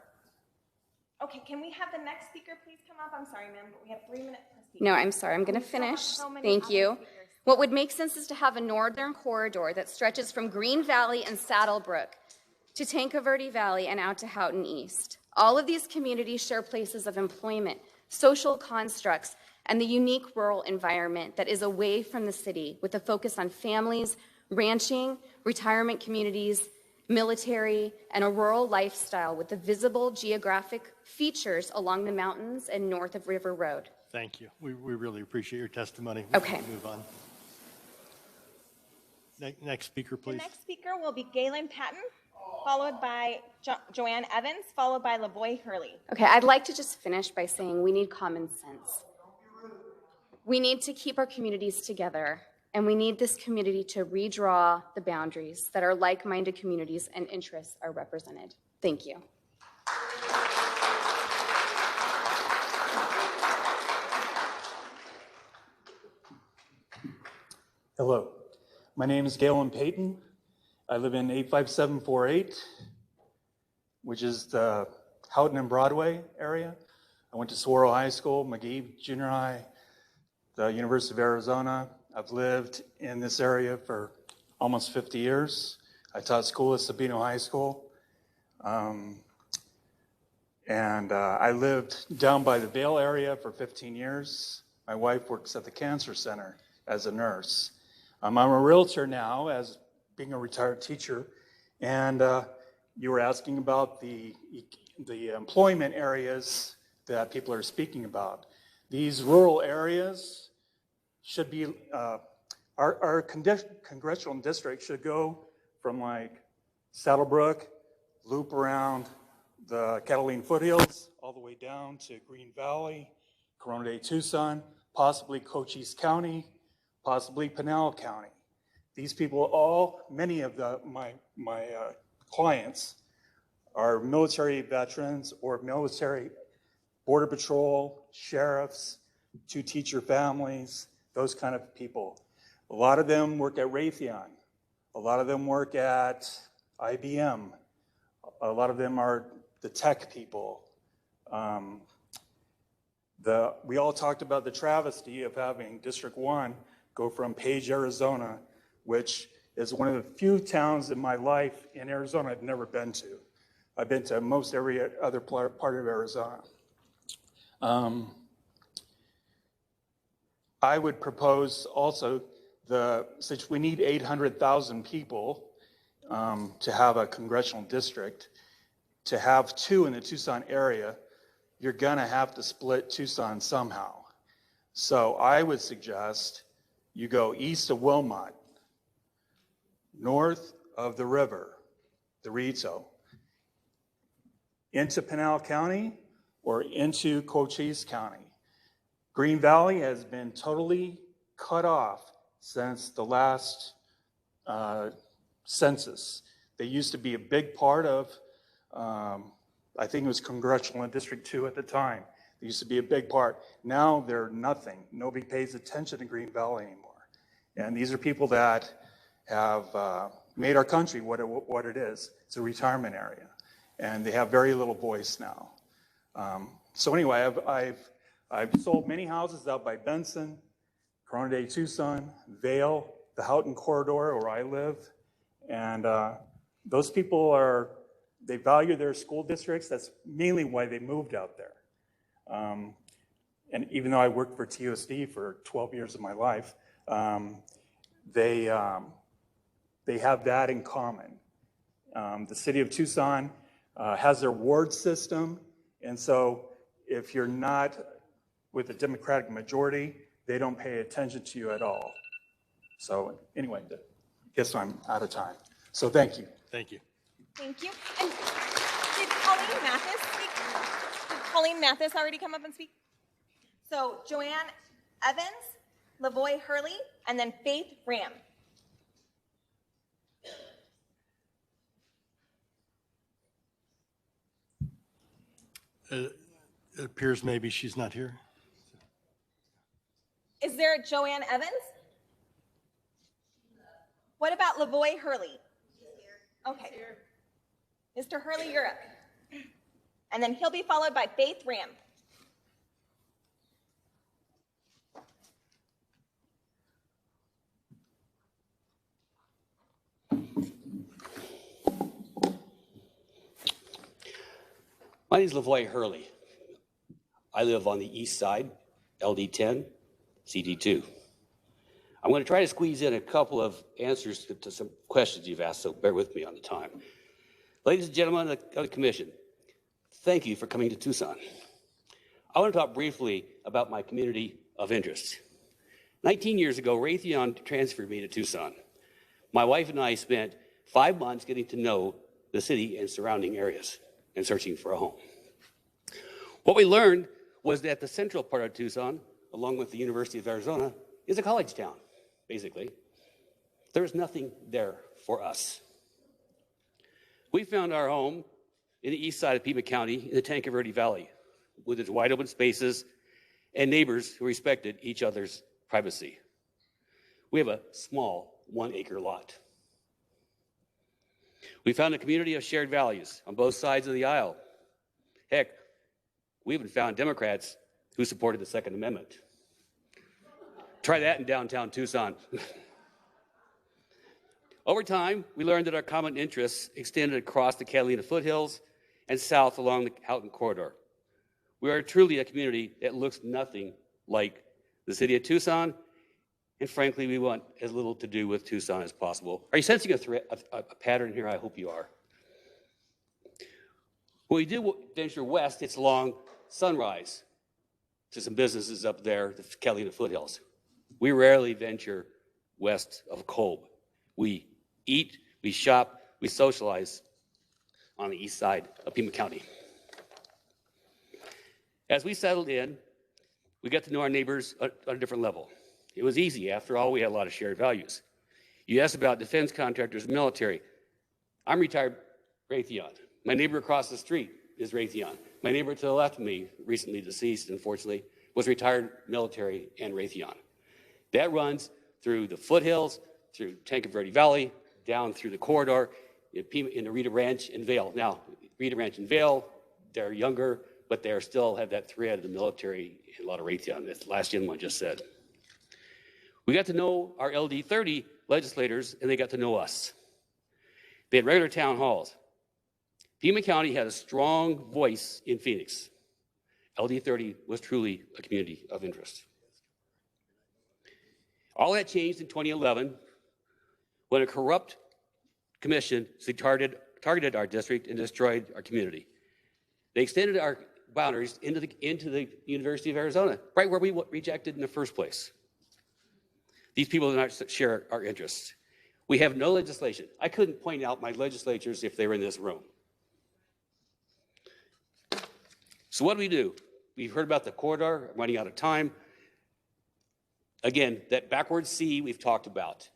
Okay, can we have the next speaker please come up? I'm sorry, ma'am, but we have 3 minutes per speaker. No, I'm sorry, I'm gonna finish. Thank you. What would make sense is to have a northern corridor that stretches from Green Valley and Saddlebrook to Tanque Verde Valley and out to Halton East. All of these communities share places of employment, social constructs, and the unique rural environment that is away from the city with a focus on families, ranching, retirement communities, military, and a rural lifestyle with the visible geographic features along the mountains and north of River Road. Thank you. We really appreciate your testimony. Okay. We'll move on. Next speaker, please. The next speaker will be Galen Patton, followed by Joanne Evans, followed by Lavoy Hurley. Okay, I'd like to just finish by saying we need common sense. We need to keep our communities together, and we need this community to redraw the boundaries that our like-minded communities and interests are represented. Thank you. Hello, my name is Galen Payton. I live in 85748, which is the Halton and Broadway area. I went to Saguaro High School, McGee Junior High, the University of Arizona. I've lived in this area for almost 50 years. I taught school at Sabino High School. I lived down by the Vail area for 15 years. My wife works at the Cancer Center as a nurse. I'm a realtor now, as being a retired teacher, and you were asking about the employment areas that people are speaking about. These rural areas should be, our congressional district should go from like Saddlebrook, loop around the Catalina Foothills, all the way down to Green Valley, Corona de Tucson, possibly Cochise County, possibly Pinal County. These people, many of my clients are military veterans or military border patrol, sheriffs, two teacher families, those kind of people. A lot of them work at Raytheon. A lot of them work at IBM. A lot of them are the tech people. We all talked about the travesty of having District 1 go from Page, Arizona, which is one of the few towns in my life in Arizona I've never been to. I've been to most every other part of Arizona. I would propose also, since we need 800,000 people to have a congressional district, to have 2 in the Tucson area, you're gonna have to split Tucson somehow. So I would suggest you go east of Wilmot, north of the river, the Rito, into Pinal County or into Cochise County. Green Valley has been totally cut off since the last census. They used to be a big part of, I think it was Congressional District 2 at the time. They used to be a big part. Now they're nothing. Nobody pays attention to Green Valley anymore. And these are people that have made our country what it is. It's a retirement area. And they have very little voice now. So anyway, I've sold many houses out by Benson, Corona de Tucson, Vail, the Halton Corridor where I live. And those people they value their school districts. That's mainly why they moved out there. And even though I worked for TOSD for 12 years of my life, they have that in common. The city of Tucson has their ward system, and so if you're not with a Democratic majority, they don't pay attention to you at all. So anyway, I guess I'm out of time. So thank you. Thank you. Thank you. And did Colleen Mathis speak? Did Colleen Mathis already come up and speak? So Joanne Evans, Lavoy Hurley, and then Faith Ram. It appears maybe she's not here. Is there a Joanne Evans? What about Lavoy Hurley? Okay. Mr. Hurley, you're up. And then he'll be followed by Faith Ram. My name is Lavoy Hurley. I live on the east side, LD10, CD2. I'm going to try to squeeze in a couple of answers to some questions you've asked, so bear with me on the time. Ladies and gentlemen of the commission, thank you for coming to Tucson. I want to talk briefly about my community of interest. 19 years ago, Raytheon transferred me to Tucson. My wife and I spent 5 months getting to know the city and surrounding areas and searching for a home. What we learned was that the central part of Tucson, along with the University of Arizona, is a college town, basically. There's nothing there for us. We found our home in the east side of Pima County in the Tanque Verde Valley, with its wide open spaces and neighbors who respected each other's privacy. We have a small 1-acre lot. We found a community of shared values on both sides of the aisle. Heck, we even found Democrats who supported the Second Amendment. Try that in downtown Tucson. Over time, we learned that our common interests extended across the Catalina Foothills and south along the Halton Corridor. We are truly a community that looks nothing like the city of Tucson, and frankly, we want as little to do with Tucson as possible. Are you sensing a pattern here? I hope you are. When we do venture west, it's along Sunrise to some businesses up there, the Catalina Foothills. We rarely venture west of Kolb. We eat, we shop, we socialize on the east side of Pima County. As we settled in, we got to know our neighbors on a different level. It was easy. After all, we had a lot of shared values. You asked about defense contractors and military. I'm retired Raytheon. My neighbor across the street is Raytheon. My neighbor to the left of me, recently deceased, unfortunately, was retired military and Raytheon. That runs through the foothills, through Tanque Verde Valley, down through the corridor, in the Rita Ranch and Vail. Now, Rita Ranch and Vail, they're younger, but they still have that thread of the military and a lot of Raytheon. That's the last gentleman just said. We got to know our LD 30 legislators, and they got to know us. They had regular town halls. Pima County had a strong voice in Phoenix. LD 30 was truly a community of interest. All that changed in 2011 when a corrupt commission targeted our district and destroyed our community. They extended our boundaries into the University of Arizona, right where we rejected in the first place. These people do not share our interests. We have no legislation. I couldn't point out my legislatures if they were in this room. So what do? We've heard about the corridor. I'm running out of time. Again, that backward C we've talked about.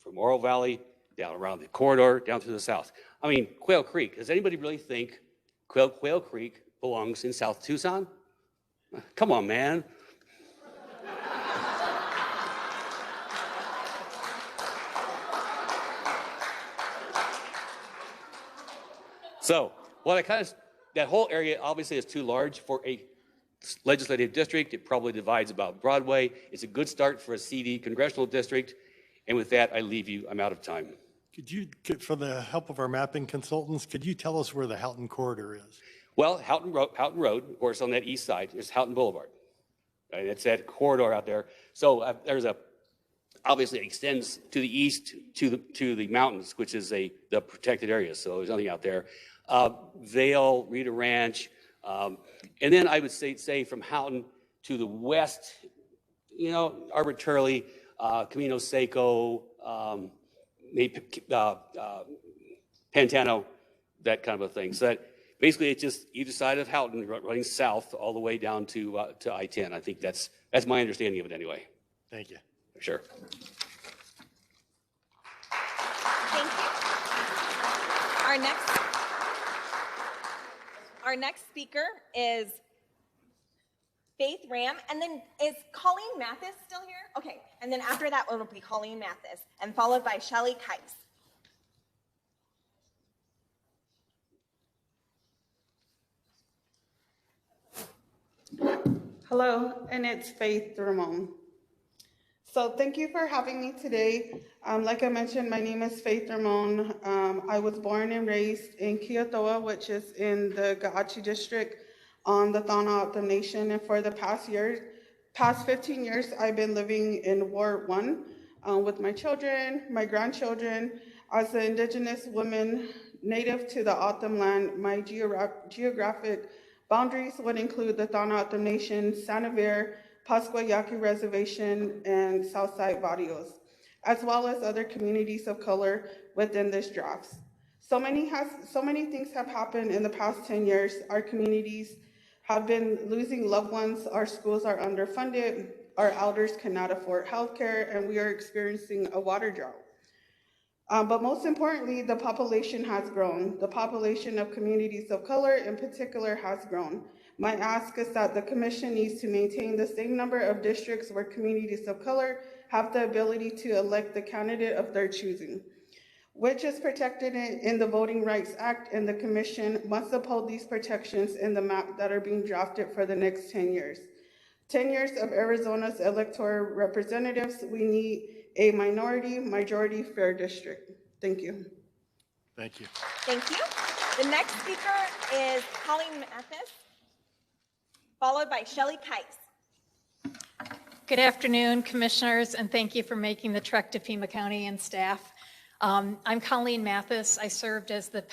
From Oro Valley, down around the corridor, down to the south. I mean, Quail Creek. Does anybody really think Quail Creek belongs in South Tucson? Come on, man. So, that whole area obviously is too large for a legislative district. It probably divides about Broadway. It's a good start for a CD congressional district. And with that, I leave you. I'm out of time. Could you, for the help of our mapping consultants, could you tell us where the Halton Corridor is? Well, Halton Road, of course, on that east side, is Halton Boulevard. Right? It's that corridor out there. So obviously it extends to the east to the mountains, which is the protected area. So there's nothing out there. Vail, Rita Ranch, and then I would say from Halton to the west, arbitrarily, Camino Seco, Pantano, that kind of a thing. So that basically it's just either side of Halton running south all the way down to I-10. I think that's my understanding of it anyway. Thank you. Sure. Thank you. Our next speaker is Faith Ram, and then is Colleen Mathis still here? Okay, and then after that it'll be Colleen Mathis, and followed by Shelley Kice. Hello, and it's Faith Ramon. So thank you for having me today. Like I mentioned, my name is Faith Ramon. I was born and raised in Kiatoa, which is in the Ga'achi district on the Tohono Nation. And for the past 15 years, I've been living in Ward 1 with my children, my grandchildren. As an Indigenous woman native to the O'odham land, my geographic boundaries would include the Tohono Nation, Sanavir, Pascua Yaqui Reservation, and Southside Barrios, as well as other communities of color within this draft. So many things have happened in the past 10 years. Our communities have been losing loved ones, our schools are underfunded, our elders cannot afford healthcare, and we are experiencing a water drought. But most importantly, the population has grown. The population of communities of color in particular has grown. My ask is that the commission needs to maintain the same number of districts where communities of color have the ability to elect the candidate of their choosing, which is protected in the Voting Rights Act, and the Commission must uphold these protections in the map that are being drafted for the next 10 years. 10 years of Arizona's electoral representatives, we need a majority fair district. Thank you. Thank you. Thank you. The next speaker is Colleen Mathis, followed by Shirley Kice. Good afternoon, commissioners, and thank you for making the trek to Pima County and staff. I'm Colleen Mathis. I served as the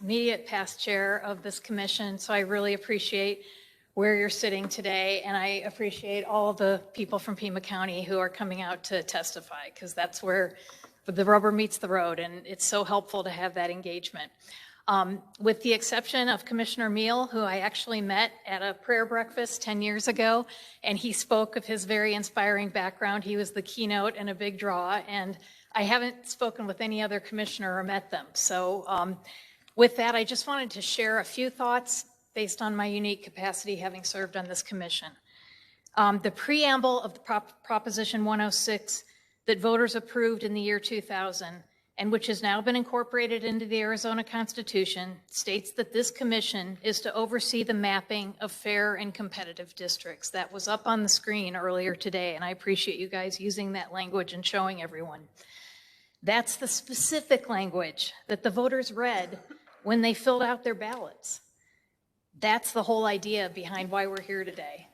immediate past chair of this commission, so I really appreciate where you're sitting today, and I appreciate all the people from Pima County who are coming out to testify, because that's where the rubber meets the road, and it's so helpful to have that engagement. With the exception of Commissioner Meal, who I actually met at a prayer breakfast 10 years ago, and he spoke of his very inspiring background. He was the keynote and a big draw, and I haven't spoken with any other commissioner or met them. So with that, I just wanted to share a few thoughts based on my unique capacity having served on this commission. The preamble of the Proposition 106 that voters approved in the year 2000, and which has now been incorporated into the Arizona Constitution, states that this commission is to oversee the mapping of fair and competitive districts. That was up on the screen earlier today, and I appreciate you guys using that language and showing everyone. That's the specific language that the voters read when they filled out their ballots. That's the whole idea behind why we're here today.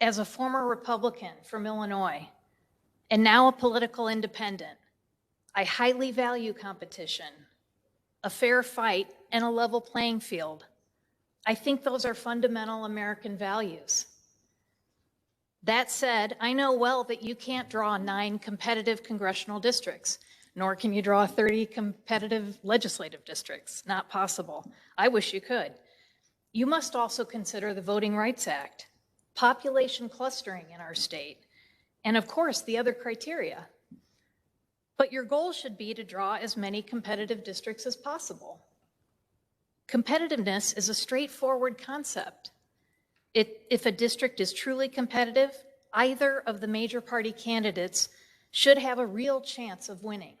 As a former Republican from Illinois, and now a political independent, I highly value competition, a fair fight, and a level playing field. I think those are fundamental American values. That said, I know well that you can't draw 9 competitive congressional districts, nor can you draw 30 competitive legislative districts. Not possible. I wish you could. You must also consider the Voting Rights Act, population clustering in our state, and of course, the other criteria. But your goal should be to draw as many competitive districts as possible. Competitiveness is a straightforward concept. If a district is truly competitive, either of the major party candidates should have a real chance of winning.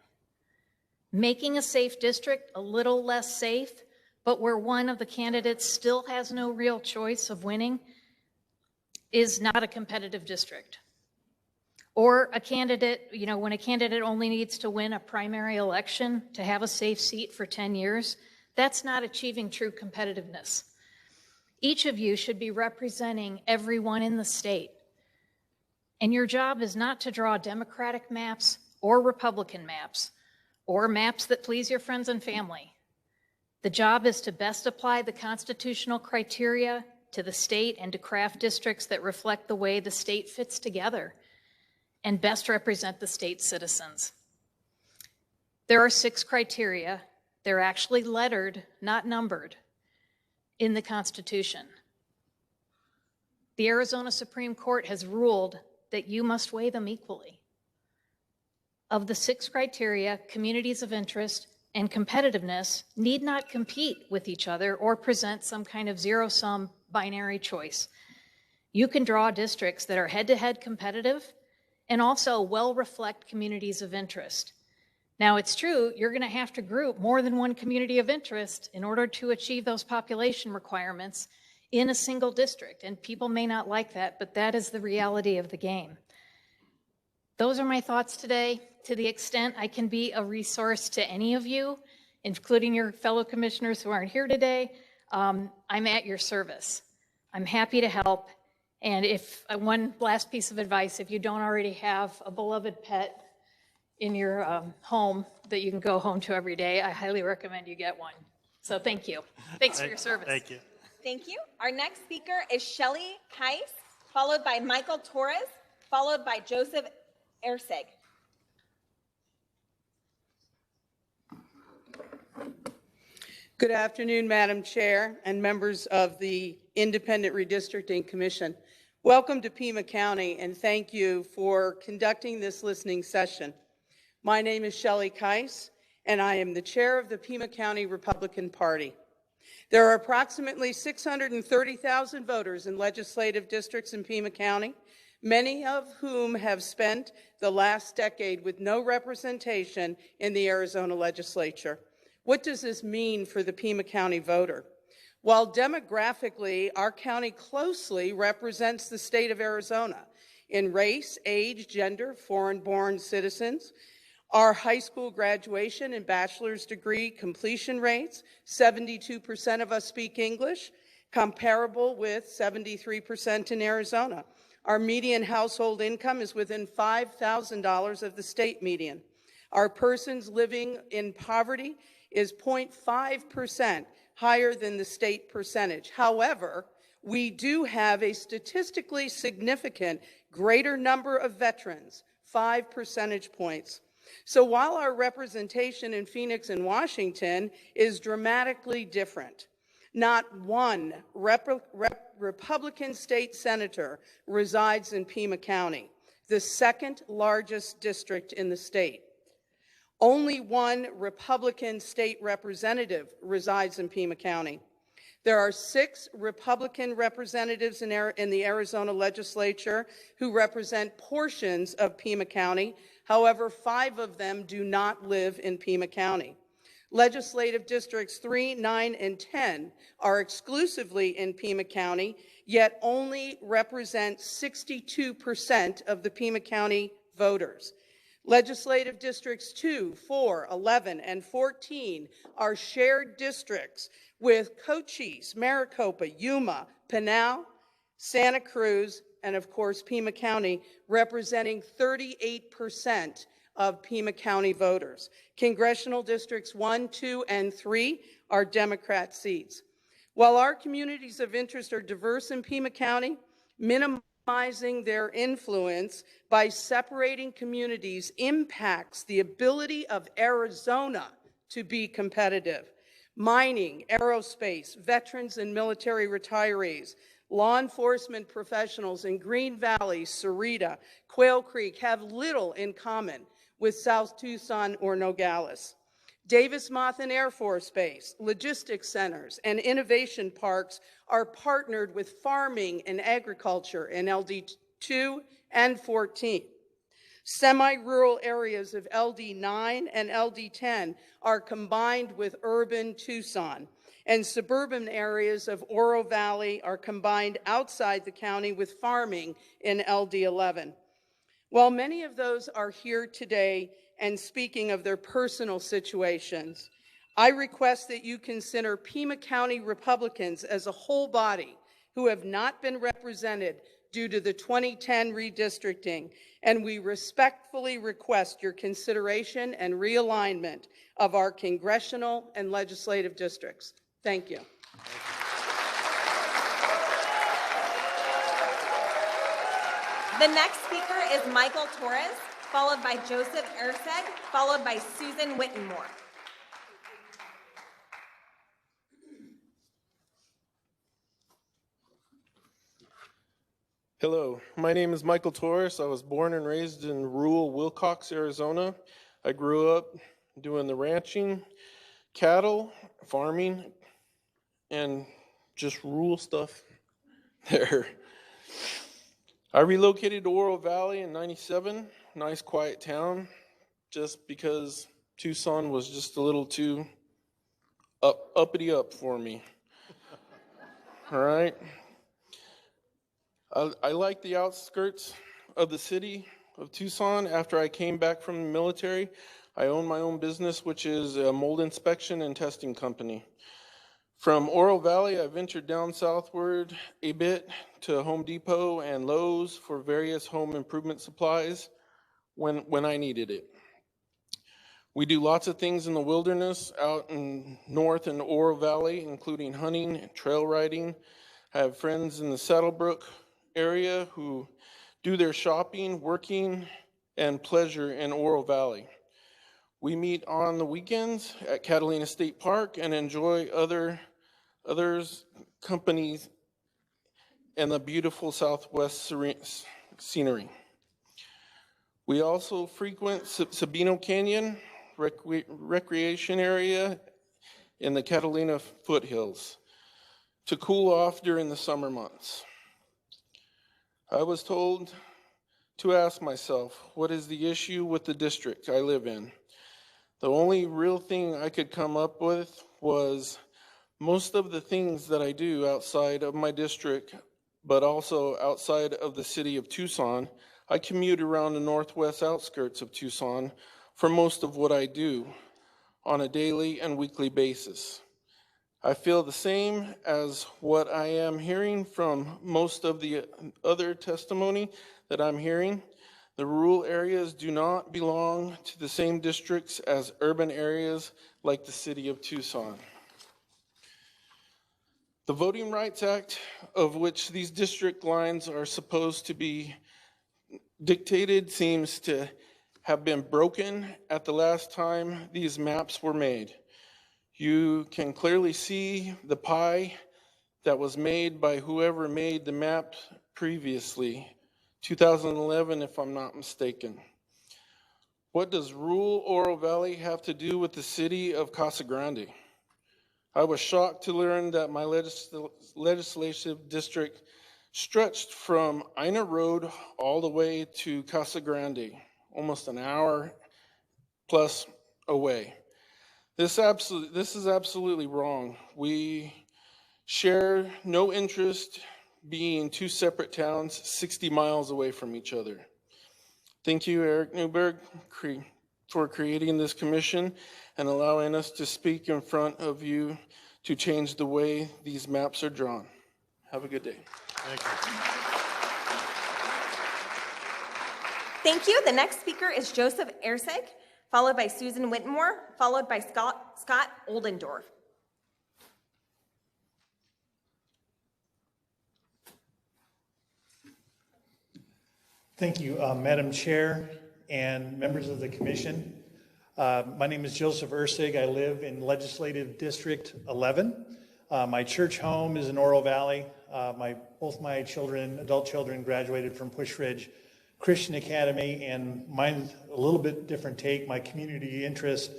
Making a safe district a little less safe, but where one of the candidates still has no real choice of winning, is not a competitive district. Or a candidate, when a candidate only needs to win a primary election to have a safe seat for 10 years, that's not achieving true competitiveness. Each of you should be representing everyone in the state. And your job is not to draw Democratic maps or Republican maps, or maps that please your friends and family. The job is to best apply the constitutional criteria to the state and to craft districts that reflect the way the state fits together and best represent the state's citizens. There are 6 criteria. They're actually lettered, not numbered, in the Constitution. The Arizona Supreme Court has ruled that you must weigh them equally. Of the 6 criteria, communities of interest and competitiveness need not compete with each other or present some kind of zero-sum binary choice. You can draw districts that are head-to-head competitive and also well reflect communities of interest. Now, it's true, you're going to have to group more than one community of interest in order to achieve those population requirements in a single district, and people may not like that, but that is the reality of the game. Those are my thoughts today. To the extent I can be a resource to any of you, including your fellow commissioners who aren't here today, I'm at your service. I'm happy to help. And if one last piece of advice, if you don't already have a beloved pet in your home that you can go home to every day, I highly recommend you get one. So thank you. Thanks for your service. Thank you. Thank you. Our next speaker is Shirley Kice, followed by Michael Torres, followed by Joseph Erseg. Good afternoon, Madam Chair and members of the Independent Redistricting Commission. Welcome to Pima County, and thank you for conducting this listening session. My name is Shirley Kice, and I am the chair of the Pima County Republican Party. There are approximately 630,000 voters in legislative districts in Pima County. many of whom have spent the last decade with no representation in the Arizona legislature. What does this mean for the Pima County voter? While demographically, our county closely represents the state of Arizona in race, age, gender, foreign-born citizens, our high school graduation and bachelor's degree completion rates, 72% of us speak English, comparable with 73% in Arizona. Our median household income is within $5,000 of the state median. Our persons living in poverty is 0.5% higher than the state percentage. However, we do have a statistically significant greater number of veterans, 5 percentage points. So while our representation in Phoenix and Washington is dramatically different, not one Republican state senator resides in Pima County, the second largest district in the state. Only one Republican state representative resides in Pima County. There are 6 Republican representatives in the Arizona legislature who represent portions of Pima County. However, 5 of them do not live in Pima County. Legislative districts 3, 9, and 10 are exclusively in Pima County, yet only represent 62% of the Pima County voters. Legislative districts 2, 4, 11, and 14 are shared districts with Cochise, Maricopa, Yuma, Pinal, Santa Cruz, and of course Pima County, representing 38% of Pima County voters. Congressional districts 1, 2, and 3 are Democrat seats. While our communities of interest are diverse in Pima County, minimizing their influence by separating communities impacts the ability of Arizona to be competitive. Mining, aerospace, veterans and military retirees, law enforcement professionals in Green Valley, Sarita, Quail Creek have little in common with South Tucson or Nogales. Davis-Monthan Air Force Base, logistics centers, and innovation parks are partnered with farming and agriculture in LD2 and 14. Semi-rural areas of LD9 and LD10 are combined with urban Tucson, and suburban areas of Oro Valley are combined outside the county with farming in LD11. While many of those are here today and speaking of their personal situations, I request that you consider Pima County Republicans as a whole body who have not been represented due to the 2010 redistricting, and we respectfully request your consideration and realignment of our congressional and legislative districts. Thank you. The next speaker is Michael Torres, followed by Joseph Erseg, followed by Susan Wittenmore. Hello, my name is Michael Torres. I was born and raised in rural Wilcox, Arizona. I grew up doing the ranching, cattle, farming, and just rural stuff there. I relocated to Oro Valley in '97, nice quiet town, just because Tucson was just a little too uppity up for me. All right. I like the outskirts of the city of Tucson. After I came back from the military, I own my own business, which is a mold inspection and testing company. From Oro Valley, I ventured down southward a bit to Home Depot and Lowe's for various home improvement supplies when I needed it. We do lots of things in the wilderness out in north in Oro Valley, including hunting and trail riding. I have friends in the Saddlebrook area who do their shopping, working, and pleasure in Oro Valley. We meet on the weekends at Catalina State Park and enjoy others' companies and the beautiful southwest scenery. We also frequent Sabino Canyon recreation area in the Catalina Foothills to cool off during the summer months. I was told to ask myself, what is the issue with the district I live in? The only real thing I could come up with was most of the things that I do outside of my district, but also outside of the city of Tucson, I commute around the northwest outskirts of Tucson for most of what I do on a daily and weekly basis. I feel the same as what I am hearing from most of the other testimony that I'm hearing. The rural areas do not belong to the same districts as urban areas like the city of Tucson. The Voting Rights Act, of which these district lines are supposed to be dictated, seems to have been broken at the last time these maps were made. You can clearly see the pie that was made by whoever made the map previously, 2011 if I'm not mistaken. What does rural Oro Valley have to do with the city of Casa Grande? I was shocked to learn that my legislative district stretched from Ina Road all the way to Casa Grande, almost an hour plus away. This is absolutely wrong. We share no interest being two separate towns 60 miles away from each other. Thank you, Eric Newberg, for creating this commission and allowing us to speak in front of you to change the way these maps are drawn. Have a good day. Thank you. Thank you. The next speaker is Joseph Ersig, followed by Susan Whitmore, followed by Scott Oldendorf. Thank you, Madam Chair and members of the commission. My name is Joseph Ersig. I live in Legislative District 11. My church home is in Oro Valley. Both my children, adult children, graduated from Push Ridge Christian Academy, and mine's a little bit different take. My community interest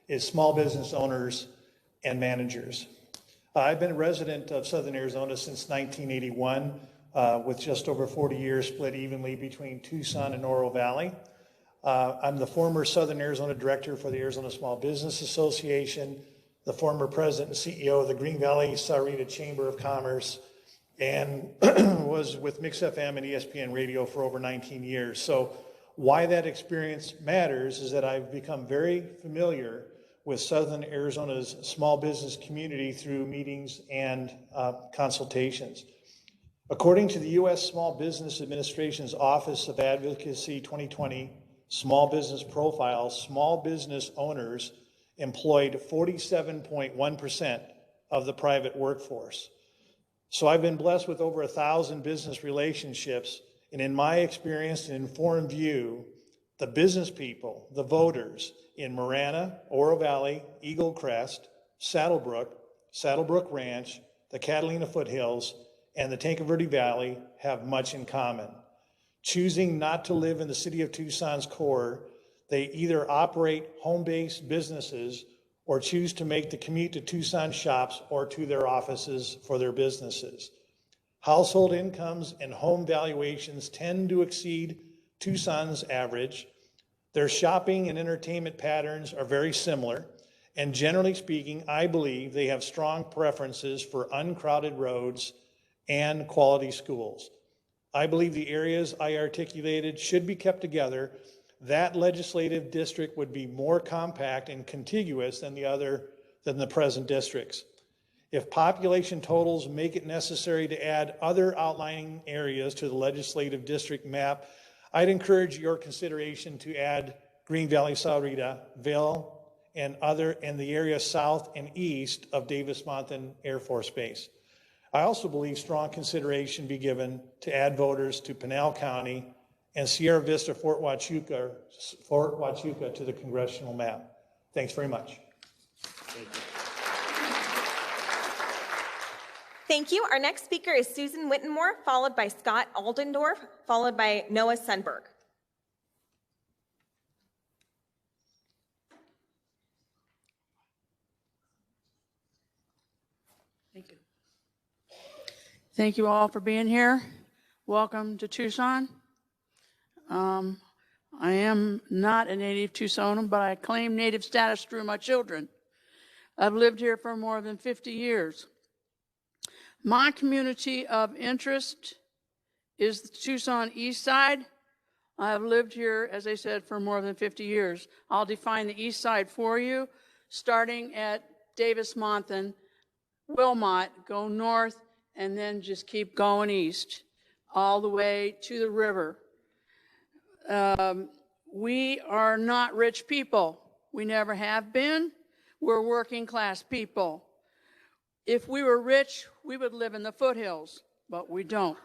is small business owners and managers. I've been a resident of Southern Arizona since 1981, with just over 40 years split evenly between Tucson and Oro Valley. I'm the former Southern Arizona Director for the Arizona Small Business Association, the former President and CEO of the Green Valley Sahuarita Chamber of Commerce, and was with Mix FM and ESPN Radio for over 19 years. So why that experience matters is that I've become very familiar with Southern Arizona's small business community through meetings and consultations. According to the U.S. Small Business Administration's Office of Advocacy 2020 Small Business Profile, small business owners employed 47.1% of the private workforce. So I've been blessed with over 1,000 business relationships, and in my experience and informed view, the business people, the voters in Marana, Oro Valley, Eagle Crest, Saddlebrook Ranch, the Catalina Foothills, and the Tanque Verde Valley have much in common. Choosing not to live in the city of Tucson's core, they either operate home-based businesses or choose to make the commute to Tucson shops or to their offices for their businesses. Household incomes and home valuations tend to exceed Tucson's average. Their shopping and entertainment patterns are very similar, and generally speaking, I believe they have strong preferences for uncrowded roads and quality schools. I believe the areas I articulated should be kept together. That legislative district would be more compact and contiguous than the present districts. If population totals make it necessary to add other outlying areas to the legislative district map, I'd encourage your consideration to add Green Valley, Sahuarita, Vail, and the area south and east of Davis-Monthan Air Force Base. I also believe strong consideration be given to add voters to Pinal County and Sierra Vista, Fort Huachuca to the congressional map. Thanks very much. Thank you. Our next speaker is Susan Whitmore, followed by Scott Oldendorf, followed by Noah Sundberg. Thank you. Thank you all for being here. Welcome to Tucson. I am not a native Tucsonan, but I claim native status through my children. I've lived here for more than 50 years. My community of interest is the Tucson East Side. I have lived here, as I said, for more than 50 years. I'll define the East Side for you, starting at Davis-Monthan, Wilmot, go north, and then just keep going east, all the way to the river. We are not rich people. We never have been. We're working class people. If we were rich, we would live in the foothills, but we don't.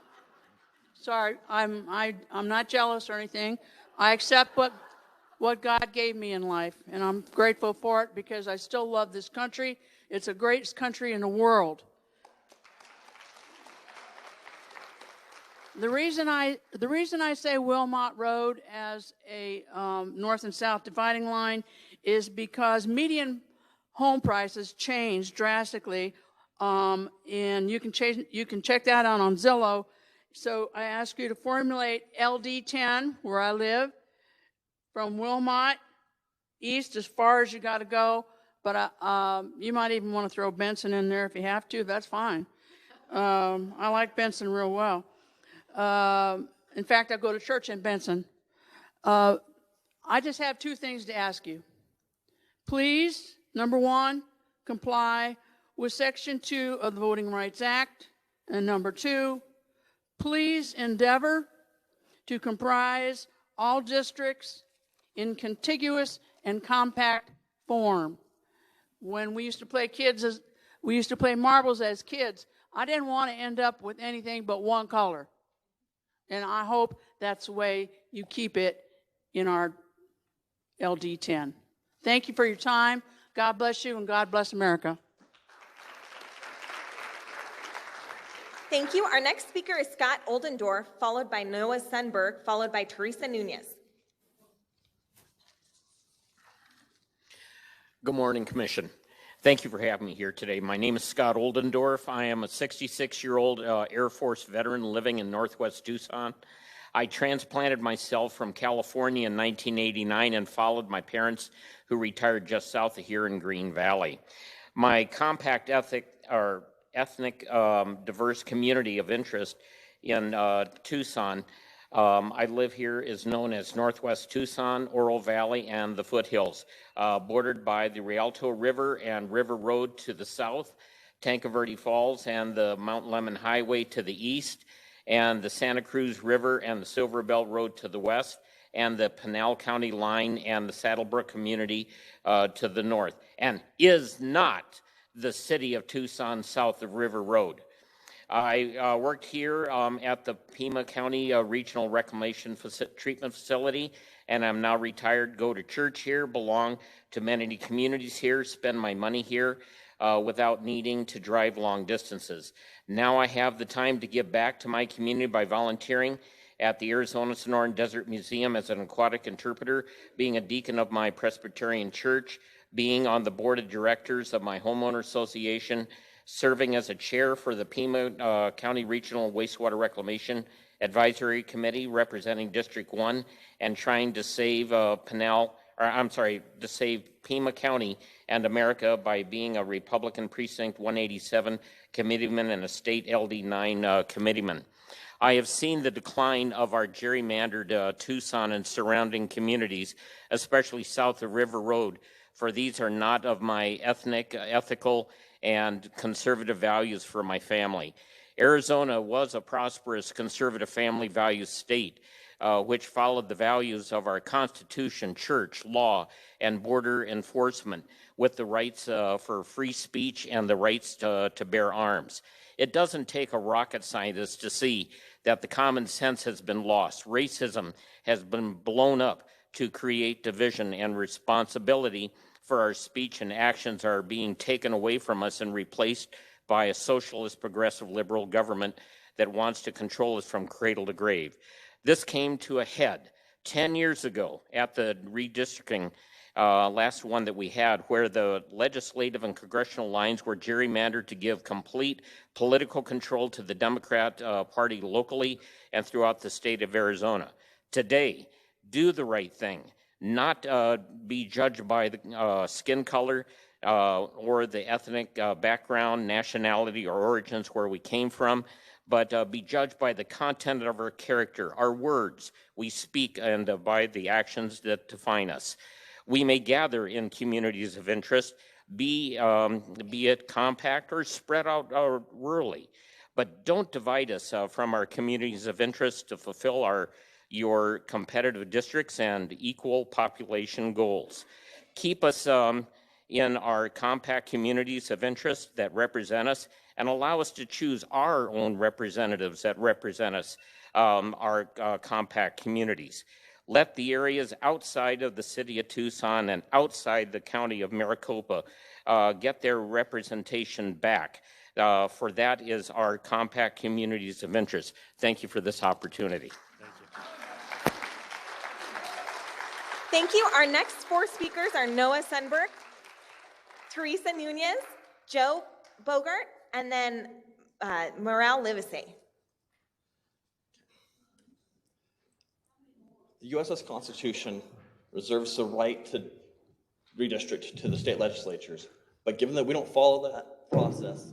Sorry, I'm not jealous or anything. I accept what God gave me in life, and I'm grateful for it because I still love this country. It's the greatest country in the world. The reason I say Wilmot Road as a north and south dividing line is because median home prices changed drastically, and you can check that out on Zillow. So I ask you to formulate LD10, where I live, from Wilmot east as far as you got to go, but you might even want to throw Benson in there if you have to. That's fine. I like Benson real well. In fact, I go to church in Benson. I just have two things to ask you. Please, number one, comply with Section 2 of the Voting Rights Act. And number two, please endeavor to comprise all districts in contiguous and compact form. When we used to play marbles as kids, I didn't want to end up with anything but one color. And I hope that's the way you keep it in our LD10. Thank you for your time. God bless you and God bless America. Thank you. Our next speaker is Scott Oldendorf, followed by Noah Sunberg, followed by Teresa Nunez. Good morning, Commission. Thank you for having me here today. My name is Scott Oldendorf. I am a 66-year-old Air Force veteran living in Northwest Tucson. I transplanted myself from California in 1989 and followed my parents, who retired just south of here in Green Valley. My compact ethnic diverse community of interest in Tucson, I live here, is known as Northwest Tucson, Oro Valley, and the Foothills, bordered by the Rialto River and River Road to the south, Tanque Verde Falls and the Mount Lemmon Highway to the east, and the Santa Cruz River and the Silver Belt Road to the west, and the Pinal County line and the Saddlebrook community to the north, and is not the city of Tucson south of River Road. I worked here at the Pima County Regional Reclamation Treatment Facility, and I'm now retired, go to church here, belong to many communities here, spend my money here without needing to drive long distances. Now I have the time to give back to my community by volunteering at the Arizona Sonoran Desert Museum as an aquatic interpreter, being a deacon of my Presbyterian church, being on the board of directors of my homeowner association, serving as a chair for the Pima County Regional Wastewater Reclamation Advisory Committee representing District 1, and trying to save Pima County and America by being a Republican Precinct 187 committeeman and a state LD9 committeeman. I have seen the decline of our gerrymandered Tucson and surrounding communities, especially south of River Road, for these are not of my ethical, and conservative values for my family. Arizona was a prosperous conservative family values state, which followed the values of our Constitution, church, law, and border enforcement, with the rights for free speech and the rights to bear arms. It doesn't take a rocket scientist to see that the common sense has been lost. Racism has been blown up to create division, and responsibility for our speech and actions are being taken away from us and replaced by a socialist, progressive, liberal government that wants to control us from cradle to grave. This came to a head 10 years ago at the redistricting, last one that we had, where the legislative and congressional lines were gerrymandered to give complete political control to the Democrat Party locally and throughout the state of Arizona. Today, do the right thing, not be judged by the skin color or the ethnic background, nationality, or origins where we came from, but be judged by the content of our character, our words we speak, and by the actions that define us. We may gather in communities of interest, be it compact or spread out rurally, but don't divide us from our communities of interest to fulfill your competitive districts and equal population goals. Keep us in our compact communities of interest that represent us, and allow us to choose our own representatives that represent us, our compact communities. Let the areas outside of the city of Tucson and outside the county of Maricopa get their representation back, for that is our compact communities of interest. Thank you for this opportunity. Thank you. Our next four speakers are Noah Sundberg, Teresa Nunez, Joe Bogart, and then Morale Livesey. The USS Constitution reserves the right to redistrict to the state legislatures, but given that we don't follow that process,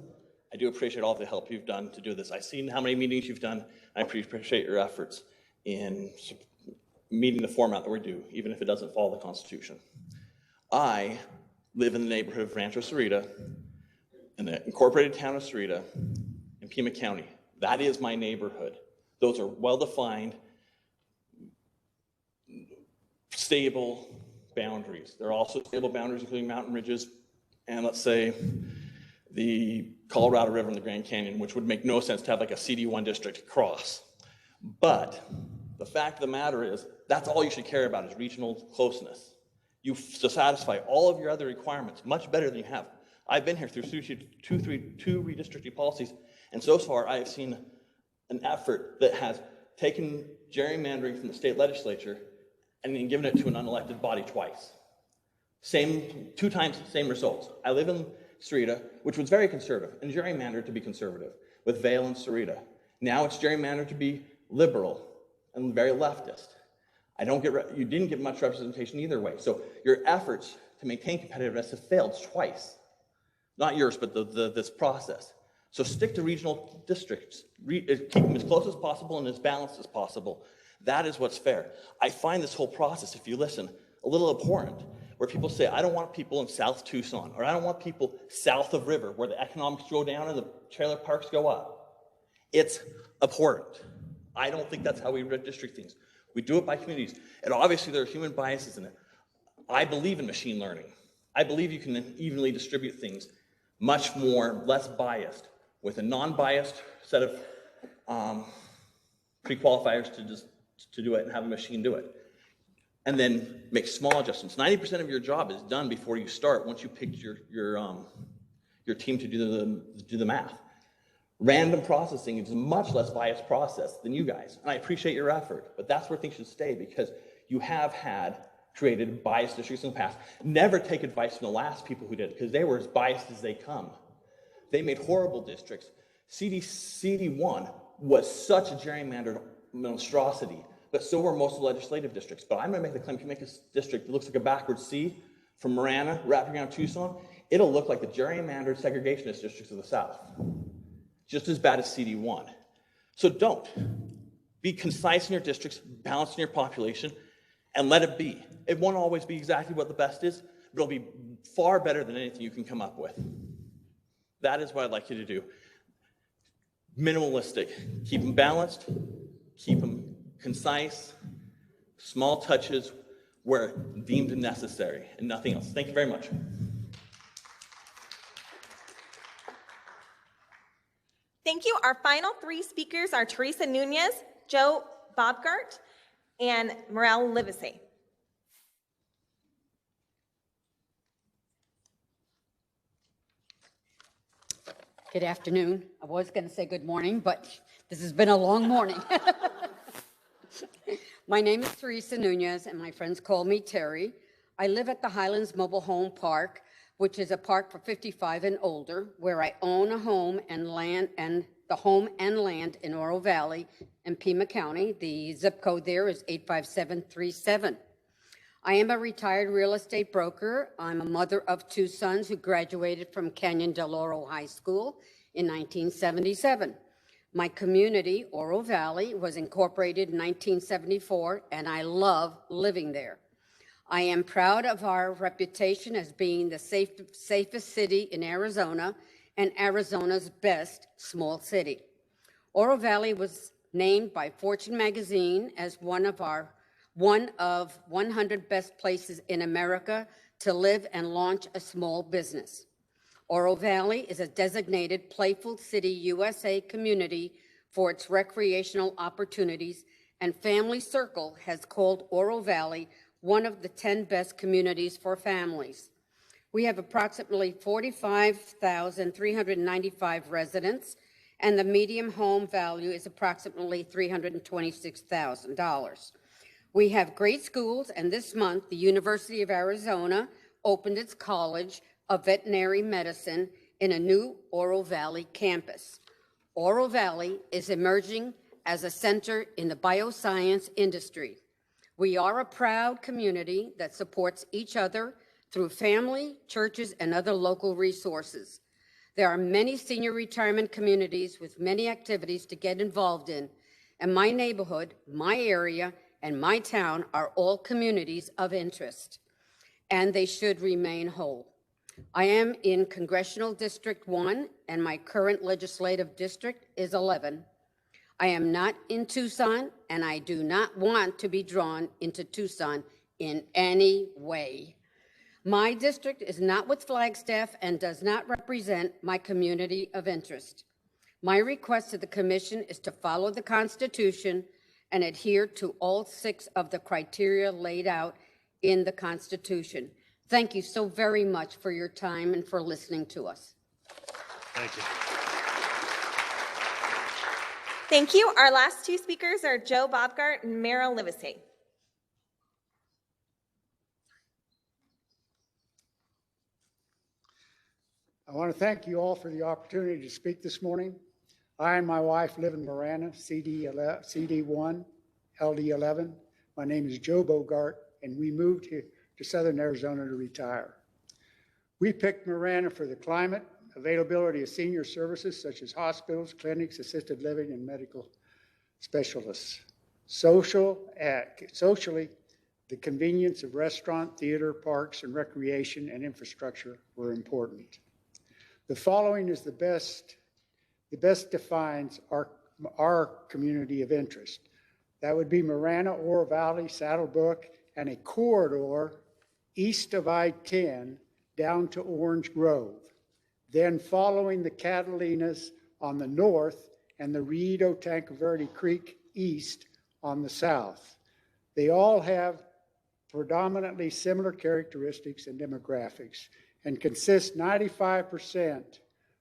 I do appreciate all the help you've done to do this. I've seen how many meetings you've done, and I appreciate your efforts in meeting the format that we do, even if it doesn't follow the Constitution. I live in the neighborhood of Rancho Cerrita, in the incorporated town of Cerrita, in Pima County. That is my neighborhood. Those are well-defined, stable boundaries. There are also stable boundaries, including mountain ridges, and let's say the Colorado River and the Grand Canyon, which would make no sense to have like a CD1 district cross. But the fact of the matter is, that's all you should care about is regional closeness. You satisfy all of your other requirements much better than you have. I've been here through two redistricting policies, and so far I have seen an effort that has taken gerrymandering from the state legislature and then given it to an unelected body twice. Two times the same results. I live in Cerrita, which was very conservative, and gerrymandered to be conservative, with Vail and Cerrita. Now it's gerrymandered to be liberal and very leftist. You didn't get much representation either way. So your efforts to maintain competitiveness have failed twice. Not yours, but this process. So stick to regional districts. Keep them as close as possible and as balanced as possible. That is what's fair. I find this whole process, if you listen, a little abhorrent, where people say, I don't want people in South Tucson, or I don't want people south of River, where the economics go down and the trailer parks go up. It's abhorrent. I don't think that's how we redistrict things. We do it by communities. And obviously there are human biases in it. I believe in machine learning. I believe you can evenly distribute things much more, less biased, with a non-biased set of pre-qualifiers to do it and have a machine do it. And then make small adjustments. 90% of your job is done before you start once you picked your team to do the math. Random processing is a much less biased process than you guys, and I appreciate your effort, but that's where things should stay because you have created biased districts in the past. Never take advice from the last people who did it because they were as biased as they come. They made horrible districts. CD1 was such a gerrymandered monstrosity, but so were most of the legislative districts. But I'm going to make the claim, if you make a district that looks like a backwards C from Marana wrapping around Tucson, it'll look like the gerrymandered segregationist districts of the South. Just as bad as CD1. So don't. Be concise in your districts, balance in your population, and let it be. It won't always be exactly what the best is, but it'll be far better than anything you can come up with. That is what I'd like you to do. Minimalistic. Keep them balanced, keep them concise, small touches where deemed necessary, and nothing else. Thank you very much. Thank you. Our final three speakers are Teresa Nunez, Joe Bogart, and Morale Livesey. Good afternoon. I was going to say good morning, but this has been a long morning. My name is Teresa Nunez, and my friends call me Terry. I live at the Highlands Mobile Home Park, which is a park for 55 and older, where I own a home and land in Oro Valley in Pima County. The zip code there is 85737. I am a retired real estate broker. I'm a mother of 2 sons who graduated from Canyon del Oro High School in 1977. My community, Oro Valley, was incorporated in 1974, and I love living there. I am proud of our reputation as being the safest city in Arizona and Arizona's best small city. Oro Valley was named by Fortune magazine as one of 100 best places in America to live and launch a small business. Oro Valley is a designated Playful City USA community for its recreational opportunities, and Family Circle has called Oro Valley one of the 10 best communities for families. We have approximately 45,395 residents, and the median home value is approximately $326,000. We have great schools, and this month, the University of Arizona opened its College of Veterinary Medicine in a new Oro Valley campus. Oro Valley is emerging as a center in the bioscience industry. We are a proud community that supports each other through family, churches, and other local resources. There are many senior retirement communities with many activities to get involved in, and my neighborhood, my area, and my town are all communities of interest, and they should remain whole. I am in Congressional District 1, and my current legislative district is 11. I am not in Tucson, and I do not want to be drawn into Tucson in any way. My district is not with Flagstaff and does not represent my community of interest. My request to the commission is to follow the Constitution and adhere to all 6 of the criteria laid out in the Constitution. Thank you so very much for your time and for listening to us. Thank you. Thank you. Our last 2 speakers are Joe Bobgart and Meryl Livesey. I want to thank you all for the opportunity to speak this morning. I and my wife live in Marana, CD1, LD11. My name is Joe Bogart, and we moved here to Southern Arizona to retire. We picked Marana for the climate, availability of senior services such as hospitals, clinics, assisted living, and medical specialists. Socially, the convenience of restaurant, theater, parks, and recreation and infrastructure were important. The following is the best defines our community of interest. That would be Marana, Oro Valley, Saddlebrook, and a corridor east of I-10 down to Orange Grove. Then following the Catalinas on the north and the Rio Tanque Verde Creek east on the south. They all have predominantly similar characteristics and demographics and consist 95%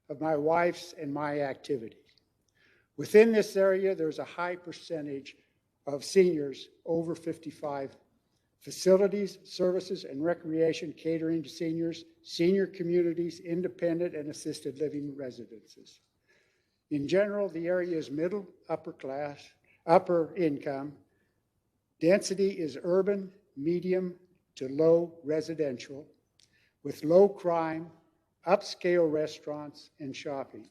of my wife's and my activity. Within this area, there's a high percentage of seniors over 55. Facilities, services, and recreation catering to seniors, senior communities, independent and assisted living residences. In general, the area is middle, upper income. Density is urban, medium to low residential, with low crime, upscale restaurants, and shopping.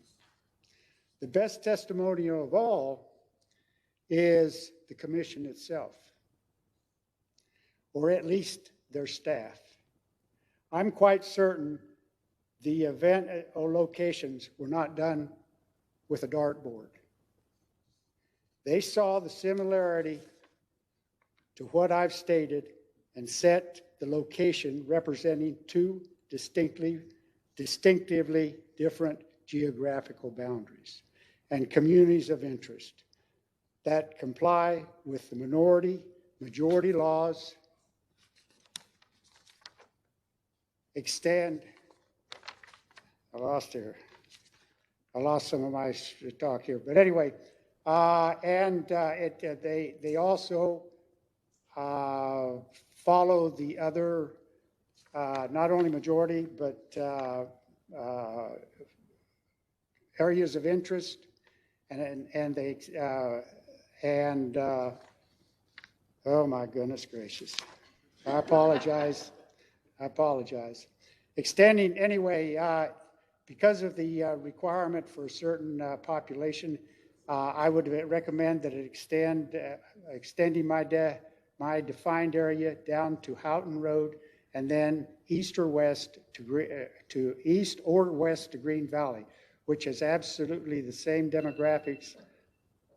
The best testimonial of all is the commission itself, or at least their staff. I'm quite certain the event or locations were not done with a dartboard. They saw the similarity to what I've stated and set the location representing 2 distinctively different geographical boundaries and communities of interest that comply with the majority laws, I lost some of my talk here, but anyway, they also follow the other not only majority, but areas of interest, oh my goodness gracious. I apologize. Extending, anyway, because of the requirement for a certain population, I would recommend that it extending my defined area down to Halton Road and then east or west to east or west to Green Valley, which is absolutely the same demographics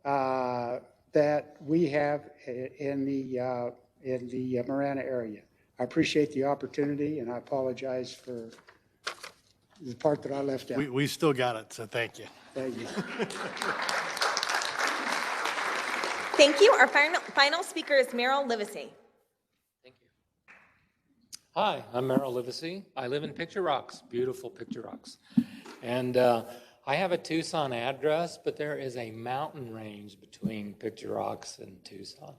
that we have in the Marana area. I appreciate the opportunity, and I apologize for the part that I left out. We still got it, so thank you. Thank you. Thank you. Our final speaker is Merrill Livesey. Hi, I'm Merrill Livesey. I live in Picture Rocks, beautiful Picture Rocks. And I have a Tucson address, but there is a mountain range between Picture Rocks and Tucson.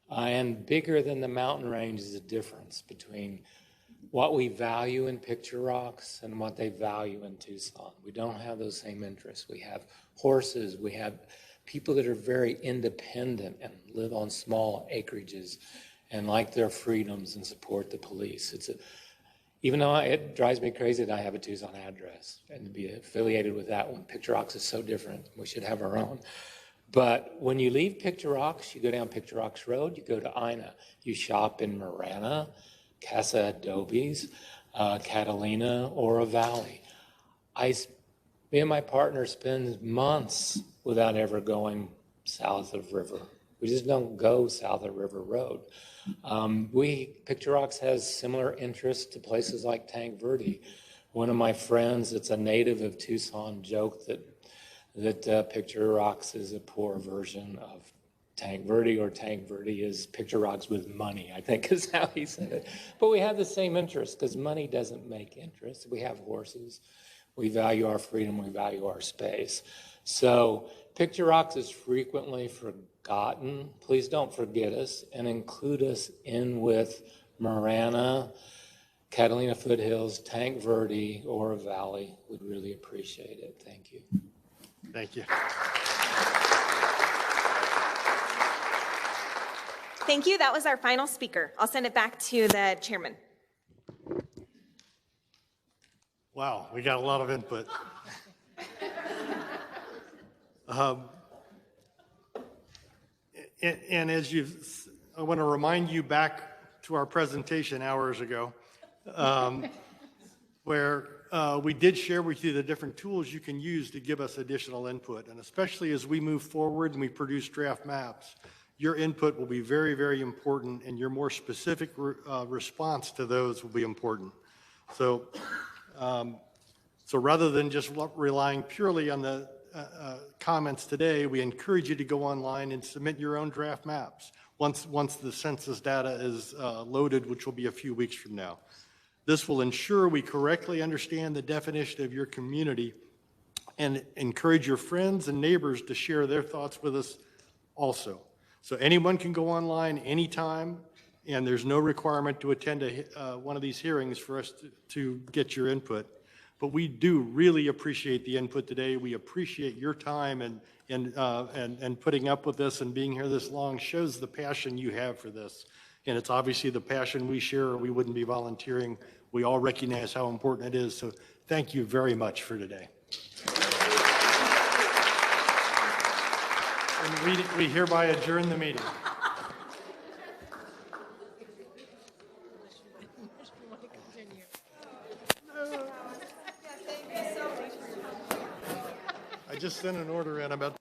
And bigger than the mountain range is the difference between what we value in Picture Rocks and what they value in Tucson. We don't have those same interests. We have horses, we have people that are very independent and live on small acreages and like their freedoms and support the police. Even though it drives me crazy that I have a Tucson address and to be affiliated with that one. Picture Rocks is so different. We should have our own. But when you leave Picture Rocks, you go down Picture Rocks Road, you go to Ina. You shop in Marana, Casa Adobes, Catalina, or a Valley. Me and my partner spend months without ever going south of River. We just don't go south of River Road. Picture Rocks has similar interests to places like Tank Verde. One of my friends that's a native of Tucson joked that Picture Rocks is a poor version of Tank Verde, or Tank Verde is Picture Rocks with money, I think is how he said it. But we have the same interests because money doesn't make interest. We have horses. We value our freedom. We value our space. So Picture Rocks is frequently forgotten. Please don't forget us and include us in with Marana, Catalina Foothills, Tank Verde, or a Valley. We'd really appreciate it. Thank you. Thank you. Thank you. That was our final speaker. I'll send it back to the chairman. Wow, we got a lot of input. And as I want to remind you back to our presentation hours ago, where we did share with you the different tools you can use to give us additional input. And especially as we move forward and we produce draft maps, your input will be very, very important, and your more specific response to those will be important. So rather than just relying purely on the comments today, we encourage you to go online and submit your own draft maps once the census data is loaded, which will be a few weeks from now. This will ensure we correctly understand the definition of your community and encourage your friends and neighbors to share their thoughts with us also. So anyone can go online anytime, and there's no requirement to attend one of these hearings for us to get your input. But we do really appreciate the input today. We appreciate your time and putting up with this and being here this long. Shows the passion you have for this. And it's obviously the passion we share, or we wouldn't be volunteering. We all recognize how important it is. So thank you very much for today. And we hereby adjourn the meeting. I just sent an order in about